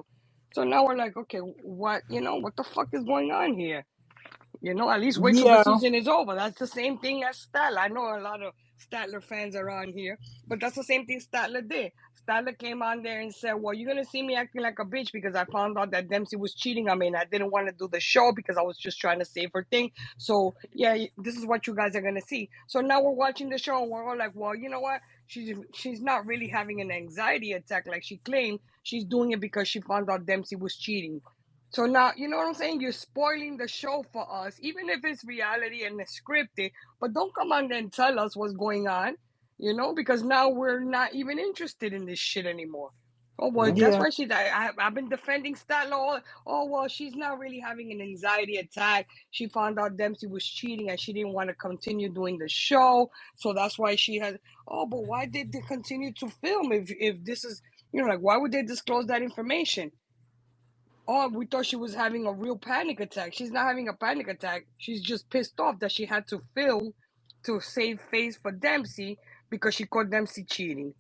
So now we're like, okay, what the fuck is going on here? At least wait till the yeah, season is over. That's the same thing as Statler. I know a lot of Statler fans are on here, but that's the same thing Statler did. Styler came on there and said, well, you're going to see me acting like a bitch because I found out that Dempsey was cheating on me and I didn't want to do the show because I was just trying to save her thing. So, yeah, this is what you guys are going to see. So now we're watching the show and we're all like, well, you know what? She's not really having an anxiety attack like she claimed. She's doing it because she found out Dempsey was cheating. So now, you know what I'm saying? You're spoiling the show for us, even if it's reality and it's scripted. But don't come on there and tell us what's going on, because now we're not even interested in this shit anymore. Oh, well, that's Yeah. why I've been defending Statler. Oh, well, she's not really having an anxiety attack. She found out Dempsey was cheating and she didn't want to continue doing the show. So that's why she has, oh, but why did they continue to film if this is, like, why would they disclose that information? Oh, we thought she was having a real panic attack. She's not having a panic attack. She's just pissed off that she had to film to save face for Dempsey because she caught Dempsey cheating.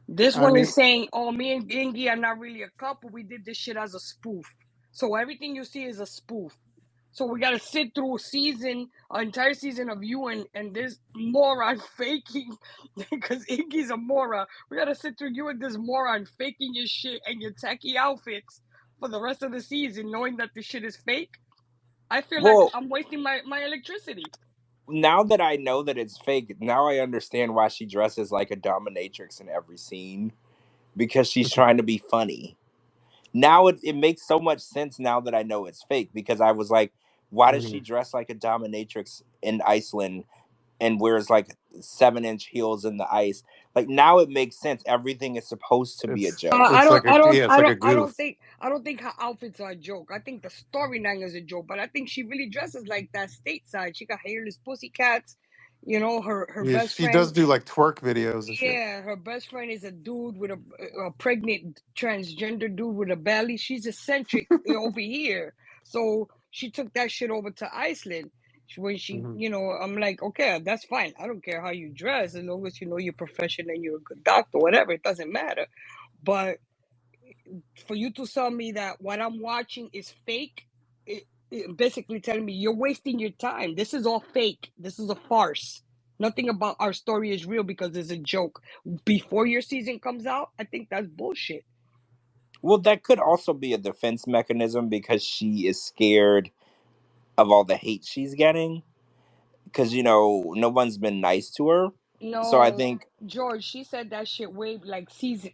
This I one mean, is saying, oh, me and Ingy are not really a couple. We did this shit as a spoof. So everything you see is a spoof. So we got to sit through an entire season of you and this moron faking, because Ingy's a moron. We got to sit through you and this moron faking your shit and your tacky outfits for the rest of the season, knowing that this shit is fake. I feel like Well, I'm wasting my electricity. now that I know that it's fake, now I understand why she dresses like a dominatrix in every scene, because she's trying to be funny. Now it makes so much sense now that I know it's fake, because I was like, why does she mhm. dress like a dominatrix in Iceland and wears like 7-inch heels in the ice? Like, now it makes sense. Everything is supposed to be a joke. I It's don't, like I a don't, yeah, it's I like don't, a I don't goof. think, I don't think her outfits are a joke. I think the storyline is a joke, but I think she really dresses like that stateside. She got hairless pussycats, her Yeah, best she friend. does do like twerk videos and shit. Yeah, her best friend is a dude with a pregnant transgender dude with a belly. She's eccentric over here, so she took that shit over to Iceland. When she, Mhm. I'm like, okay, that's fine. I don't care how you dress as long as you know your profession and you're a good doctor, whatever. It doesn't matter. But for you to tell me that what I'm watching is fake, it basically telling me you're wasting your time. This is all fake. This is a farce. Nothing about our story is real because it's a joke. Before your season comes out, I think that's bullshit. Well, that could also be a defense mechanism, because she is scared of all the hate she's getting, because no one's been nice to her. So I No, think, George, she said that shit way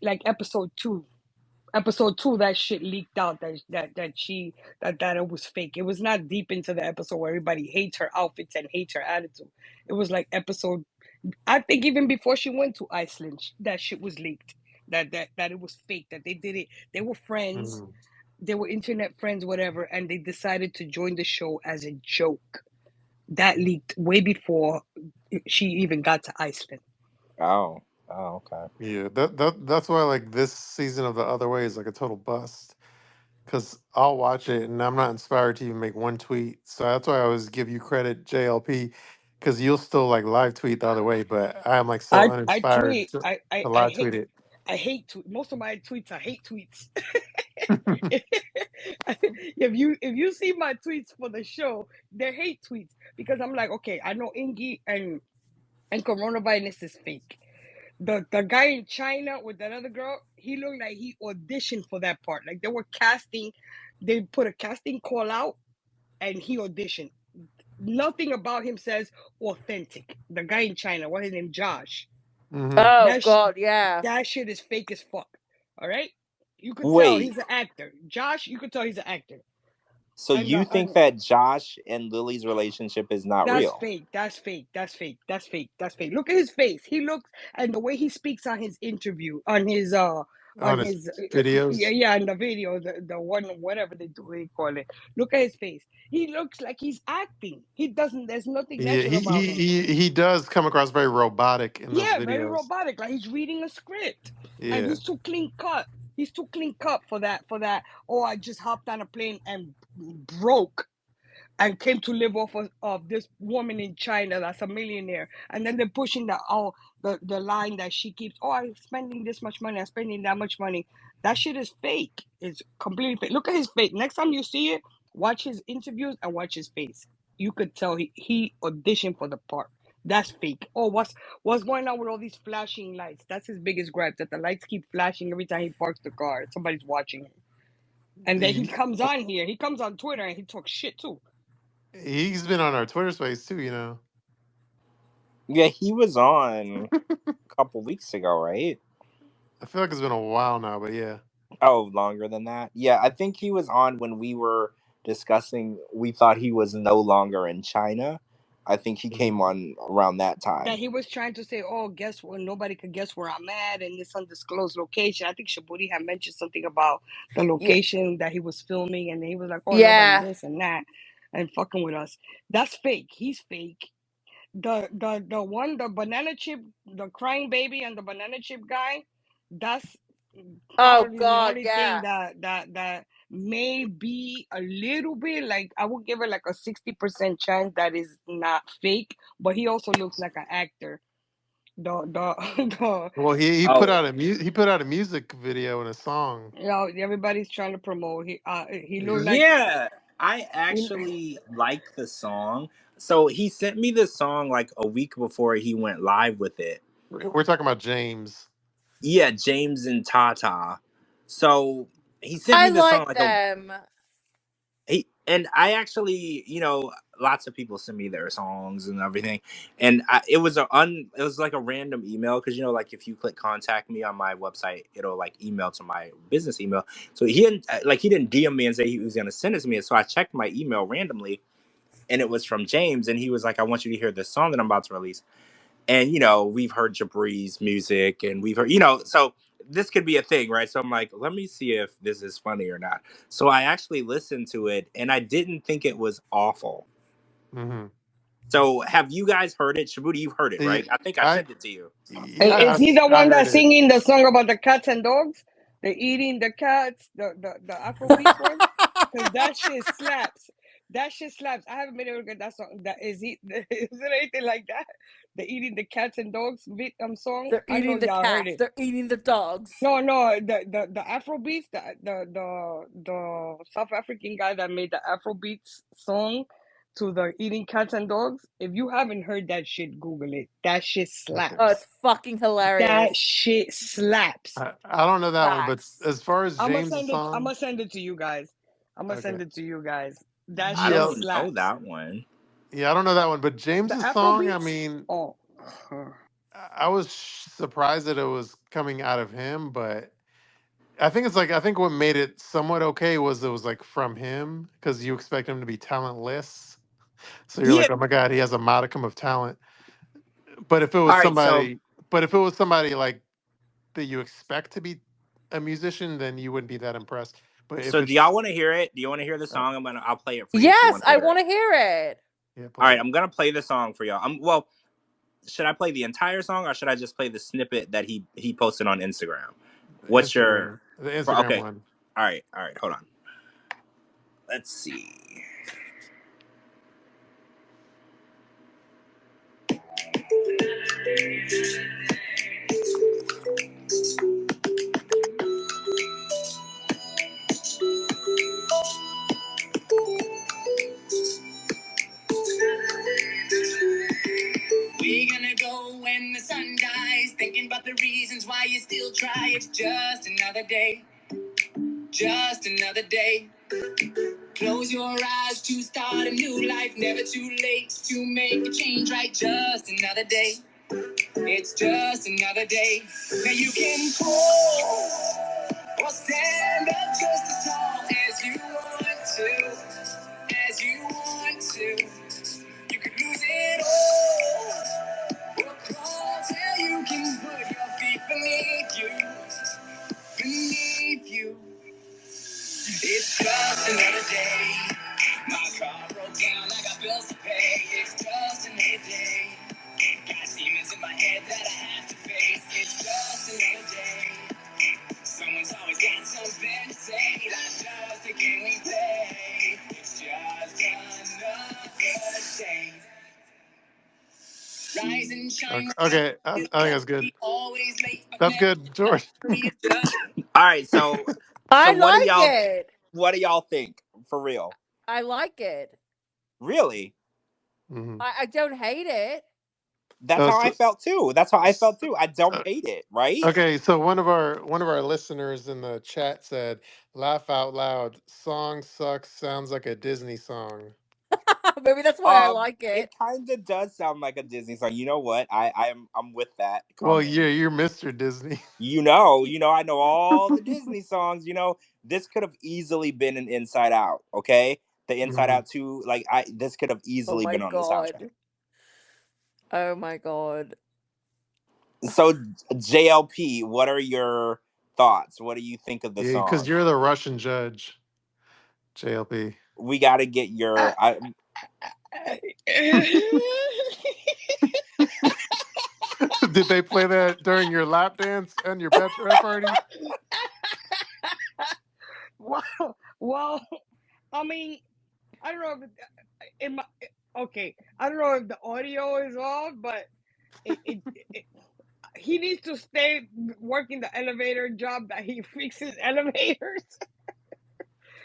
like episode 2. Episode 2, that shit leaked out that it was fake. It was not deep into the episode where everybody hates her outfits and hates her attitude. It was like episode, I think even before she went to Iceland, that shit was leaked. That it was fake. That they did it. They were friends. Mhm. They were internet friends, whatever, and they decided to join the show as a joke. That leaked way before she even got to Iceland. oh, okay. Yeah, that's why like this season of The Other Way is like a total bust. Because I'll watch it and I'm not inspired to even make one tweet. So that's why I always give you credit, JLP, because you'll still like live tweet The Other Way, but I'm like so I uninspired tweet. to I live hate. tweet it. I hate most of my tweets are hate tweets. If you see my tweets for the show, they're hate tweets because I'm like, okay, I know Ingy and coronavirus is fake. The guy in China with that other girl, he looked like he auditioned for that part. Like they put a casting call out and he auditioned. Nothing about him says authentic. The guy in China, what's his name? Josh. Hmm. Oh That sh- God, yeah. that shit is fake as fuck. All right, you could tell Wait, he's an actor. Josh, you could tell he's an actor. so And you think that Josh and Lily's relationship is not that's real? fake. That's fake. That's fake. That's fake. That's fake. Look at his face. He looks, and the way he speaks on his interview, On on his his videos. yeah, in the video, the one whatever they call it. Look at his face. He looks like he's acting. He doesn't. There's nothing Yeah, natural about him. he does come across very robotic in those Yeah, very videos. robotic. Like he's reading a script, and Yeah. he's too clean cut. He's too clean cut for that. Oh, I just hopped on a plane and broke and came to live off of this woman in China that's a millionaire. And then they're pushing the line that she keeps, oh, I'm spending this much money, I'm spending that much money. That shit is fake. It's completely fake. Look at his face. Next time you see it, watch his interviews and watch his face. You could tell he auditioned for the part. That's fake. Oh, what's going on with all these flashing lights? That's his biggest gripe, that the lights keep flashing every time he parks the car. Somebody's watching him. And then he comes on here. He comes on Twitter and he talks shit too. He's been on our Twitter space too, you know. Yeah, he was on a couple weeks ago, right? I feel like it's been a while now, but yeah. Oh, longer than that. Yeah, I think he was on when we were discussing. We thought he was no longer in China. I think he came on around that That time. he was trying to say, oh, guess what? Nobody could guess where I'm at in this undisclosed location. I think Shabooty had mentioned something about the location that he was filming, and he was like, oh, nobody this and that, and fucking with us. That's fake. He's fake. The banana chip, the crying baby and the banana chip guy, that's Oh probably the God, only thing yeah. that may be a little bit like, I would give it like a 60% chance that is not fake, but he also looks like an actor. The Well, he put Oh, out he put out a music video and a song. you know, everybody's trying to promote. He looked Yeah. like yeah. I he, actually like the song. So he sent me the song like a week before he went live with it. We're talking about James. Yeah, James and Tata. So he sent I me the song like like a them. and I actually, lots of people send me their songs and everything, and it was it was like a random email because like if you click contact me on my website, it'll like email to my business email. So he didn't DM me and say he was gonna send it to me. So I checked my email randomly, and it was from James, and he was like, "I want you to hear this song that I'm about to release." And we've heard Jabri's music, and we've heard so this could be a thing, right? So I'm like, let me see if this is funny or not. So I actually listened to it, and I didn't think it was awful. Mm-hmm. So have you guys heard it? Shabooty, you've heard it, Yeah, right? I think I sent it to you. is he the I one heard that's it. singing the song about the cats and dogs? The eating the cats, the Afrobeats one? Because that shit slaps. That shit slaps. I haven't been able to get that song. That is he? Is it anything like that? The eating the cats and dogs song. They're I know eating the y'all heard cats. it. They're eating the dogs. No, the Afrobeats, the South African guy that made the Afrobeats song to the eating cats and dogs. If you haven't heard that shit, Google it. That shit Okay. Oh, it's slaps. fucking hilarious. That shit slaps. I don't know that one, but Facts. as far as I'm gonna James' send it. I'm song, gonna send it to you guys. okay. That I shit Yeah, don't know slaps. that one. yeah, I don't know that one, but The James's song, I Afrobeats. mean, Oh, I was surprised that it was coming out of him, but I think what made it somewhat okay was it was like from him because you expect him to be talentless. So you're Yeah. like, oh my God, he has a modicum of talent. But if it was All right. So somebody like that you expect to be a musician, then you wouldn't be that impressed. But if so do y'all it's want to hear it? Do you want to hear the song? I'll play it for you if you Yes, want to I hear want it. to hear it. yeah, All play right, it. I'm gonna play the song for y'all. Well, should I play the entire song or should I just play the snippet that he posted on Instagram? What's your The Instagram okay? one. All right, hold on. Let's see. We're gonna go when the sun dies, thinking about the reasons why you still try. It's just another day, just another day. Close your eyes to start a new life, never too late to make a change, right? Just another day, it's just another day. Now you can fall or stand up just as tall as you want to, as you want to. You could lose it all or crawl till you can put your feet beneath you, beneath you. It's just another day. My car broke down, I got bills to pay. It's just another day. Got demons in my head that I have to face. It's just another day. Someone's always got something to say. Life's just a game we play. It's just another day. Rise and shine. Okay, I think that's good. Always late, but That's never good, George. all right, so I what do like y'all it. think for real? I like it. Really? Hmm. I don't hate it. That's how I felt too. I don't hate it, right? Okay, so one of our listeners in the chat said, "Laugh out loud. Song sucks. Sounds like a Disney song." Maybe that's why I like It it. kind of does sound like a Disney song. You know what? I'm with that Well, comment. yeah, you're Mr. Disney. I know all the Disney songs. This could have easily been an Inside Out. Okay, the Inside Mhm. Out 2. This could have Oh easily my been on the soundtrack. god. Oh my god. So JLP, what are your thoughts? What do you think of the Yeah, because song? you're the Russian judge, JLP. We got to get your. Did they play that during your lap dance and your bachelorette party? Well, I mean, I don't know if okay. I don't know if the audio is off, but it he needs to stay working the elevator job that he fixes elevators.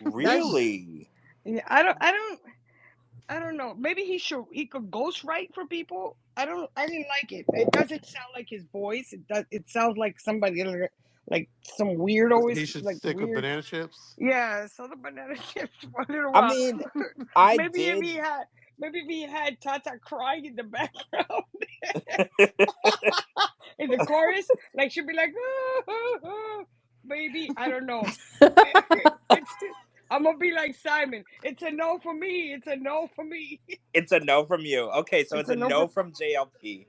Really? Yeah, I don't know. Maybe he could ghostwrite for people. I didn't like it. It doesn't sound like his voice. It sounds like somebody like some weirdo He is should like stick with weird. banana chips. Yeah, so the banana chips for a little I while. mean, I maybe if did. he had Tata crying in the background in the chorus, like she'd be like, maybe I don't know. I'm gonna be like Simon. It's a no for me. It's a no for me. It's a no from you. Okay, so It's it's a a no no for. from JLP.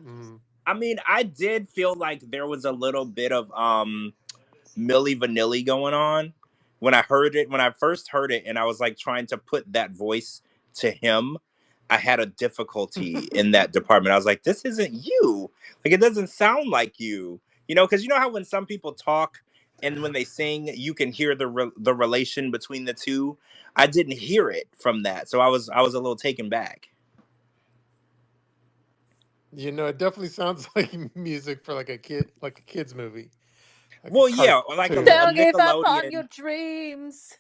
Mm. I mean, I did feel like there was a little bit of Milli Vanilli going on when I heard it. When I first heard it, and I was like trying to put that voice to him, I had a difficulty in that department. I was like, "This isn't you. Like, it doesn't sound like you." Because you know how when some people talk and when they sing, you can hear the relation between the two. I didn't hear it from that, so I was a little taken back. It definitely sounds like music for like a kid's movie, like a Well, yeah, like cartoon. a Don't give up on your Nickelodeon dreams.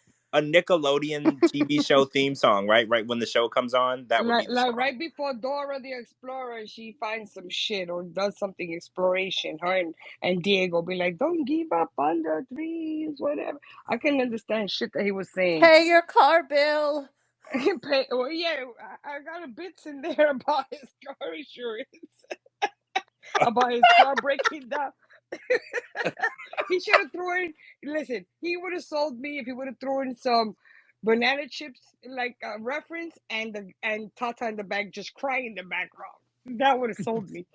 TV show theme song, right? Right when the show comes on, that would be the Like song. right before Dora the Explorer, she finds some shit or does something exploration. Her and Diego be like, "Don't give up on the dreams," whatever. I can understand shit that he was saying. Pay your car bill. Well, yeah, I got a bits in there about his car insurance, about his car breaking down. He should have thrown in. Listen, he would have sold me if he would have thrown in some banana chips like a reference and Tata in the back just crying in the background. That would have sold me.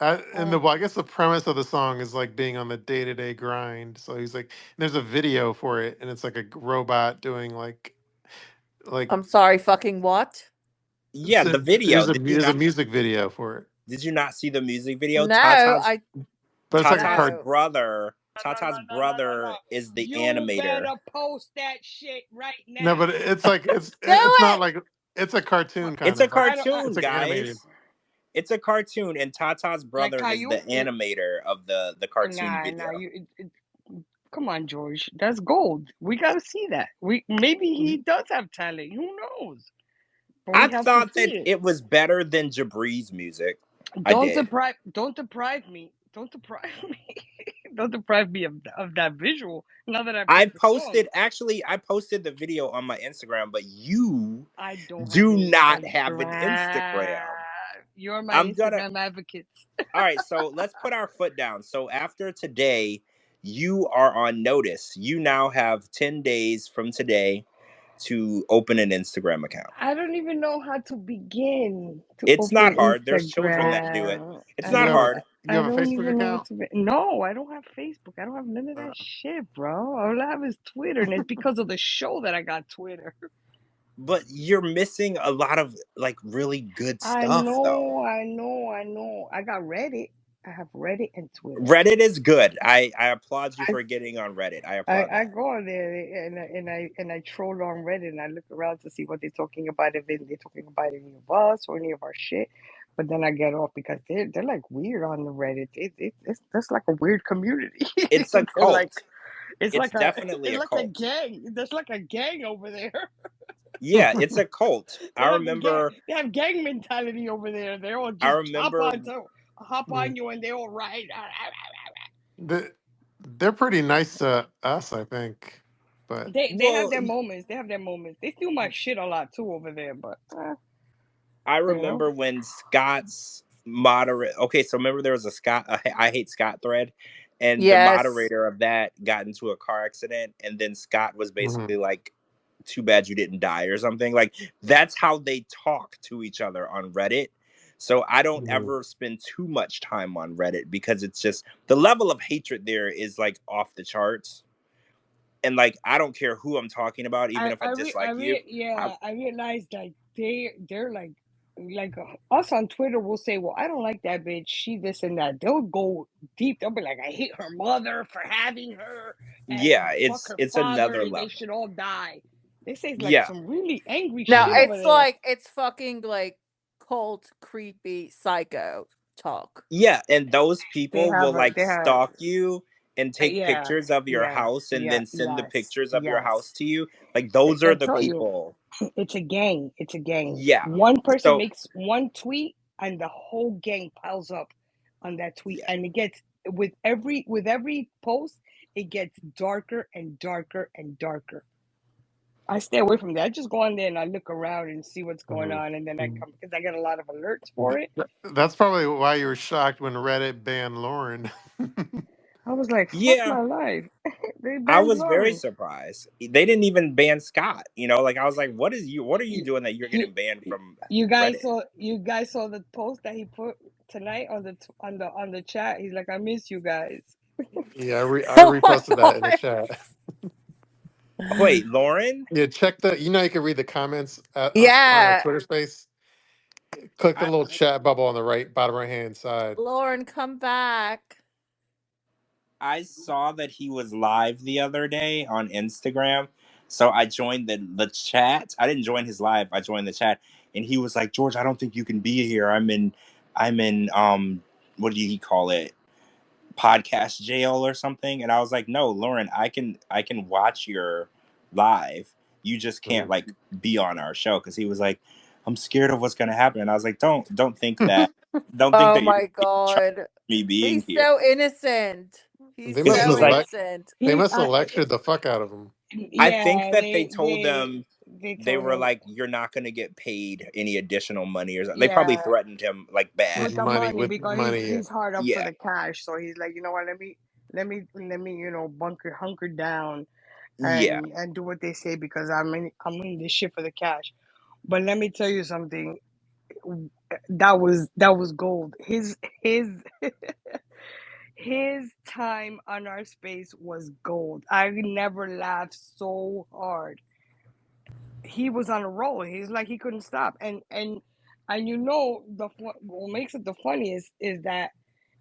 I guess the premise of the song is like being on the day-to-day grind. So he's like, there's a video for it, and it's like a robot doing like I'm sorry, fucking what? Yeah, the video. Did you there's a not? music video for it, Did you not see the music video? No, I but it's like a Tata's cart. no. brother. No, Tata's no, no, no, no, brother no. is the You animator. better post that shit right No, now. but it's like Do it's not it. like it's a cartoon It's kind a of like cartoon, it's like animated. guys. It's a cartoon, and Tata's Like brother is the Caillou? animator of the cartoon Nah, video. come on, George. That's gold. We gotta see that. Maybe he does have talent. Who knows? But I we have to thought that see it. it was better than Jabri's music. I Don't did. deprive. Don't deprive me. Don't deprive me. Don't deprive me of that visual. Now that I I picked the song, posted the video on my Instagram, but you I don't have do an not have an Instagram. Instagram. You're my I'm gonna. Instagram advocate. All right, so let's put our foot down. So after today, you are on notice. You now have 10 days from today to open an Instagram account. I don't even know how to begin to It's not open hard. There's children Well, that do it. Instagram. It's I not you have don't. hard. you I have a don't Facebook even know what account. to. No, I don't have Facebook. I don't have none of that shit, bro. All I have is Twitter, and it's because of the show that I got Twitter. But you're missing a lot of like really good I stuff though. know, I know, I know. I got Reddit. I have Reddit and Twitter. Reddit is good. I applaud you for getting on Reddit. I applaud I that. go on there and I troll on Reddit and I look around to see what they're talking about, if they're talking about any of us or any of our shit. But then I get off because they're like weird on the Reddit. It's that's like a weird community. It's a They're like cult. It's definitely it's a like a cult. gang. There's like a gang over there. Yeah, it's a cult. They I have a gang. remember. They have gang mentality over there. They all I just hop remember. on you, and they all ride. They're pretty nice to us, I think. But They have Well, their moments. They have their moments. They steal my shit a lot too over there, but I you know. remember when Scott's moderate. Okay, so remember there was a Scott. I hate Scott thread, and the Yes. moderator of that got into a car accident, and then Scott was mhm, basically like, "Too bad you didn't die" or something. Like that's how they talk to each other on Reddit. So I don't mhm. ever spend too much time on Reddit because it's just the level of hatred there is like off the charts. And like I don't care who I'm talking about, even if I dislike you. I, I realized like they're like us on Twitter will say, well, I don't like that bitch. She this and that. They'll go deep. They'll be like, I hate her mother for having her, and yeah, fuck her it's father, another and they level. should all die. They say like Yeah, some really angry No, shit Mhm. over it's there. like it's fucking like cult creepy psycho talk. yeah, and those They people will have a like they have stalk you and take yeah pictures of your house and then send the yes pictures of your house yes. to you. Like those I are the tell you. people. It's a gang. It's a gang. Yeah. One person So makes one tweet and the whole gang piles up on that tweet. yeah. And it gets with every post, it gets darker and darker and darker. I stay away from that. I just go on there and I look around and see what's going Mhm. on, and then I come because I get a lot of alerts for it. That's probably why you were shocked when Reddit banned Lauren. I was like, fuck Yeah. my life. They I banned was very Lauren. surprised. They didn't even ban Scott. Like I was like, what are you You, doing that you're you, getting banned from Reddit? you guys saw the post that he put tonight on the chat. He's like, I miss you guys. Yeah, I Oh my reposted that in the god. chat. Wait, Lauren? Yeah, check the. You know, you can read the comments on our Yeah. Twitter space. Click the I little chat bubble on the bottom right hand side. Lauren, come back. I saw that he was live the other day on Instagram. So I joined the chat. I didn't join his live. I joined the chat and he was like, "George, I don't think you can be here. I'm in what do you call it? Podcast jail or something." And I was like, "No, Lauren, I can watch your live. You just can't Mhm. like be on our show." Cuz he was like, "I'm scared of what's going to happen." And I was like, "Don't think that. Don't think Oh that you're my trying god. me being He's here." so innocent. He's They Cuz must so he's have like, innocent. they He, must have lectured the fuck out of him. I think yeah, that they told them they they told were him, like, "You're not going to get paid any additional money," or something. They probably yeah, threatened him like bad. with the money With because money. he's hard up for Yeah, the cash. So he's like, you know what? Let me hunker down yeah. and do what they say because I'm in this shit for the cash. But let me tell you something. That was gold. His his time on our space was gold. I never laughed so hard. He was on a roll. He's like he couldn't stop. And what makes it the funniest is that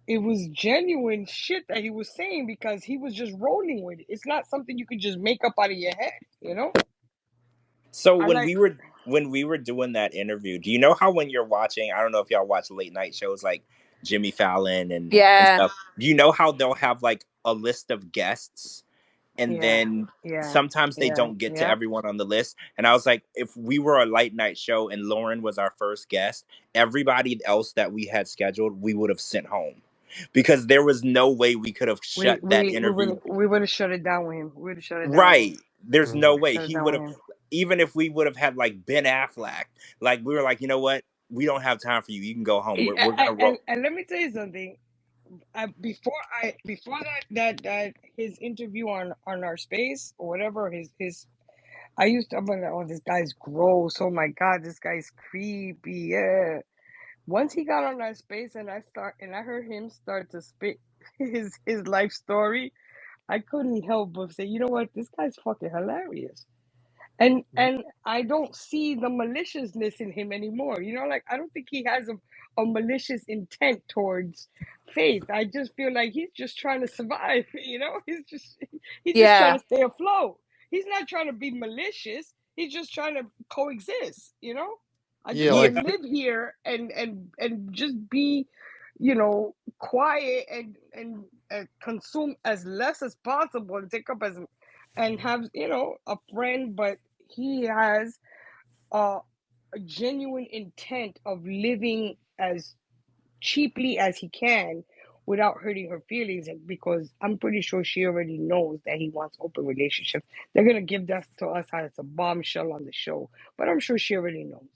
it was genuine shit that he was saying because he was just rolling with it. It's not something you could just make up out of your head. So I like when we were doing that interview, do you know how when you're watching, I don't know if y'all watch late night shows like Jimmy Fallon and Yeah. stuff. Do you know how they'll have like a list of guests and yeah, then yeah, sometimes they yeah, don't get to yep. everyone on the list? And I was like, if we were a late night show and Lauren was our first guest, everybody else that we had scheduled, we would have sent home because there was no way we could have We shut that we we interview. would we would have shut it down with him. We would have shut it down with him. Right. There's We no Mhm. would have way shut it he down would with have, him. even if we would have had like Ben Affleck, like we were like, you know what? We don't have time for you. You can go home. We're gonna roll. And let me tell you something. Before that his interview on our space or whatever his I used to I'm like, oh, this guy's gross. Oh my god, this guy's creepy. Yeah. Once he got on our space and I heard him start to spit his life story, I couldn't help but say, you know what, this guy's fucking hilarious. And I don't see the maliciousness in him anymore. Like I don't think he has a malicious intent towards Faith. I just feel like he's just trying to survive. He's just trying Yeah. to stay afloat. He's not trying to be malicious. He's just trying to coexist. I Yeah, just want Yeah. to live here and just be, quiet and consume as less as possible and take up as and have a friend, but he has a genuine intent of living as cheaply as he can without hurting her feelings, because I'm pretty sure she already knows that he wants open relationships. They're gonna give that to us as a bombshell on the show, but I'm sure she already knows.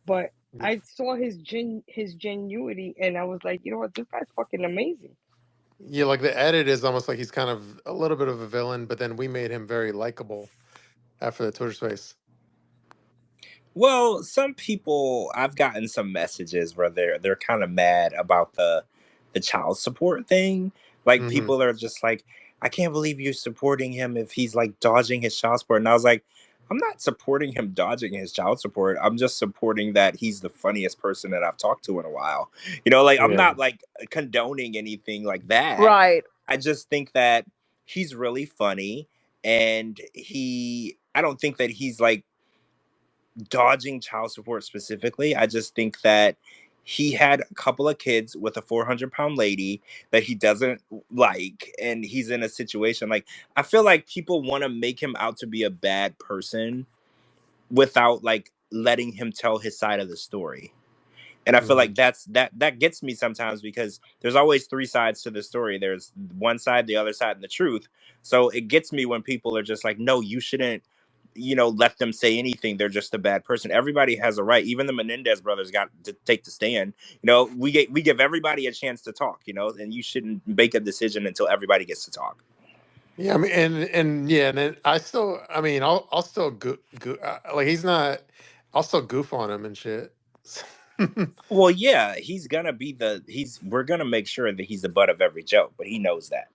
But I saw his genuity, and I was like, you know what, this guy's fucking amazing. Yeah, like the edit is almost like he's kind of a little bit of a villain, but then we made him very likable after the Twitter space. Well, some people, I've gotten some messages where they're kind of mad about the child support thing. Like Hmm. people are just like, I can't believe you're supporting him if he's like dodging his child support. And I was like, I'm not supporting him dodging his child support. I'm just supporting that he's the funniest person that I've talked to in a while. Like I'm Yeah. not like condoning anything like that. Right. I just think that he's really funny, and I don't think that he's like dodging child support specifically. I just think that he had a couple of kids with a 400-pound lady that he doesn't like, and he's in a situation like, I feel like people want to make him out to be a bad person without like letting him tell his side of the story. And I feel Hmm. like that gets me sometimes, because there's always three sides to the story. There's one side, the other side, and the truth. So it gets me when people are just like, no, you shouldn't, let them say anything. They're just a bad person. Everybody has a right. Even the Menendez brothers got to take the stand. We give everybody a chance to talk, and you shouldn't make a decision until everybody gets to talk. Yeah, I mean, and yeah, and then I mean, I'll still like he's not. I'll still goof on him and shit. Well, yeah, we're gonna make sure that he's the butt of every joke, but he knows that.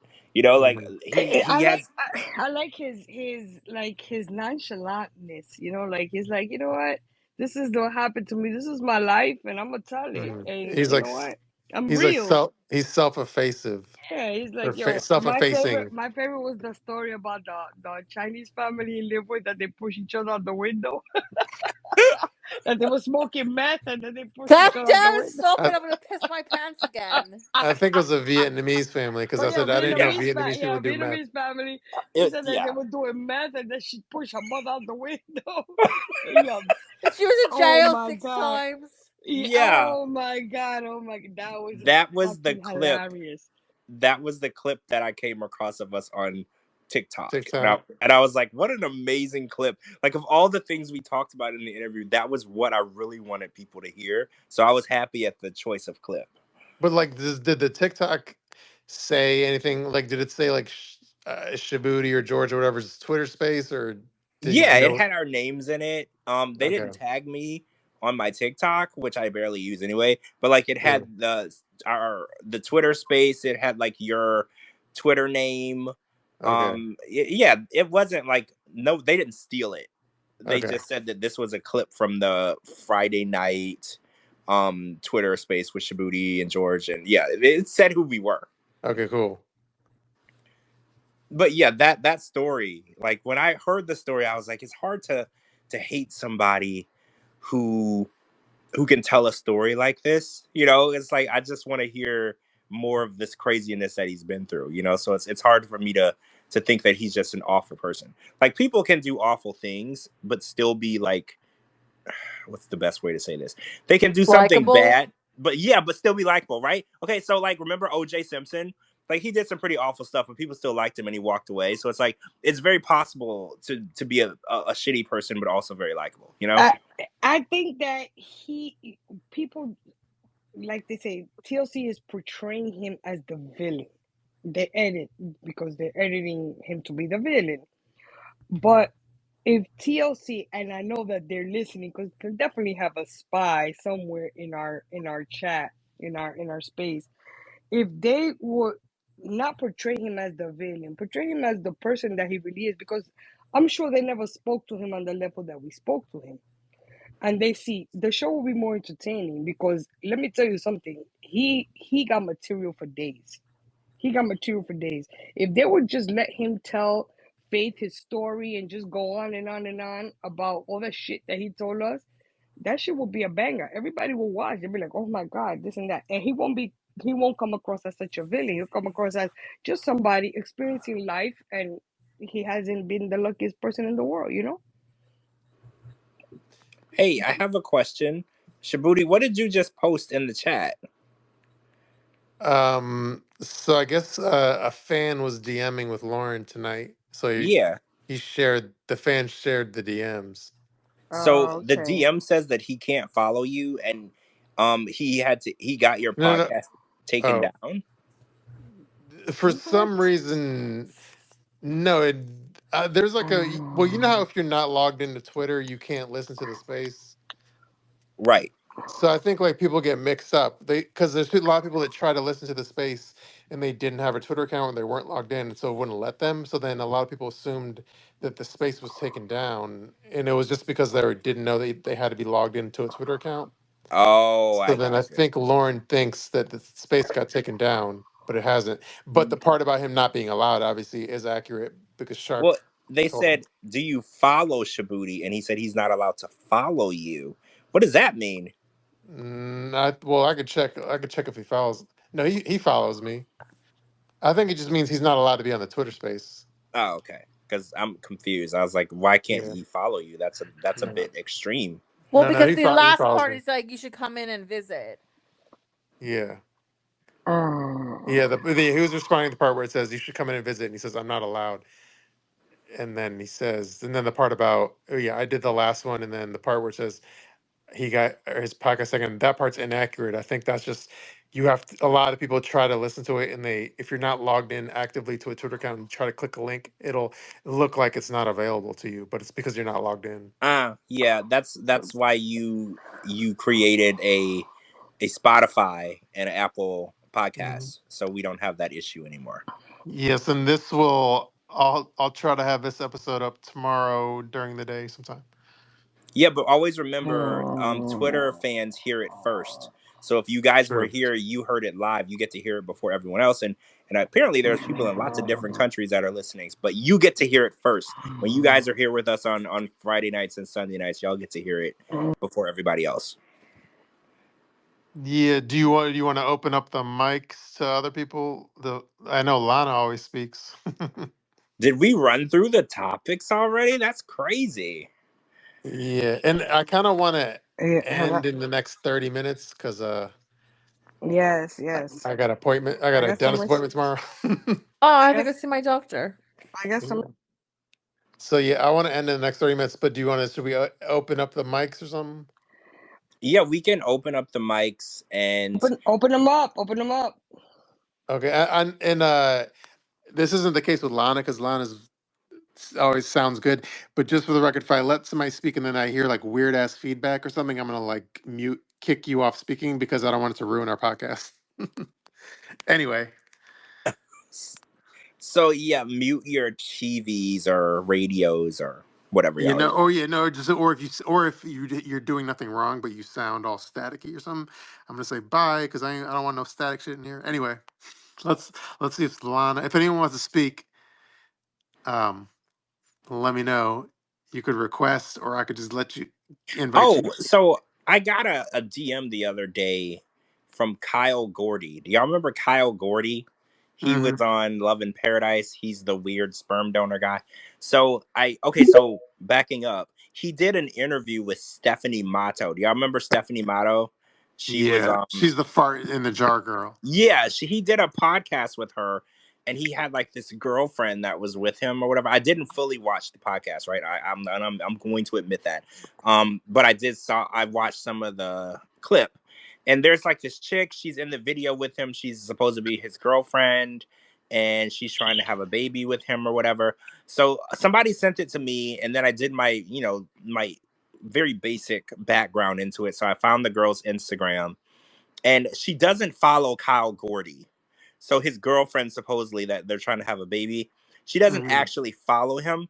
Like Mhm. he has. I like his nonchalantness, like he's like, you know what, this is what happened to me, this is my life, and I'm gonna tell it, Mhm. and He's you like know what, I'm he's like real. he's self-effacing Yeah, he's or like, yo, self-effacing. my favorite was the story about the Chinese family he lived with, that they push each other out the window, that they were smoking meth and then they pushed That each other out the does window. stop it. I I'm gonna piss my pants again. I think it was a Vietnamese family because Oh I yeah, said I didn't know Yeah, Vietnamese people do meth. Vietnamese family. He said that they yeah, were doing meth and then she pushed her mother out the window. Yeah. And she was in Oh jail my 6 times. yeah. yeah. Oh my god. Oh my god. That was That was the fucking clip. hilarious. That was the clip that I came across of us on TikTok, and I TikTok. and I was like, "What an amazing clip!" Like, of all the things we talked about in the interview, that was what I really wanted people to hear. So I was happy at the choice of clip. But like, did the TikTok say anything? Like, did it say like Shabooty or George or whatever's Twitter space, or did Yeah, you it know? had our names in it. They Okay. didn't tag me on my TikTok, which I barely use anyway. But like, it Yeah. had the Twitter space. It had like your Twitter name. Okay. Yeah, it wasn't like, no, they didn't steal it. They Okay. just said that this was a clip from the Friday night Twitter space with Shabooty and George, and yeah, it said who we were. Okay. Cool. But yeah, that story, like when I heard the story, I was like, it's hard to hate somebody who can tell a story like this. It's like, I just want to hear more of this craziness that he's been through. So it's hard for me to think that he's just an awful person. Like, people can do awful things but still be like, what's the best way to say this? They can do something Likeable. bad, but yeah, but still be likable, right? Okay, so like, remember OJ Simpson? Like, he did some pretty awful stuff, but people still liked him and he walked away. So it's like, it's very possible to be a shitty person, but also very likable. I think that people, like they say, TLC is portraying him as the villain. They edit because they're editing him to be the villain. But if TLC, and I know that they're listening, because they definitely have a spy somewhere in our chat, in our space. If they would not portray him as the villain, portray him as the person that he really is, because I'm sure they never spoke to him on the level that we spoke to him. And they see the show will be more entertaining, because let me tell you something, he got material for days. He got material for days. If they would just let him tell Faith his story and just go on and on and on about all the shit that he told us, that shit will be a banger. Everybody will watch. They'll be like, "Oh my god, this and that," and he won't come across as such a villain. He'll come across as just somebody experiencing life, and he hasn't been the luckiest person in the world. Hey, I have a question. Shabooty, what did you just post in the chat? So I guess a fan was DMing with Lauren tonight. So Yeah. the fan shared the DMs. So Oh, the okay. DM says that he can't follow you, and he got your No, no. podcast taken Oh, down. for What? some reason, no. There's like well, you know how if you're not logged into Twitter, you can't listen to the space. Right. So I think like people get mixed up. Because there's a lot of people that try to listen to the space and they didn't have a Twitter account and they weren't logged in, and so it wouldn't let them. So then a lot of people assumed that the space was taken down, and it was just because didn't know they had to be logged into a Twitter account. Oh, So I then I got you. think Lauren thinks that the space got taken down, but it hasn't. But the part about him not being allowed obviously is accurate because Shark Well, they told him. said, "Do you follow Shabooty?" And he said he's not allowed to follow you. What does that mean? Well, I could check. I could check if he follows. No, he follows me. I think it just means he's not allowed to be on the Twitter space. Oh, okay. Because I'm confused. I was like, "Why can't Yeah. he follow you?" That's a No. bit extreme. Well, No. because the He last follows part me. is like you should come in and visit. Yeah. Yeah. Oh. He was responding to the part where it says you should come in and visit, and he says I'm not allowed. And then the part about oh yeah, I did the last one, and then the part where it says he got or his podcast second. That part's inaccurate. I think that's just a lot of people try to listen to it, and if you're not logged in actively to a Twitter account and try to click a link, it'll look like it's not available to you, but it's because you're not logged in. Yeah. That's why you created a Spotify and an Apple Mhm. podcast, so we don't have that issue anymore. Yes, and this will. I'll try to have this episode up tomorrow during the day sometime. Yeah, but always remember, Twitter Oh. fans hear it first. So if you guys were Sure. here, you heard it live. You get to hear it before everyone else, and apparently there's people in lots of different countries that are listening. But you get to hear it first. When you guys are here with us on Friday nights and Sunday nights, y'all get to hear it before everybody else. Yeah. Do you want to open up the mics to other people? I know Lana always speaks. Did we run through the topics already? That's crazy. Yeah, and I kind of want to Yeah, end in the next 30 minutes because yes, yes. I got appointment. I I got a got so dentist much. appointment tomorrow. Oh, I I have to got. go see my doctor. I got some. Yeah. So yeah, I want to end in the next 30 minutes. But do you want to? Should we open up the mics or something? Yeah, we can open up the mics and Open them up. Open them up. Okay, and this isn't the case with Lana because Lana's always sounds good. But just for the record, if I let somebody speak and then I hear like weird ass feedback or something, I'm gonna like kick you off speaking because I don't want it to ruin our podcast. Anyway. so yeah, mute your TVs or radios or whatever You y'all are know, doing. oh yeah, no, just or if you're doing nothing wrong, but you sound all staticky or something, I'm gonna say bye because I don't want no static shit in here. Anyway, let's let's see if Lana, if anyone wants to speak, um, let me know. You could request, or I could just let you invite Oh, you. so I got a DM the other day from Kyle Gordy. Do y'all remember Kyle Gordy? He was Hmm. on Love in Paradise. He's the weird sperm donor guy. So backing up, he did an interview with Stephanie Matto. Do y'all remember Stephanie Matto? She was Yeah, she's the fart in the jar girl. Yeah, he did a podcast with her, and he had like this girlfriend that was with him or whatever. I didn't fully watch the podcast, right? I'm going to admit that. But I watched some of the clip, and there's like this chick. She's in the video with him. She's supposed to be his girlfriend, and she's trying to have a baby with him or whatever. So somebody sent it to me, and then I did my very basic background into it. So I found the girl's Instagram, and she doesn't follow Kyle Gordy. So his girlfriend, supposedly that they're trying to have a baby, she doesn't Hmm. actually follow him.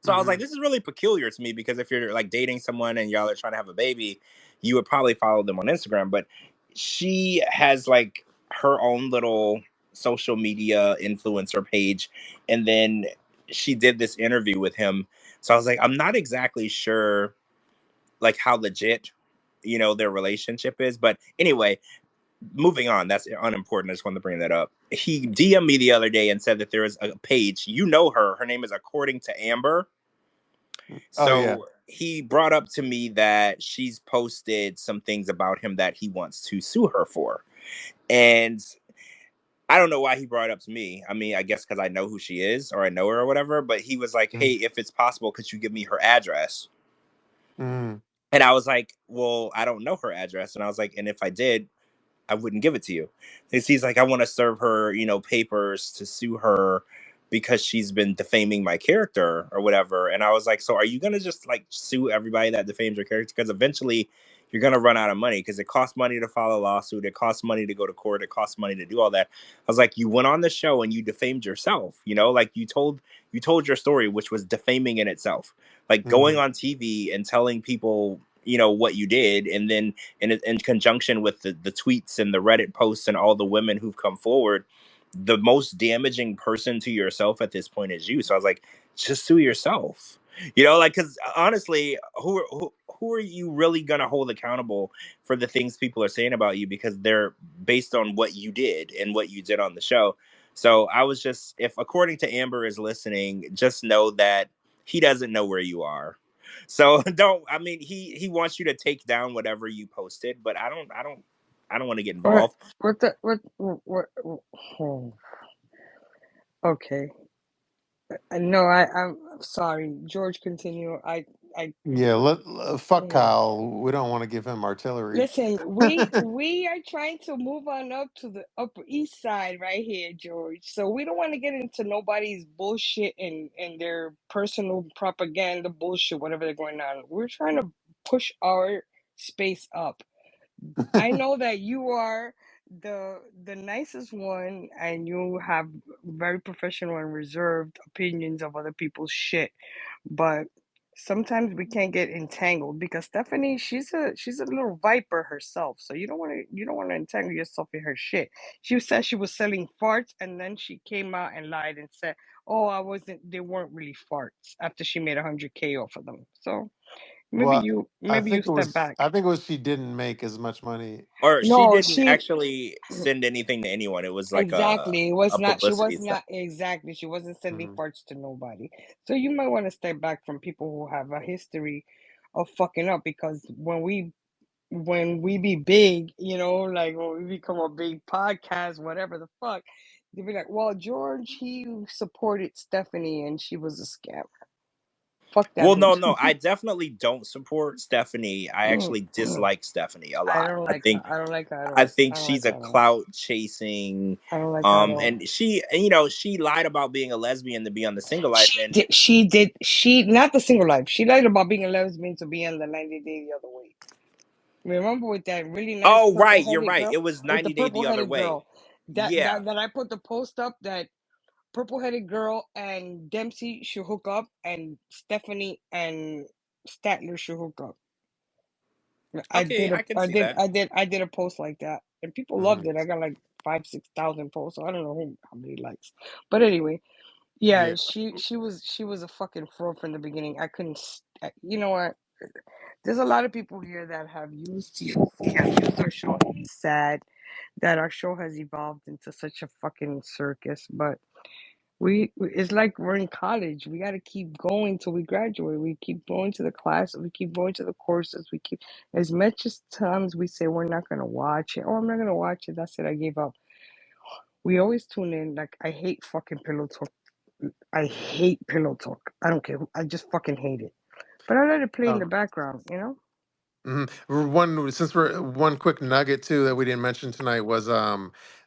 So I was Hmm. like, this is really peculiar to me because if you're like dating someone and y'all are trying to have a baby, you would probably follow them on Instagram. But she has like her own little social media influencer page, and then she did this interview with him. So I was like, I'm not exactly sure like how legit their relationship is, but anyway, moving on, that's unimportant. I just wanted to bring that up. He DM'd me the other day and said that there is a page. You know her. Her name is According to Amber. Oh yeah. So he brought up to me that she's posted some things about him that he wants to sue her for. And I don't know why he brought it up to me. I mean, I guess because I know who she is or I know her or whatever. But he was like, "Hey, if it's possible, could you give me her address?" Mm-hmm. And I was like, "Well, I don't know her address." And I was like, "And if I did, I wouldn't give it to you." And he's like, "I want to serve her, papers to sue her because she's been defaming my character or whatever." And I was like, "So are you gonna just like sue everybody that defames your character? Because eventually you're gonna run out of money because it costs money to file a lawsuit, it costs money to go to court, it costs money to do all that." I was like, "You went on the show and you defamed yourself, like you told your story, which was defaming in itself. Like going on TV and telling people, what you did, and then in conjunction with the tweets and the Reddit posts and all the women who've come forward, the most damaging person to yourself at this point is you." So I was like, just sue yourself. Because honestly, who are you really gonna hold accountable for the things people are saying about you, because they're based on what you did and what you did on the show. So I was just, if according to Amber is listening, just know that he doesn't know where you are. So don't. I mean, he wants you to take down whatever you posted, but I don't want to get What? involved. What the? What? Oh, okay. No, I'm sorry, George. Continue. Yeah, fuck Mm. Kyle. We don't want to give him artillery. Listen, we are trying to move on up to the Upper East Side right here, George. So we don't want to get into nobody's bullshit and their personal propaganda bullshit, whatever they're going on. We're trying to push our space up. I know that you are the nicest one, and you have very professional and reserved opinions of other people's shit, but sometimes we can't get entangled because Stephanie, she's a little viper herself. So you don't want to entangle yourself in her shit. She said she was selling farts, and then she came out and lied and said, "Oh, I wasn't. They weren't really farts." After she made 100K off of them. So maybe Well, you I maybe you think it step was. back. I think it was she didn't make as much money. Or she No, didn't she actually send anything to anyone. It was like a exactly. It was a not. She publicity was stuff. not exactly. She wasn't sending Mhm. farts to nobody. So you might want to step back from people who have a history of fucking up, because when we be big, like when we become a big podcast, whatever the fuck, they'll be like, "Well, George, he supported Stephanie, and she was a scammer. Fuck that Well, no, bitch." no, I definitely don't support Stephanie. I actually dislike Stephanie a I lot. don't I like her. think I don't like her at I all. think I don't like she's her a at all. clout chasing, I don't like her at all. and she lied about being a lesbian to be on the Single Life, She and did. She did. She not the single life. She lied about being a lesbian to be on the 90 Day the Other Way. Remember with that really nice oh purple right, you're headed right. girl? It was With the 90 Day purple the Other headed Way. girl, that Yeah. that that I put the post up that purple headed girl and Dempsey should hook up, and Stephanie and Statler should hook up. I Okay, did a I can I see did that. I did I did a post like that, and people loved Mhm. it. I got like 5,000 6,000 posts. So I don't know how many likes, but anyway. Yeah, Yeah. she was a fucking fraud from the beginning. I couldn't. You know what? There's a lot of people here that have used TLC, have used our show, and it's sad that our show has evolved into such a fucking circus. But it's like we're in college. We got to keep going till we graduate. We keep going to the classes. We keep going to the courses. We keep, as much as times we say we're not gonna watch it. Oh, I'm not gonna watch it. That's it. I gave up. We always tune in. Like, I hate fucking Pillow Talk. I hate Pillow Talk. I don't care. I just fucking hate it. But I let it play in the background. One quick nugget too that we didn't mention tonight was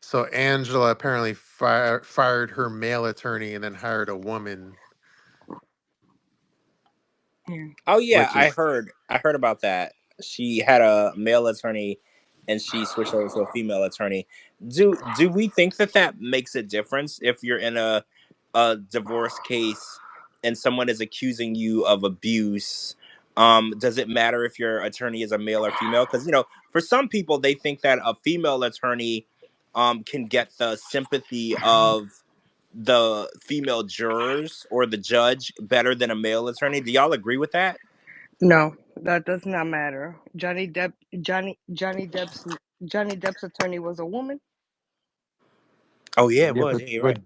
so Angela apparently fired her male attorney and then hired a woman, Yeah. Oh yeah, which I is heard. I heard about that. She had a male attorney, and she switched over to a female attorney. Do we think that makes a difference if you're in a divorce case and someone is accusing you of abuse? Does it matter if your attorney is a male or female? Because for some people, they think that a female attorney can get the sympathy of the female jurors or the judge better than a male attorney. Do y'all agree with that? No, that does not matter. Johnny Depp's attorney was a woman. Oh yeah, it yeah, was. but Yeah, you're but right.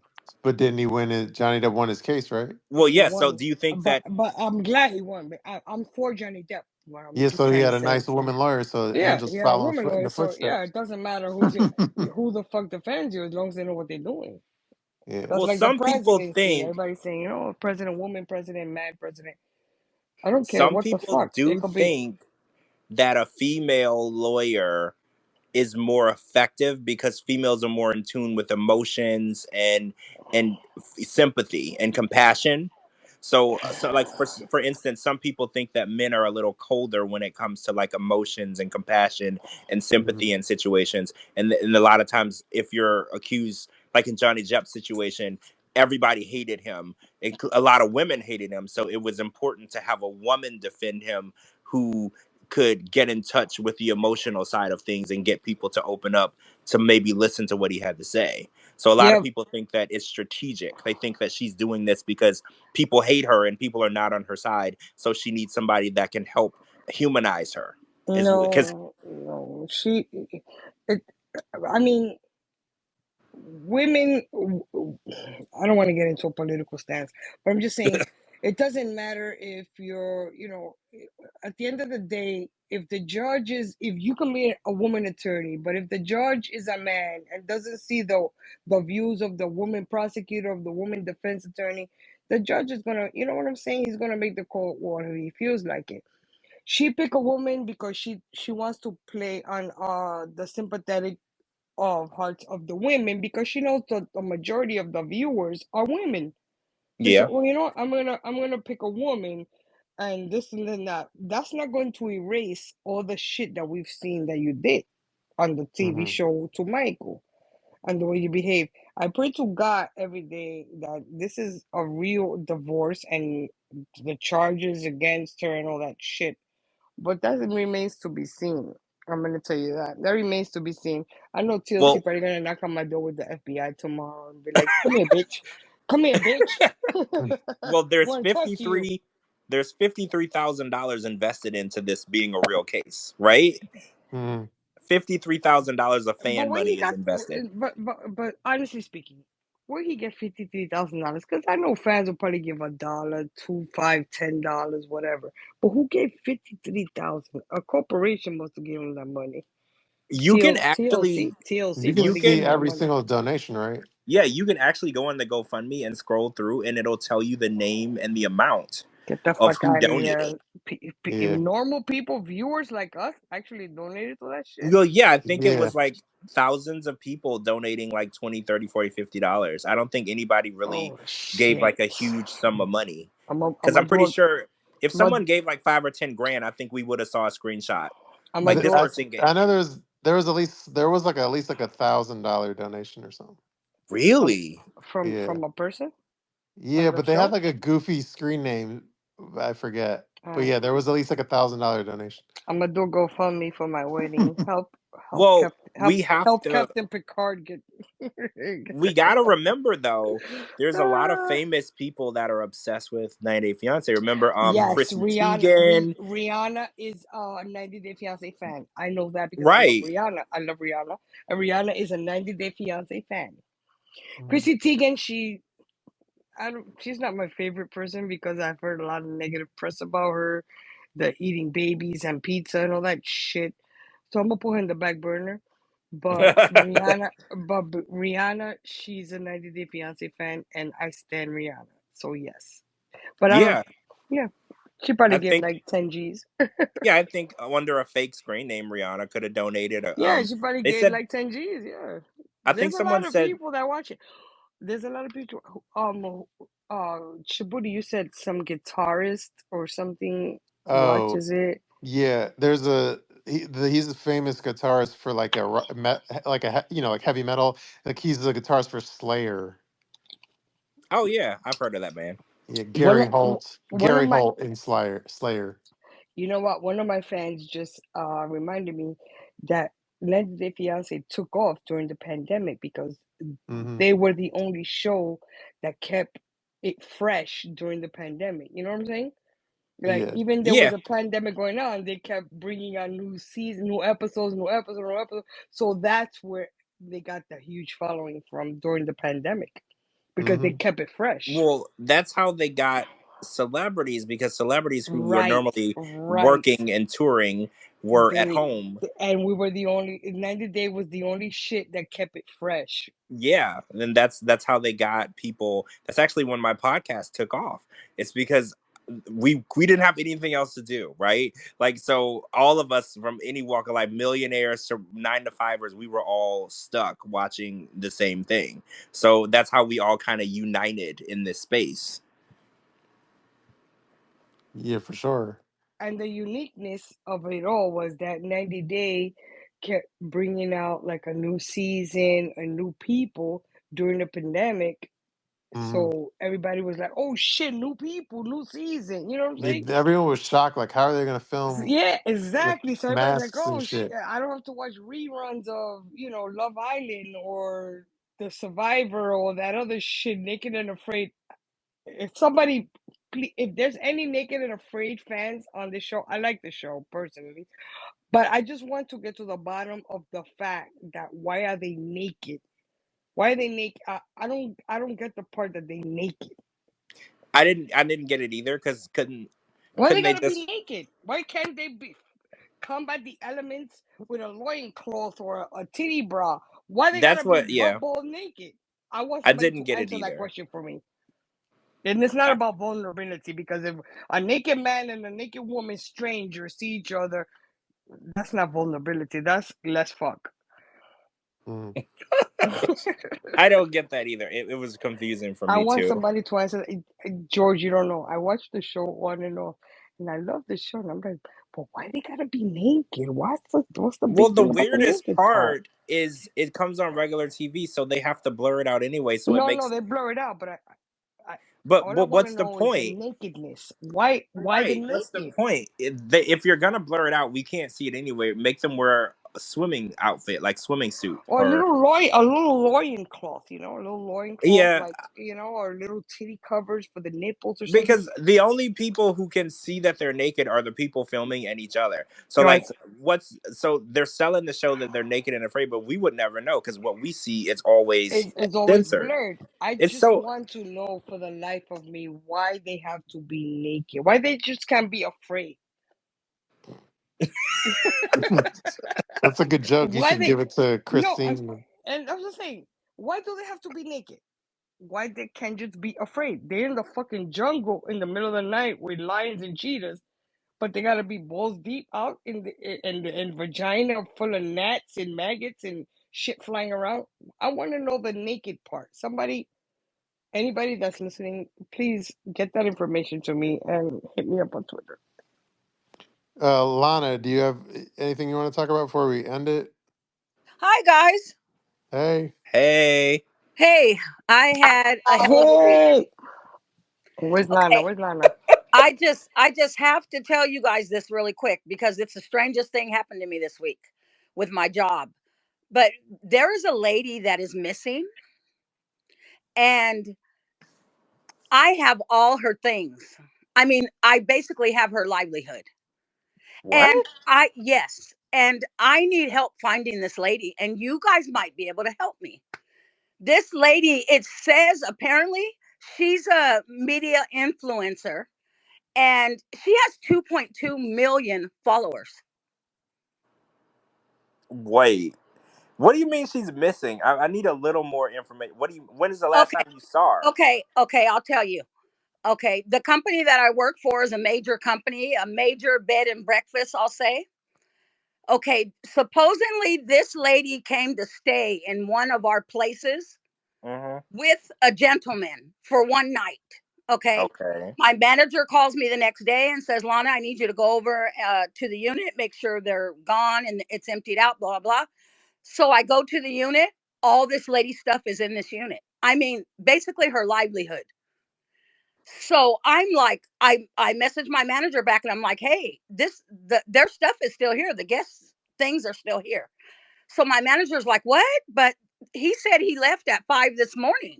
But didn't he win it? Johnny Depp won his case, right? Well, He yeah. So won, do you think but that I'm glad he won. But I'm for Johnny Depp. What I'm Yeah, just so he trying to had a say. nice woman lawyer, so Yeah, Angel's yeah, a following woman in lawyer. the So yeah, it footsteps. doesn't matter who the fuck defends you as long as they know what they're doing. Yeah. That's well, like the some people presidency. think Everybody's saying, president, woman, president, man, president. I don't care some what the people fuck. It do could be. think that a female lawyer is more effective because females are more in tune with emotions and sympathy and compassion. So like for instance, some people think that men are a little colder when it comes to like emotions and compassion and sympathy Mhm. in situations. And a lot of times, if you're accused, like in Johnny Depp's situation, everybody hated him. A lot of women hated him. So it was important to have a woman defend him who could get in touch with the emotional side of things and get people to open up to maybe listen to what he had to say. So a lot of Yeah, people think that it's strategic. They think that she's doing this because people hate her and people are not on her side. So she needs somebody that can help humanize her. Is because no, no. It. I mean, women. I don't want to get into a political stance, but I'm just saying it doesn't matter if you're, at the end of the day, if you can be a woman attorney, but if the judge is a man and doesn't see the views of the woman prosecutor, of the woman defense attorney, the judge is gonna, you know what I'm saying? He's gonna make the call whether he feels like it. She pick a woman because she wants to play on the sympathetic of hearts of the women because she knows that the majority of the viewers are women. She said, yeah, "Well, I'm gonna pick a woman, and this and then that. That's not going to erase all the shit that we've seen that you did on the TV Mhm. show to Michael and the way you behave. I pray to God every day that this is a real divorce and the charges against her and all that shit. But that remains to be seen. I'm gonna tell you that. That remains to be seen. I know TLC well, probably gonna knock on my door with the FBI tomorrow and be like, "Come here, bitch. Come here, bitch. well, Want to talk to you." there's $53,000 invested into this being a real case, right? Mhm. $53,000 of But fan where he money is got? invested. But honestly speaking, where he get $53,000? Because I know fans will probably give $1, $2, $5, $10, whatever. But who gave 53,000? A corporation must have given him that money. You can actually You TLC can you probably gave see him can that every money. single donation, right? yeah, you can actually go on the GoFundMe and scroll through and it'll tell you the name and the amount Get the of fuck who out of donated. here. Yeah. Normal people, viewers like us, actually donated to that shit. Well, yeah, I think it Yeah. was like thousands of people donating like 20, 30, 40, $50. I don't think anybody really Oh gave shit! like a huge sum of money. I'm Because gonna I'm do pretty a, sure if I'm gonna, someone gave like 5 or 10 grand, I think we would have saw a screenshot. I'm gonna Like this do person gave I know there was like at least like $1,000 donation or something. from really. Yeah. from a person on Yeah, the but they had show. like a goofy screen name. I forget. But Uh, yeah, there was at least like $1,000 donation. I'm gonna do a GoFundMe for my wedding. Well, we have Help to Captain Picard get. we gotta remember though, there's a lot of famous people that are obsessed with 90 Day Fiance. Remember Yes, Chrissy Teigen, Rihanna is a 90 Day Fiance fan. I know that because I love right? Rihanna. I love Rihanna. And Rihanna is a 90 Day Fiance fan. Mhm. Chrissy Teigen, she's not my favorite person because I've heard a lot of negative press about her, the eating babies and pizza and all that shit. So I'm gonna put her in the back burner. But Rihanna, she's a 90 Day Fiance fan, and I stand Rihanna. So yes, but I don't. Yeah, Yeah, she probably I gave think like 10 G's. yeah, I think under a fake screen name, Rihanna could have donated. Yeah, she probably They gave said like 10 G's. Yeah, I think there's a someone lot of said, people that watch it. There's a lot of people. Shabooty, you said some guitarist or something Oh, watches it. yeah. He's a famous guitarist for like like like heavy metal. Like he's the guitarist for Slayer. "Oh yeah, I've heard of that man." Yeah, One, Gary Holt. one of Gary my, Holt in Slayer. you know what? One of my fans just reminded me that 90 Day Fiance took off during the pandemic because Hmm. they were the only show that kept it fresh during the pandemic. You know what I'm saying? Like Yeah. even there was Yeah, a pandemic going on, they kept bringing on new season, new episodes, new episodes, new episodes. So that's where they got the huge following from during the pandemic because they kept it fresh. Well, that's how they got celebrities, because celebrities who were Right, normally right. working and touring were at They home. and we were the only 90 Day was the only shit that kept it fresh. Yeah, and that's how they got people. That's actually when my podcast took off. It's because we didn't have anything else to do, right? Like, so all of us from any walk of life, millionaires to 9 to 5ers, we were all stuck watching the same thing. So that's how we all kind of united in this space. Yeah, for sure. And the uniqueness of it all was that 90 Day kept bringing out like a new season, a new people during the pandemic. So everybody was like, "Oh shit, new people, new season." You know what I'm saying? Everyone was shocked. Like, how are they going to film Yeah, with exactly. So everybody's like, masks and "Oh shit? shit, I don't have to watch reruns of Love Island or The Survivor or that other shit, Naked and Afraid." If there's any Naked and Afraid fans on this show, I like the show personally, but I just want to get to the bottom of the fact that why are they naked? Why are they naked? I don't get the part that they naked. I didn't get it either, because Why they couldn't they gotta be just? naked? Why can't they be combat the elements with a loincloth or a titty bra? Why they That's gotta be what. Yeah, butt ball naked? I want I somebody didn't to get it answer that either. question for me. And it's not I, about vulnerability, because if a naked man and a naked woman stranger see each other, that's not vulnerability. That's let's fuck. I don't get that either. It was confusing for I me want too. somebody to answer. George, you don't know. I watched the show on and off, and I love the show. And I'm like, but why they gotta be naked? What's the Well, big the thing about the weirdest naked part? part is it comes on regular TV, so they have to blur it out anyway. So it No, makes. they blur it out. But I all I But want to what's the know is the point? nakedness. Why the Right. What's the naked? point? If you're gonna blur it out, we can't see it anyway. Make them wear a swimming outfit, like swimming suit, Or or a little loincloth, a little loincloth, yeah. like or little titty covers for the nipples or something. Because the only people who can see that they're naked are the people filming and each other. So like, Right. so they're selling the show that they're naked and afraid, but we would never know, because what we see is always It's always censored. blurred. I It's just so. want to know for the life of me why they have to be naked. Why they just can't be afraid? That's a good joke. You Why should give they it to no? Christine. And I was just saying, why do they have to be naked? Why they can't just be afraid? They're in the fucking jungle in the middle of the night with lions and cheetahs, but they gotta be balls deep out in vagina full of gnats and maggots and shit flying around. I want to know the naked part. Anybody that's listening, please get that information to me and hit me up on Twitter. Lana, do you have anything you want to talk about before we end it? Hi guys. Hey. Hey. Hey, I had a hell of a week. Hey, where's Lana? Okay, Where's Lana? I just have to tell you guys this really quick because it's the strangest thing happened to me this week with my job. But there is a lady that is missing, and I have all her things. I mean, I basically have her livelihood. What? And yes, and I need help finding this lady, and you guys might be able to help me. This lady, it says apparently she's a media influencer and she has 2.2 million followers. Wait. What do you mean she's missing? I need a little more information. What do you? When is the last Okay, time you saw her? I'll tell you. Okay, the company that I work for is a major company, a major bed and breakfast, I'll say. Okay, supposedly this lady came to stay in one of our places Mm-hmm. with a gentleman for one night. Okay. Okay. My manager calls me the next day and says, Lana, I need you to go over to the unit, make sure they're gone and it's emptied out, blah, blah. So I go to the unit. All this lady stuff is in this unit. I mean, basically her livelihood. So I'm like, I message my manager back and I'm like, hey, their stuff is still here. The guests things are still here. So my manager's like, what? But he said he left at 5 this morning.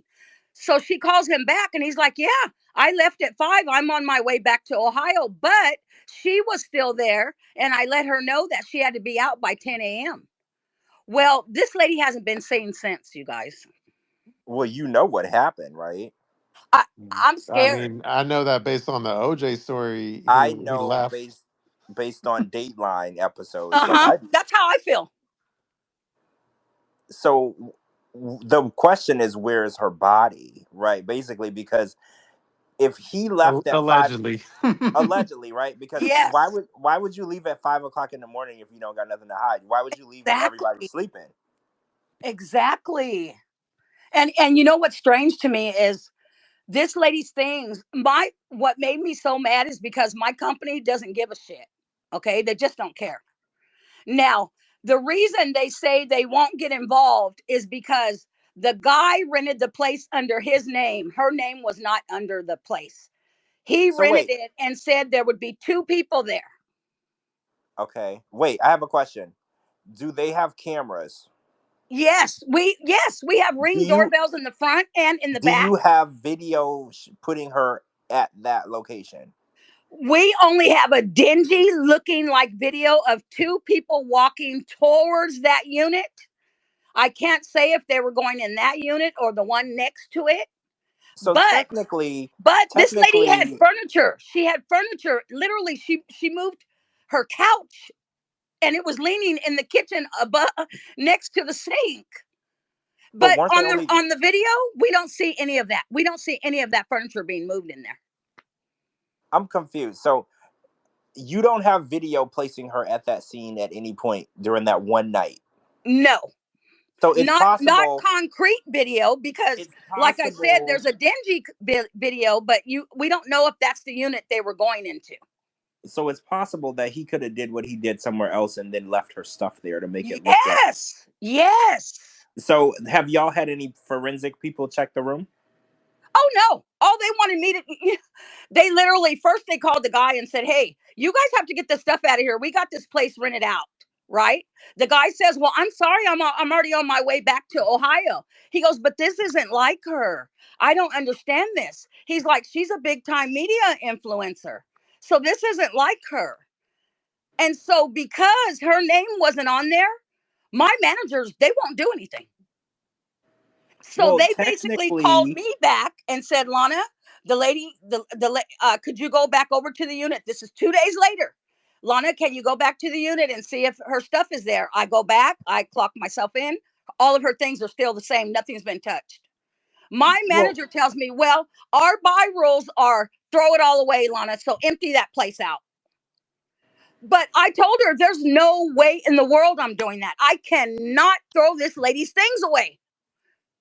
So she calls him back and he's like, yeah, I left at 5. I'm on my way back to Ohio, but she was still there. And I let her know that she had to be out by 10 a.m. Well, this lady hasn't been seen since, you guys. Well, you know what happened, right? I'm I scared. mean, I know that based on the OJ story, I he know left. based on Dateline episodes. Like Uh-huh. I That's how I feel. so the question is, where is her body, right? Basically, because if he left at five, Allegedly. allegedly, right? Because Yes. why would you leave at 5 o'clock in the morning if you don't got nothing to hide? Why would you leave when everybody's Exactly. sleeping? Exactly. And you know what's strange to me is this lady's things. My what made me so mad is because my company doesn't give a shit. Okay? They just don't care. Now, the reason they say they won't get involved is because the guy rented the place under his name. Her name was not under the place. He So rented wait, it and said there would be two people there. okay, wait. I have a question. Do they have cameras? Yes, we have Do ring you doorbells in the front and in the do back. you have video putting her at that location? We only have a dingy looking like video of two people walking towards that unit. I can't say if they were going in that unit or the one next to it, So but this lady had technically, furniture. She had furniture. Literally, she moved her couch and it was leaning in the kitchen above next to the sink. but But weren't they only? on the video, we don't see any of that. We don't see any of that furniture being moved in there. I'm confused. So you don't have video placing her at that scene at any point during that one night. No, So it's not possible. concrete video because It's like I said possible. there's a dingy video, but you we don't know if that's the unit they were going into. So it's possible that he could have did what he did somewhere else and then left her stuff there to make it look like. Yes. So have y'all had any forensic people check the room? Oh no, all they wanted me to they literally first they called the guy and said, hey, you guys have to get this stuff out of here, we got this place rented out. Right. The guy says, well, I'm sorry, I'm already on my way back to Ohio. He goes, but this isn't like her. I don't understand this. He's like, she's a big time media influencer, so this isn't like her. And so because her name wasn't on there, my managers, they won't do anything. So Well, they basically called technically, me back and said, Lana, the lady, could you go back over to the unit? This is 2 days later. Lana, can you go back to the unit and see if her stuff is there? I go back, I clock myself in. All of her things are still the same. Nothing's been touched. My well, manager tells me, well, our buy rules are throw it all away, Lana. So empty that place out. But I told her there's no way in the world I'm doing that. I cannot throw this lady's things away.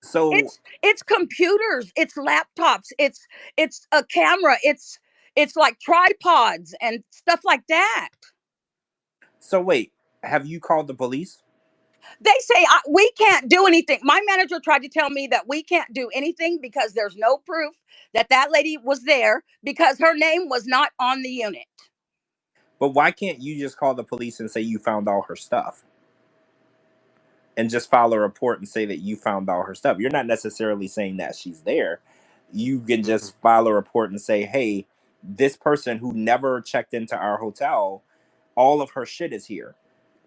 so It's computers, it's laptops, it's a camera, it's like tripods and stuff like that. wait, have you called the police? They say we can't do anything. My manager tried to tell me that we can't do anything because there's no proof that that lady was there because her name was not on the unit. But why can't you just call the police and say you found all her stuff? And just file a report and say that you found all her stuff. You're not necessarily saying that she's there. You can Mhm. just file a report and say, hey, this person who never checked into our hotel, all of her shit is here.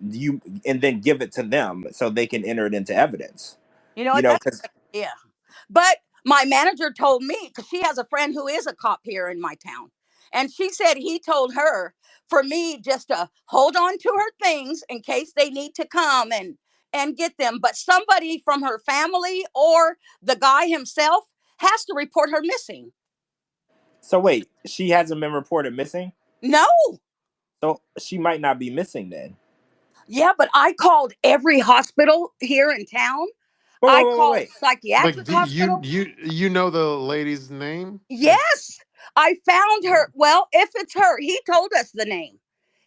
You and then give it to them so they can enter it into evidence. You know You what? know, That's because yeah. But my manager told me because she has a friend who is a cop here in my town. And she said he told her for me just to hold on to her things in case they need to come and get them. But somebody from her family or the guy himself has to report her missing. so wait, she hasn't been reported missing, No. so she might not be missing then. Yeah, but I called every hospital here in town. Wait, wait, I wait, wait, called wait. Like, psychiatric do you hospital. you you know the lady's name? Like, Yes, I found her. Well, if it's her, he told us the name.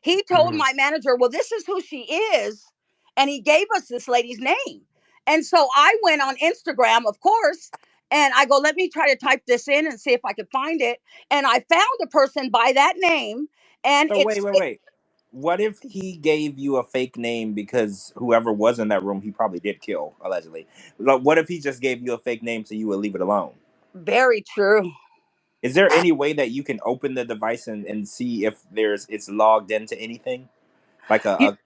He told mhm. my manager, well, this is who she is. And he gave us this lady's name. And so I went on Instagram, of course, and I go, let me try to type this in and see if I could find it. And I found a person by that name. And So wait, wait, wait. What if he gave you a fake name because whoever was in that room, he probably did kill, allegedly. Like, what if he just gave you a fake name so you would leave it alone? very true. Is there any way that you can open the device and see if it's logged into anything? Like You, a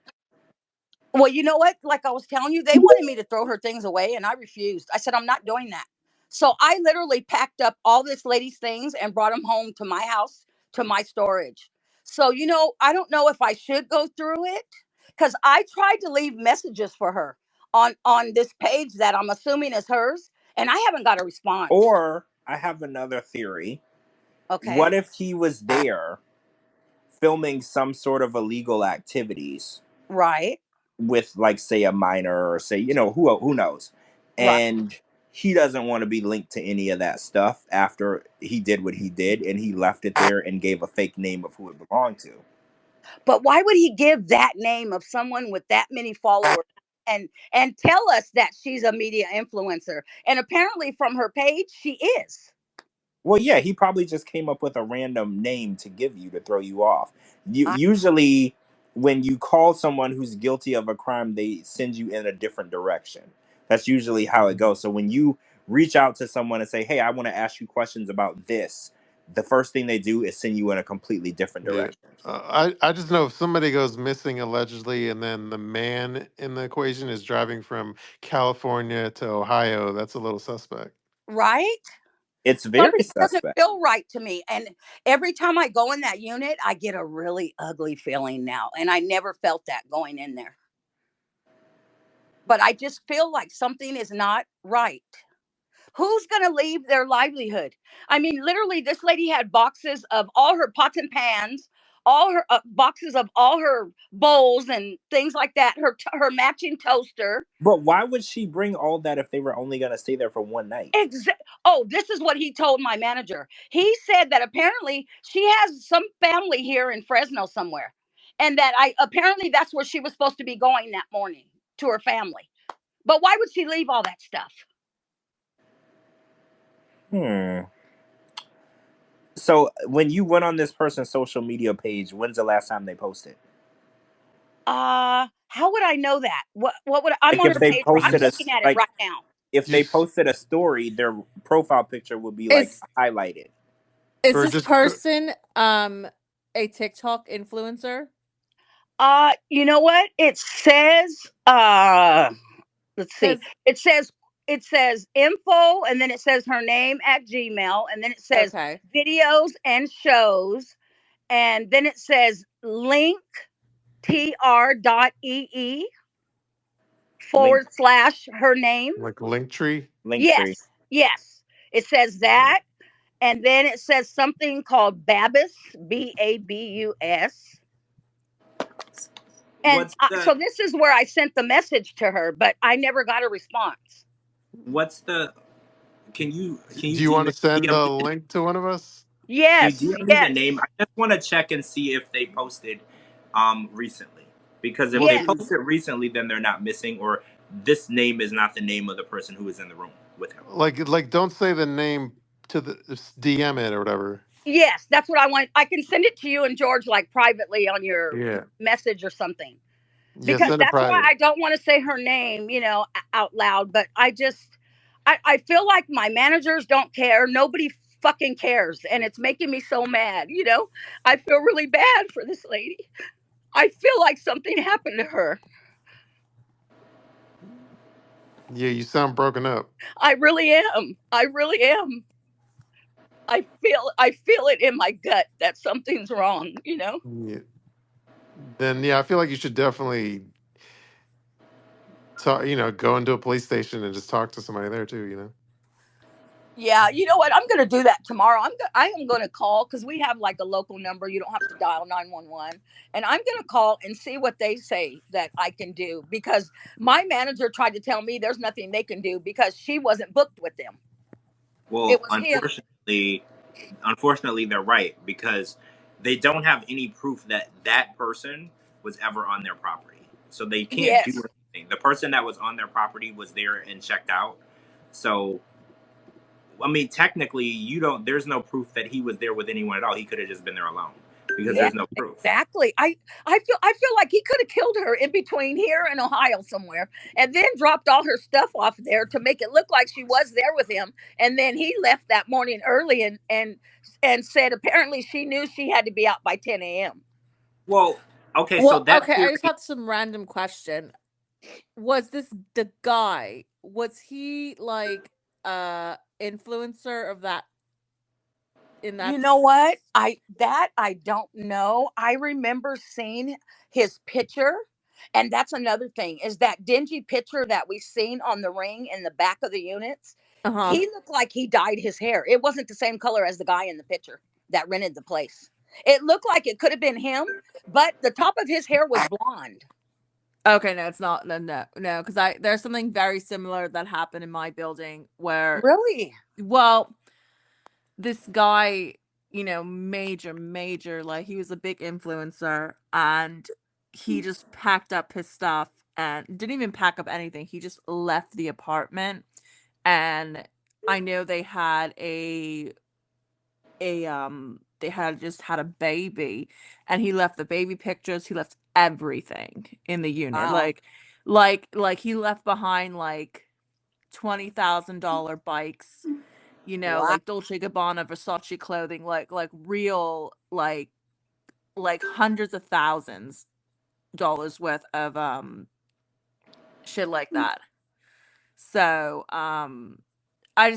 well, you know what? Like I was telling you, they wanted me to throw her things away, and I refused. I said, I'm not doing that. So I literally packed up all this lady's things and brought them home to my house, to my storage. So, I don't know if I should go through it, because I tried to leave messages for her on this page that I'm assuming is hers, and I haven't got a response. Or I have another theory. Okay. What if he was there filming some sort of illegal activities Right. with, like, say, a minor, or say, who knows, Right. and he doesn't want to be linked to any of that stuff after he did what he did, and he left it there and gave a fake name of who it belonged to. But why would he give that name of someone with that many followers and tell us that she's a media influencer? And apparently from her page, she is. Well, yeah, he probably just came up with a random name to give you to throw you off. I, Usually, when you call someone who's guilty of a crime, they send you in a different direction. That's usually how it goes. So when you reach out to someone and say, "Hey, I want to ask you questions about this," the first thing they do is send you in a completely different Yeah. direction. I just know if somebody goes missing allegedly, and then the man in the equation is driving from California to Ohio, that's a little suspect. right? It's very Something doesn't suspect. feel right to me. And every time I go in that unit, I get a really ugly feeling now. And I never felt that going in there. But I just feel like something is not right. Who's going to leave their livelihood? I mean, literally, this lady had boxes of all her pots and pans, all her boxes of all her bowls and things like that. Her matching toaster. But why would she bring all that if they were only going to stay there for one night? Oh, this is what he told my manager. He said that apparently she has some family here in Fresno somewhere, and that apparently that's where she was supposed to be going that morning, to her family. But why would she leave all that stuff? So when you went on this person's social media page, when's the last time they posted? How would I know that? What would I'm Like, on if her they page? I'm posted looking at it right now. if they Just posted a story, their profile picture would be like Is highlighted. is or this just person a TikTok influencer? You know what? It says let's see. Because It says info, and then it says her name at Gmail, and then it says okay, videos and shows, and then it says link tr.ee Link / her name. like Linktree. link tree. Yes. It says that. And then it says something called Babus, Babus. And What's the so this is where I sent the message to her, but I never got a response. what's the can Do you you want to send DM the me link to one of us? can you Yes, DM me the yes, name? I just want to check and see if they posted recently. Because if Well, they yes. posted recently, then they're not missing, or this name is not the name of the person who was in the room with him. like don't say the name to the DM it or whatever. Yes, that's what I want. I can send it to you and George like privately on your Yeah. message or something. Yeah, Because send it that's why private. I don't want to say her name, out loud. But I feel like my managers don't care. Nobody fucking cares. And it's making me so mad. I feel really bad for this lady. I feel like something happened to her. Yeah, you sound broken up. I really am. I really am. I feel it in my gut that something's wrong. Yeah. Then I feel like you should definitely talk, go into a police station and just talk to somebody there too. Yeah, you know what? I'm going to do that tomorrow. I am going to call, because we have like a local number. You don't have to dial 911. And I'm going to call and see what they say that I can do, because my manager tried to tell me there's nothing they can do because she wasn't booked with them. It Well, was him. unfortunately, they're right, because they don't have any proof that that person was ever on their property, so they can't do Yes. anything. The person that was on their property was there and checked out. So, I mean, technically, you don't. There's no proof that he was there with anyone at all. He could have just been there alone, because Yeah, there's no proof. exactly. I feel like he could have killed her in between here and Ohio somewhere, and then dropped all her stuff off there to make it look like she was there with him. And then he left that morning early, and said apparently she knew she had to be out by 10 a.m. Well, okay, so well, that okay. I just theory. have some random question. Was this the guy? Was he like influencer of that in that You know what? I don't know. I remember seeing his picture, and that's another thing is that dingy picture that we seen on the ring in the back of the units. uh-huh. He looked like he dyed his hair. It wasn't the same color as the guy in the picture that rented the place. It looked like it could have been him, but the top of his hair was blonde. Okay, no, it's not. No, because there's something very similar that happened in my building where, Really? well, this guy, major, like he was a big influencer, and he just packed up his stuff and didn't even pack up anything. He just left the apartment, and I know they had just had a baby, and he left the baby pictures, he left everything in the unit. Wow. Like he left behind like $20,000 bikes, Wow. like Dolce Gabbana, Versace clothing, like real like hundreds of thousands dollars worth of shit like that. So, I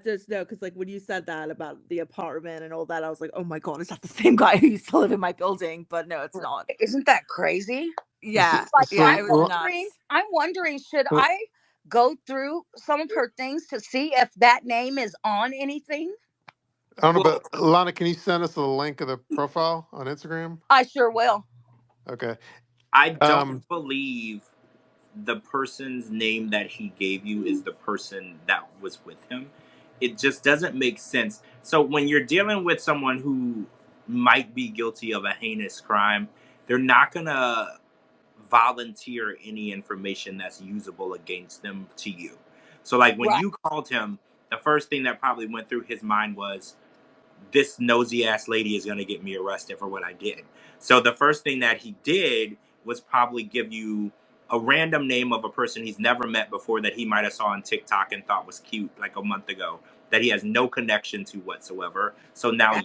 just know because like when you said that about the apartment and all that, I was like, oh my god, is that the same guy who used to live in my building? But no, it's not. Isn't that crazy? Yeah, Like yeah, it was nuts. I'm wondering, should so I go through some of her things to see if that name is on anything? I don't know, Well, but Lana, can you send us a link of the profile on Instagram? I sure will. Okay. I don't Um, believe the person's name that he gave you is the person that was with him. It just doesn't make sense. So when you're dealing with someone who might be guilty of a heinous crime, they're not gonna volunteer any information that's usable against them to you. So like when Right. you called him, the first thing that probably went through his mind was, this nosy ass lady is going to get me arrested for what I did. So the first thing that he did was probably give you a random name of a person he's never met before that he might have saw on TikTok and thought was cute like a month ago that he has no connection to whatsoever. So now That,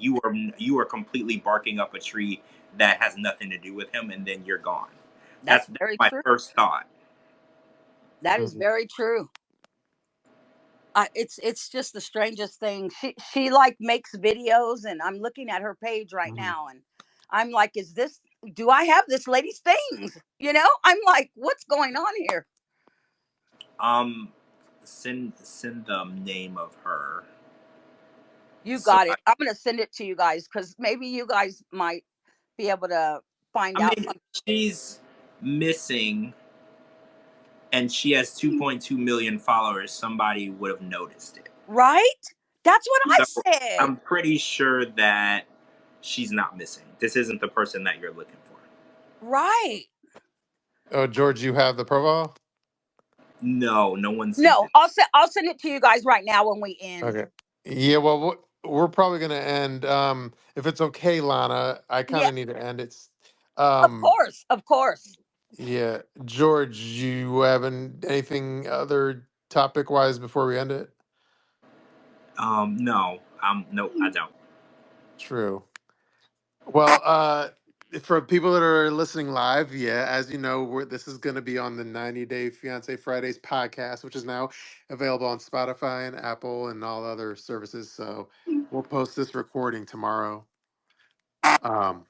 you are completely barking up a tree that has nothing to do with him, and then you're gone. that's That's very my true. first thought. That is mhm. very true. It's just the strangest thing. She like makes videos, and I'm looking at her page right Mhm. now, and I'm like, is this? Do I have this lady's things? I'm like, what's going on here? Um, send the name of her. You So got it. I'm gonna send it to you guys because maybe you guys might be able to find I out mean, something. she's missing and she has 2.2 million followers. Somebody would have noticed it. Right? That's what So I said. I'm pretty sure that she's not missing. This isn't the person that you're looking for. Right. Oh, George, you have the profile? No, no one sent No, it. I'll send it to you guys right now when we end. Okay. Yeah, well, we're probably gonna end. If it's okay, Lana, I kind Yeah, of need to end. It's, of um, course, of course. yeah, George, you having anything other topic wise before we end it? No, no, I don't. True. Well, for people that are listening live, yeah, as you know, this is going to be on the 90 Day Fiance Fridays podcast, which is now available on Spotify and Apple and all other services. So we'll post this recording tomorrow. Um,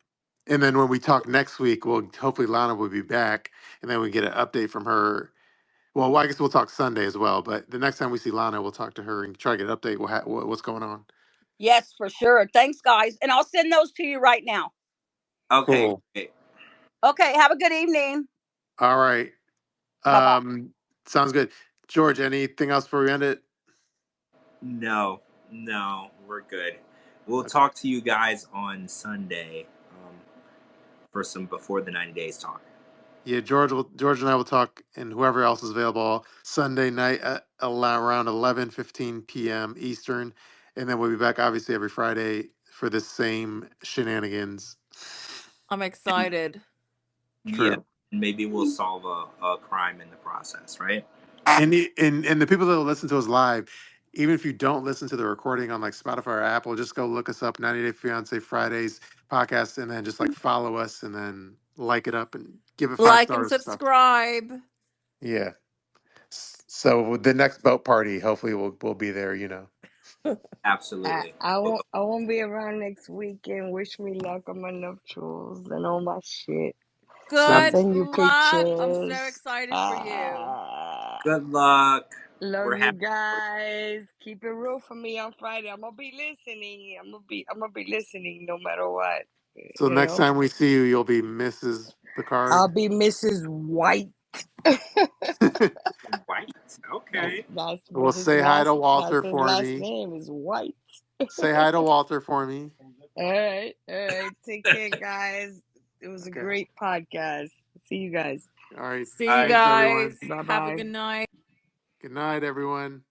and then when we talk next week, well, hopefully Lana will be back, and then we get an update from her. Well, I guess we'll talk Sunday as well. But the next time we see Lana, we'll talk to her and try to get an update what's going on. Yes, for sure. Thanks, guys, and I'll send those to you right now. Okay, Cool. great. Okay. Have a good evening. All right. Bye bye. Um, Sounds good. George, anything else before we end it? No, no, we're good. We'll Okay. talk to you guys on Sunday for some before the 90 days talk. Yeah, George and I will talk, and whoever else is available Sunday night at around 11:15 p.m. Eastern, and then we'll be back obviously every Friday for the same shenanigans. I'm And excited. yeah, True. maybe we'll solve a crime in the process, right? And the people that will listen to us live, even if you don't listen to the recording on like Spotify or Apple, just go look us up, 90 Day Fiance Fridays podcast, and then just like follow us and then like it up and give it five Like and stars and stuff. subscribe. Yeah. So the next boat party, hopefully we'll be there. You know. Absolutely. I We'll go. won't be around next weekend. Wish me luck on my nuptials and all my shit. I'll Good send you luck. I'm so pictures. excited for you. Good luck. Love We're you happy for you. guys. Keep it real for me on Friday. I'm gonna be listening. I'm gonna be listening no matter what. So You next know. time we see you, you'll be Mrs. I'll Picard. be Mrs. White. White. That's Okay. that's Well, what his say hi to last that's Walter his for last me. name is White. Say hi to Walter for me. All right. Take care, guys. It was a Okay. great podcast. See you guys. All right. See you Bye. Thanks, everyone. guys. Bye Have a bye. good night. Good night, everyone.